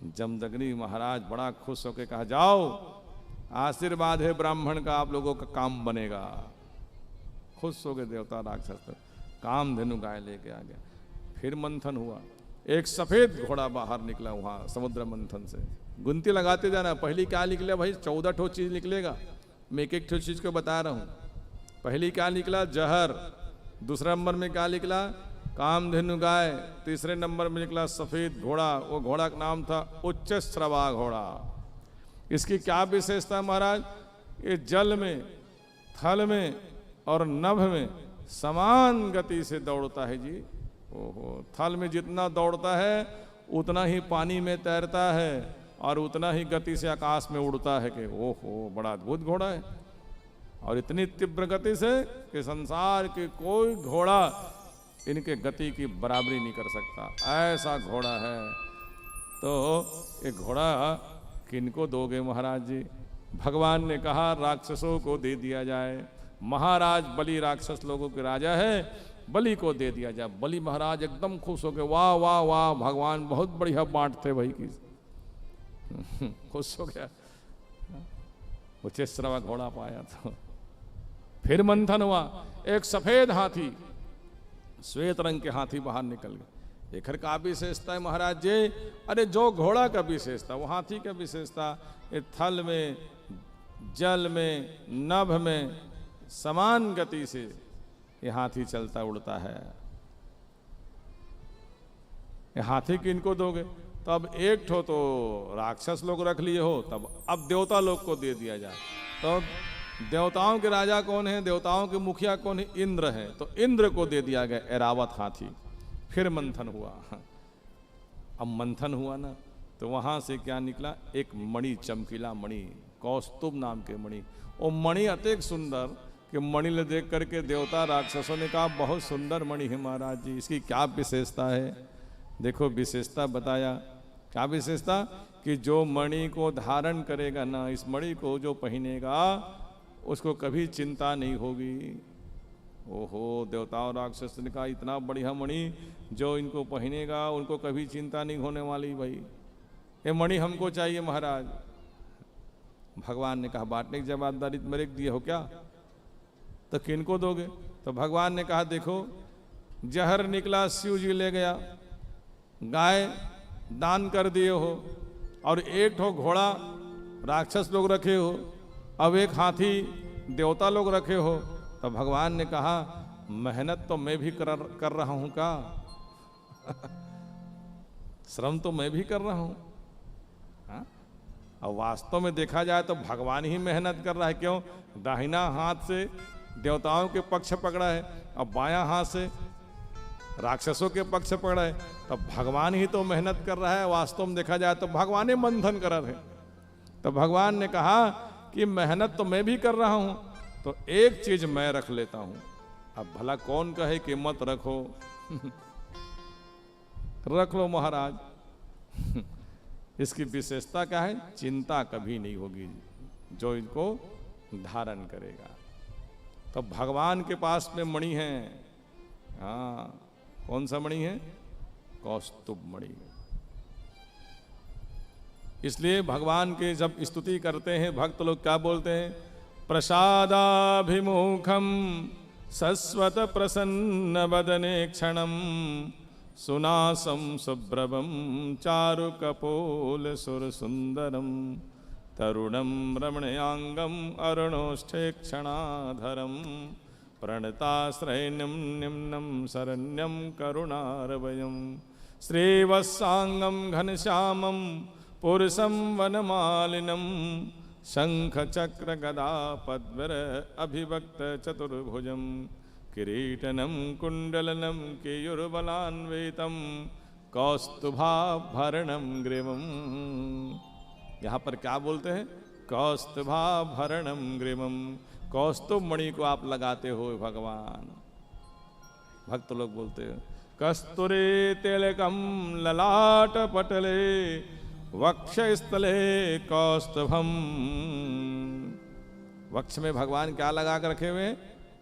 जमदग्नि महाराज बड़ा खुश होकर कहा जाओ आशीर्वाद है ब्राह्मण का, आप लोगों का काम बनेगा। खुश हो गए देवता राक्षस, कामधेनु गाय लेके आ गया। फिर मंथन हुआ। एक सफेद घोड़ा बाहर निकला वहां समुद्र मंथन से। गुनती लगाते जाना, पहली क्या निकला भाई? 14 ठो चीज निकलेगा। मैं एक ठो चीज को बता रहा हूं। पहली क्या निकला? जहर। दूसरा नंबर में क्या निकला? कामधेनु गाय। तीसरे नंबर में निकला सफेद घोड़ा। वो घोड़ा का नाम था उच्च श्रवा घोड़ा। इसकी क्या विशेषता महाराज? ये जल में, थल में और नभ में समान गति से दौड़ता है जी। ओहो, थल में जितना दौड़ता है उतना ही पानी में तैरता है और उतना ही गति से आकाश में उड़ता है। कि ओहो, बड़ा अद्भुत घोड़ा है। और इतनी तीव्र गति से कि संसार के कोई घोड़ा इनके गति की बराबरी नहीं कर सकता, ऐसा घोड़ा है। तो ये घोड़ा किनको दोगे महाराज जी? भगवान ने कहा राक्षसों को दे दिया जाए। महाराज बलि राक्षस लोगों के राजा है, बलि को दे दिया जाए। बलि महाराज एकदम खुश हो गए, वाह वाह वाह, भगवान बहुत बढ़िया बांटते भाई की। खुश हो गया, उच्चश्रवा घोड़ा पाया। तो फिर मंथन हुआ। एक सफेद हाथी, श्वेत रंग के हाथी बाहर निकल गए। एकर का विशेषता है महाराज जी? अरे जो घोड़ा का विशेषता वो हाथी का विशेषता। थल में, जल में, नभ में समान गति से ये हाथी चलता उड़ता है। ये हाथी किनको दोगे? तो अब एक ठो तो राक्षस लोग रख लिए हो, तब अब देवता लोग को दे दिया जाए। तो देवताओं के राजा कौन है, देवताओं के मुखिया कौन है? इंद्र है। तो इंद्र को दे दिया गया ऐरावत हाथी। फिर मंथन हुआ। अब मंथन हुआ ना, तो वहां से क्या निकला? एक मणि, चमकीला मणि, कौस्तुभ नाम के मणि। वो मणि अत्यंत सुंदर कि मणि ले देख करके देवता राक्षसों ने कहा बहुत सुंदर मणि है महाराज जी, इसकी क्या विशेषता है? देखो विशेषता बताया। क्या विशेषता? कि जो मणि को धारण करेगा ना, इस मणि को जो पहनेगा उसको कभी चिंता नहीं होगी। ओहो, देवताओं राक्षस ने कहा इतना बढ़िया मणि, जो इनको पहनेगा उनको कभी चिंता नहीं होने वाली। भाई ये मणि हमको चाहिए महाराज। भगवान ने कहा बांटने की जवाबदारी मेरे को दिए हो क्या? तो किनको दोगे? तो भगवान ने कहा देखो, जहर निकला शिव जी ले गया, गाय दान कर दिए हो, और एक ठो घोड़ा राक्षस लोग रखे हो, अब एक हाथी देवता लोग रखे हो। तो भगवान ने कहा मेहनत तो मैं भी कर रहा हूं का श्रम तो मैं भी कर रहा हूं। हाँ? और वास्तव में देखा जाए तो भगवान ही मेहनत कर रहा है। क्यों? दाहिना हाथ से देवताओं के पक्ष पकड़ा है, अब बायां हाथ से राक्षसों के पक्ष पकड़ा है। तो भगवान ही तो मेहनत कर रहा है। वास्तव में देखा जाए तो भगवान ही मंथन कर रहे हैं। तो भगवान ने कहा कि मेहनत तो मैं भी कर रहा हूं, तो एक चीज मैं रख लेता हूं। अब भला कौन कहे कि मत रखो? रख लो महाराज। इसकी विशेषता क्या है? चिंता कभी नहीं होगी जो इनको धारण करेगा। तो भगवान के पास में मणि है। हाँ, कौन सा मणि है? कौस्तुभ मणि। इसलिए भगवान के जब स्तुति करते हैं भक्त लोग क्या बोलते हैं? प्रसादाभिमुखम सस्वत प्रसन्न वदने क्षणम सुनासम सुब्रवम चारु कपोल सुर सुंदरम तरुणम रमणयांगम अरुणोष्ठे क्षणाधरम प्रणताश्रयनम निम्नम शरण्यम करुणारवयम श्रीवत्सांगम घनश्यामम पुरुषम वनमालिनम शंख चक्र गदा पद्मर अभिभक्त चतुर्भुजम किरीटनम कुंडलनम केयुर्बलान्वितम कौस्तुभाभरणम ग्रीवम। यहाँ पर क्या बोलते हैं? कौस्तुभाभरणम ग्रीवम। कौस्तुभ मणि को आप लगाते हो भगवान। भक्त लोग बोलते हैं कस्तूरी तिलकम ललाट पटले वक्षस्थले कौस्तुभम। वक्ष में भगवान क्या लगा कर रखे हुए हैं?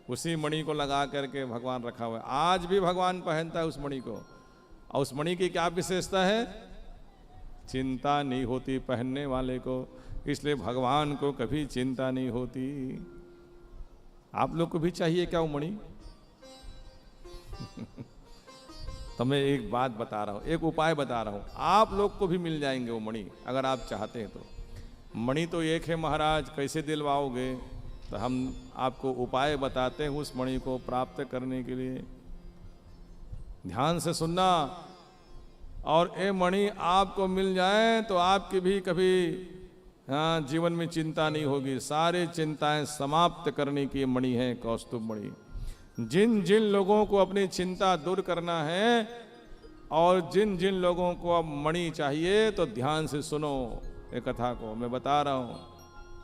उसी मणि को लगा करके भगवान रखा हुआ है। आज भी भगवान पहनता है उस मणि को। और उस मणि की क्या विशेषता है? चिंता नहीं होती पहनने वाले को, इसलिए भगवान को कभी चिंता नहीं होती। आप लोग को भी चाहिए क्या वो मणि? तो मैं एक बात बता रहा हूं, एक उपाय बता रहा हूं, आप लोग को भी मिल जाएंगे वो मणि अगर आप चाहते हैं तो। मणि तो एक है महाराज, कैसे दिलवाओगे? तो हम आपको उपाय बताते हैं उस मणि को प्राप्त करने के लिए। ध्यान से सुनना। और ये मणि आपको मिल जाए तो आपकी भी कभी जीवन में चिंता नहीं होगी। सारे चिंताएं समाप्त करने की मणि है कौस्तुभ मणि। जिन जिन लोगों को अपनी चिंता दूर करना है और जिन जिन लोगों को अब मणि चाहिए तो ध्यान से सुनो ये कथा को मैं बता रहा हूं।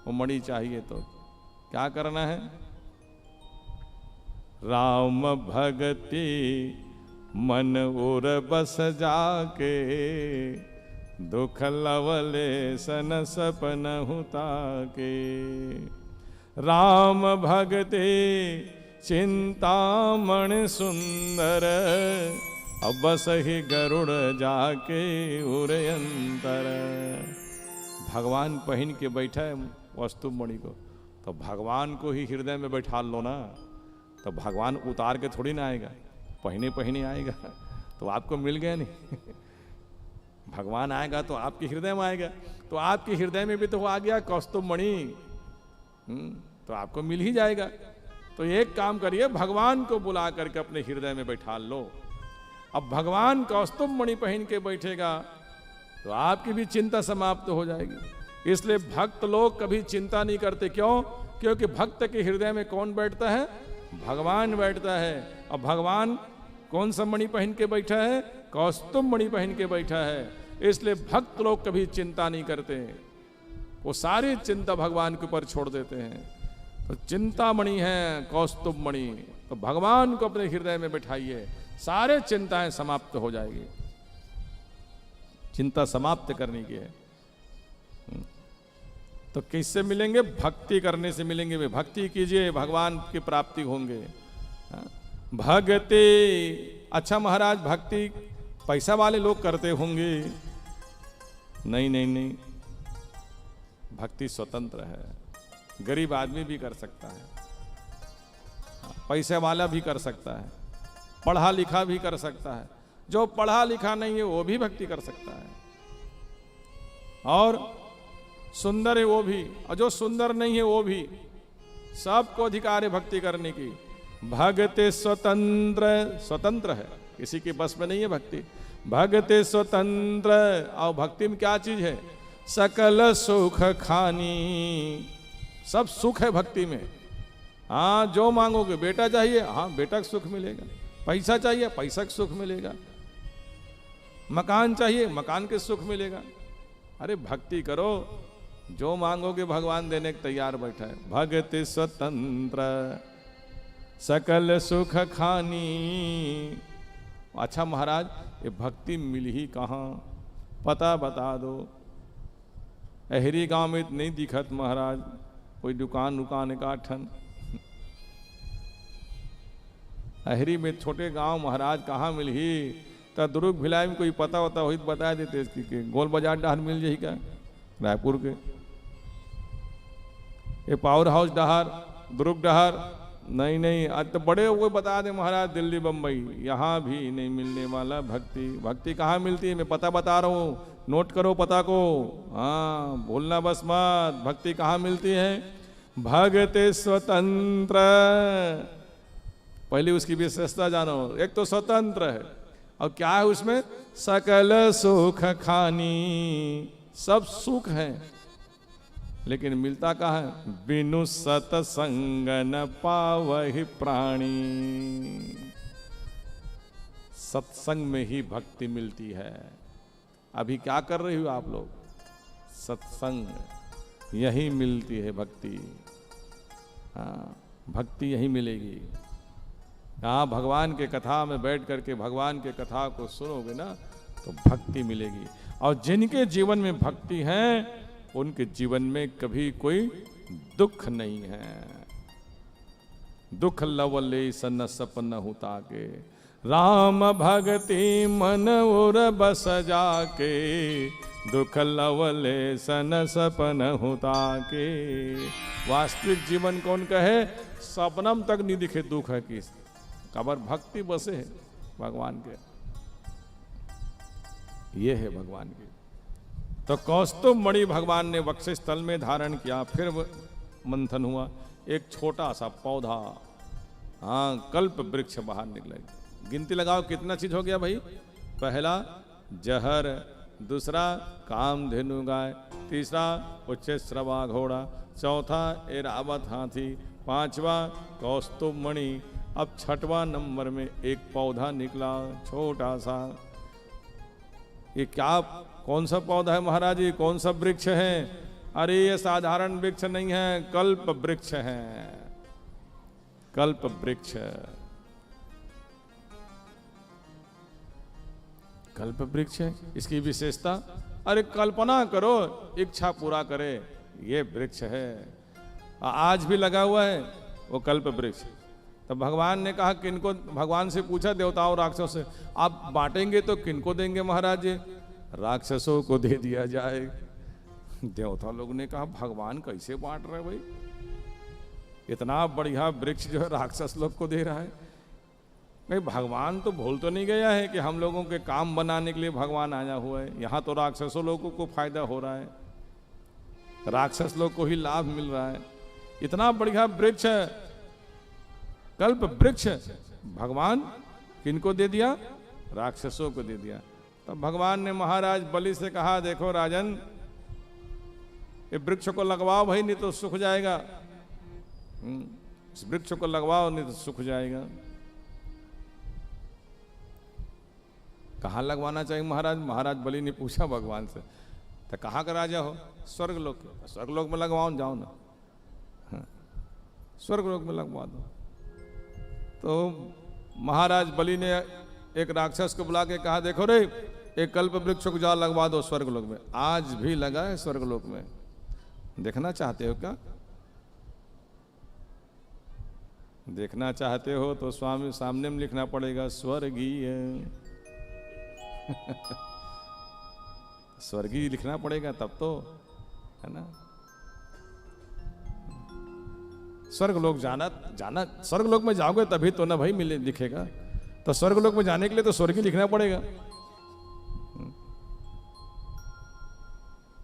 वो मणि चाहिए तो क्या करना है? राम भगति मन उर बस जाके दुख लवले सन सपन हुता के। राम भगति चिंतामण सुंदर अब बस ही गरुड़ जाके उरयंतर। भगवान पहन के बैठा है कौस्तुभ मणि को, तो भगवान को ही हृदय में बैठा लो ना। तो भगवान उतार के थोड़ी ना आएगा, पहने पहने आएगा। तो आपको मिल गया नहीं। भगवान आएगा तो आपके हृदय में आएगा, तो आपके हृदय में भी तो वो आ गया कौस्तुभ मणि। तो आपको मिल ही जाएगा। तो एक काम करिए, भगवान को बुला करके अपने हृदय में बैठा लो। अब भगवान कौस्तुभ मणि पहन के बैठेगा तो आपकी भी चिंता समाप्त हो जाएगी। इसलिए भक्त लोग कभी चिंता नहीं करते। क्यों? क्योंकि भक्त के हृदय में कौन बैठता है? भगवान बैठता है। अब भगवान कौन सा मणि पहन के बैठा है? कौस्तुभ मणि पहन के बैठा है। इसलिए भक्त लोग कभी चिंता नहीं करते, वो सारी चिंता भगवान के ऊपर छोड़ देते हैं। तो चिंतामणि है कौस्तुभ मणि, तो भगवान को अपने हृदय में बैठाइए, सारे चिंताएं समाप्त हो जाएगी। चिंता समाप्त करने की है। तो किससे मिलेंगे? भक्ति करने से मिलेंगे। वे भक्ति कीजिए, भगवान की प्राप्ति होंगे। भक्ति, अच्छा महाराज भक्ति पैसा वाले लोग करते होंगे। नहीं नहीं नहीं, भक्ति स्वतंत्र है, गरीब आदमी भी कर सकता है, पैसे वाला भी कर सकता है, पढ़ा लिखा भी कर सकता है, जो पढ़ा लिखा नहीं है वो भी भक्ति कर सकता है, और सुंदर है वो भी, और जो सुंदर नहीं है वो भी, सबको अधिकार है भक्ति करने की। भक्ति स्वतंत्र, स्वतंत्र है, किसी के बस में नहीं है भक्ति। भक्ति स्वतंत्र, और भक्ति में क्या चीज है? सकल सुख खानी, सब सुख है भक्ति में। हाँ, जो मांगोगे, बेटा चाहिए, हाँ बेटा का सुख मिलेगा, पैसा चाहिए, पैसा का सुख मिलेगा, मकान चाहिए, मकान के सुख मिलेगा। अरे भक्ति करो, जो मांगोगे भगवान देने के तैयार बैठा है। भक्ति स्वतंत्र सकल सुख खानी। अच्छा महाराज, ये भक्ति मिली ही कहाँ? पता बता दो। अहरी गांव में नहीं दिखत महाराज, कोई दुकान का ठन। अहरी में छोटे गांव महाराज कहाँ मिली? तो दुर्ग भिलाई में कोई पता होता हो तो बता देते इसकी कि गोल बाजार डहार मिल जाए क्या? रायपुर के ये पावर हाउस डहार, दुर्ग डहार नहीं नहीं, आज तो बड़े हुए बता दे महाराज, दिल्ली बम्बई, यहाँ भी नहीं मिलने वाला भक्ति। भक्ति कहाँ मिलती है? मैं पता बता रहा हूँ, नोट करो पता को, हाँ भूलना बस मत। भक्ति कहाँ मिलती है? भक्ति स्वतंत्र। पहले उसकी विशेषता जानो। एक तो स्वतंत्र है, और क्या है उसमें? सकल सुख खानी, सब सुख है, लेकिन मिलता कहाँ है? बिनु सतसंग न पावहि प्राणी। सत्संग में ही भक्ति मिलती है। अभी क्या कर रही हो आप लोग? सत्संग, यही मिलती है भक्ति। हाँ, भक्ति यही मिलेगी। हाँ, भगवान के कथा में बैठ करके भगवान के कथा को सुनोगे ना तो भक्ति मिलेगी। और जिनके जीवन में भक्ति है उनके जीवन में कभी कोई दुख नहीं है। दुख लवले सन सपन होता के, राम भगति मन उर बस जाके, दुख लवले सन सपन होता के। वास्तविक जीवन कौन कहे? सपनम तक नहीं दिखे दुख है किस कबर भक्ति बसे है भगवान के। ये है भगवान की। तो कौस्तुभ मणि भगवान ने वक्षस्थल में धारण किया। फिर मंथन हुआ, एक छोटा सा पौधा, हाँ कल्प वृक्ष बाहर निकला। गिनती लगाओ कितना चीज हो गया भाई? पहला जहर, दूसरा कामधेनु गाय, तीसरा उच्चश्रवा घोड़ा, चौथा एरावत हाथी, पांचवा कौस्तुभ मणि। अब छठवां नंबर में एक पौधा निकला छोटा सा। ये क्या, कौन सा पौधा है महाराज? ये कौन सा वृक्ष है? अरे ये साधारण वृक्ष नहीं है, कल्प वृक्ष है। कल्प वृक्ष, कल्प वृक्ष है। इसकी विशेषता, अरे कल्पना करो, इच्छा पूरा करे, ये वृक्ष है। आज भी लगा हुआ है वो कल्प वृक्ष। तो भगवान ने कहा किनको, भगवान से पूछा देवताओं राक्षसों से, आप बांटेंगे तो किनको देंगे महाराज? राक्षसों को दे दिया जाए। देवता लोग ने कहा भगवान कैसे बांट रहे भाई? इतना बढ़िया वृक्ष जो है राक्षस लोग को दे रहा है। नहीं, भगवान तो भूल तो नहीं गया है कि हम लोगों के काम बनाने के लिए भगवान आया हुआ है। यहाँ तो राक्षसों लोगों को फायदा हो रहा है, राक्षस लोग को ही लाभ मिल रहा है। इतना बढ़िया वृक्ष है, कल्प वृक्ष भगवान किनको दे दिया? राक्षसों को दे दिया। तो भगवान ने महाराज बलि से कहा, देखो राजन, ये वृक्ष को लगवाओ भाई, नहीं तो सूख जाएगा। इस वृक्ष को लगवाओ, नहीं तो सूख जाएगा। कहाँ लगवाना चाहिए महाराज? महाराज बलि ने पूछा भगवान से। तो कहाँ का राजा हो? स्वर्गलोक के। स्वर्गलोक में लगवाओ, जाओ ना, स्वर्गलोक में लगवा दो। तो महाराज बलि ने एक राक्षस को बुला के कहा, देखो रे, एक कल्प वृक्ष को जाओ लगवा दो स्वर्गलोक में। आज भी लगा है स्वर्गलोक में। देखना चाहते हो क्या? देखना चाहते हो तो स्वामी सामने में लिखना पड़ेगा स्वर्गीय। स्वर्गीय लिखना पड़ेगा तब तो, है ना। स्वर्गलोक जाना स्वर्गलोक में जाओगे तभी तो ना भाई मिले दिखेगा। तो स्वर्गलोक में जाने के लिए तो स्वर्गीय लिखना पड़ेगा।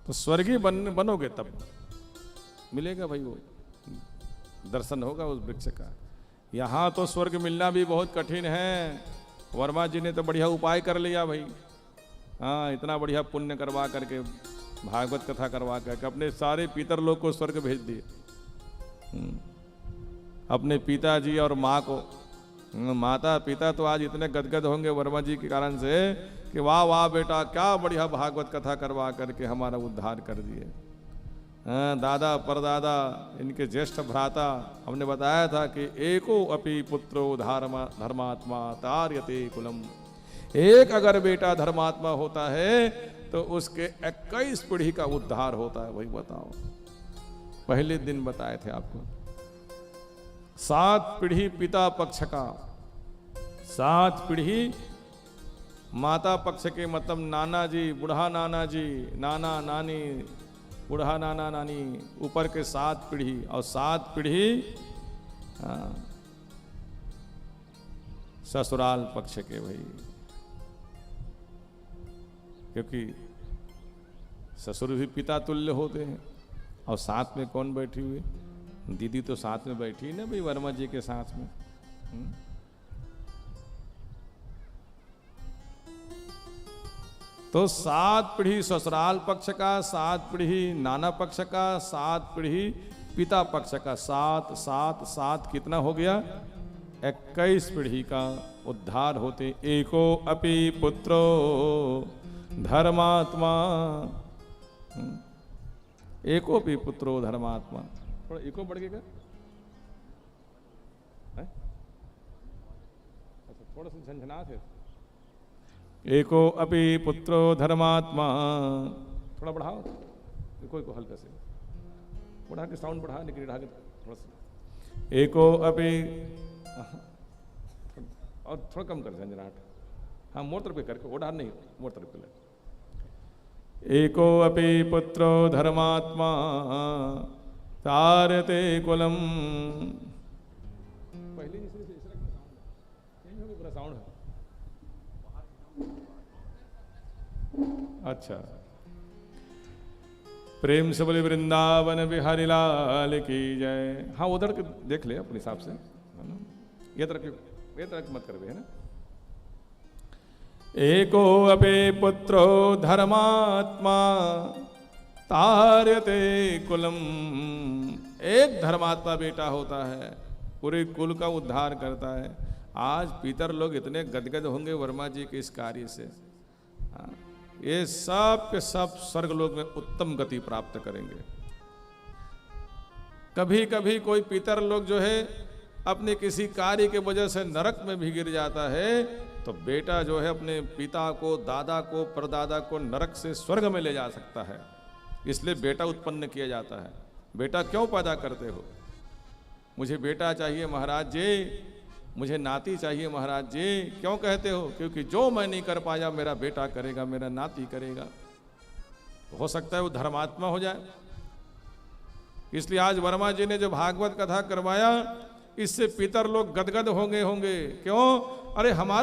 तो स्वर्गीय बनोगे तब मिलेगा भाई, वो दर्शन होगा उस वृक्ष का। यहाँ तो स्वर्ग मिलना भी बहुत कठिन है। वर्मा जी ने तो बढ़िया उपाय कर लिया भाई। हाँ, इतना बढ़िया पुण्य करवा करके, भागवत कथा करवा करके अपने सारे पितर लोग को स्वर्ग भेज दिए। अपने पिताजी और माँ को, माता पिता तो आज इतने गदगद होंगे वर्मा जी के कारण से कि वाह वाह बेटा, क्या बढ़िया भागवत कथा करवा करके हमारा उद्धार कर दिए। दादा परदादा, इनके ज्येष्ठ भ्राता, हमने बताया था कि एको अपि पुत्रो धर्मात्मा तार्यते कुलम। एक अगर बेटा धर्मात्मा होता है तो उसके 21 पीढ़ी का उद्धार होता है। वही बताओ, पहले दिन बताए थे आपको। 7 पीढ़ी पिता पक्ष का, 7 पीढ़ी माता पक्ष के, मतलब नाना जी, बूढ़ा नाना जी, नाना नानी, बूढ़ा नाना नानी, ऊपर के 7 पीढ़ी, और 7 पीढ़ी ससुराल पक्ष के भाई। क्योंकि ससुर भी पिता तुल्य होते हैं। और साथ में कौन बैठी हुई? दीदी तो साथ में बैठी है ना भाई, वर्मा जी के साथ में। तो 7 पीढ़ी ससुराल पक्ष का, 7 पीढ़ी नाना पक्ष का, 7 पीढ़ी पिता पक्ष का। 7 7 7 कितना हो गया? 21 पीढ़ी का उद्धार होते। एको अपि पुत्रो धर्मात्मा, एको भी पुत्रो धर्मात्मा। थोड़ा एको बढ़ गया, अच्छा थोड़ा सा झंझनाट है। एको अपि पुत्रो धर्मात्मा, थोड़ा बढ़ाओ, एको को हल्का से बढ़ा के, साउंड बढ़ा, लेकिन बढ़ा के थोड़ा सा। एको अपि, और थोड़ा कम कर झंझनाट। हाँ, मोर तरफ करके, वो डाल नहीं, मोर तरफ ले। एको अपि पुत्रो धर्मात्मा तारते कुलम। पहले पूरा साउंड है। अच्छा, प्रेम से बोले वृंदावन बिहारी लाल की जय। हाँ, उधर के देख ले अपने हिसाब से, है ना। ये तरह मत कर भी, है ना। एको अपि पुत्रो धर्मात्मा तार्यते कुलम। एक धर्मात्मा बेटा होता है, पूरे कुल का उद्धार करता है। आज पितर लोग इतने गदगद होंगे वर्मा जी के इस कार्य से। ये सब के सब स्वर्गलोक में उत्तम गति प्राप्त करेंगे। कभी कभी कोई पितर लोग जो है अपने किसी कार्य के वजह से नरक में भी गिर जाता है, तो बेटा जो है अपने पिता को, दादा को, परदादा को नरक से स्वर्ग में ले जा सकता है। इसलिए बेटा उत्पन्न किया जाता है। बेटा क्यों पैदा करते हो? मुझे बेटा चाहिए महाराज जी, मुझे नाती चाहिए महाराज जी। क्यों कहते हो? क्योंकि जो मैं नहीं कर पाया मेरा बेटा करेगा, मेरा नाती करेगा। हो सकता है वो धर्मात्मा हो जाए। इसलिए आज वर्मा जी ने जो भागवत कथा करवाया, इससे पितर लोग गदगद होंगे। क्यों? अरे हमारे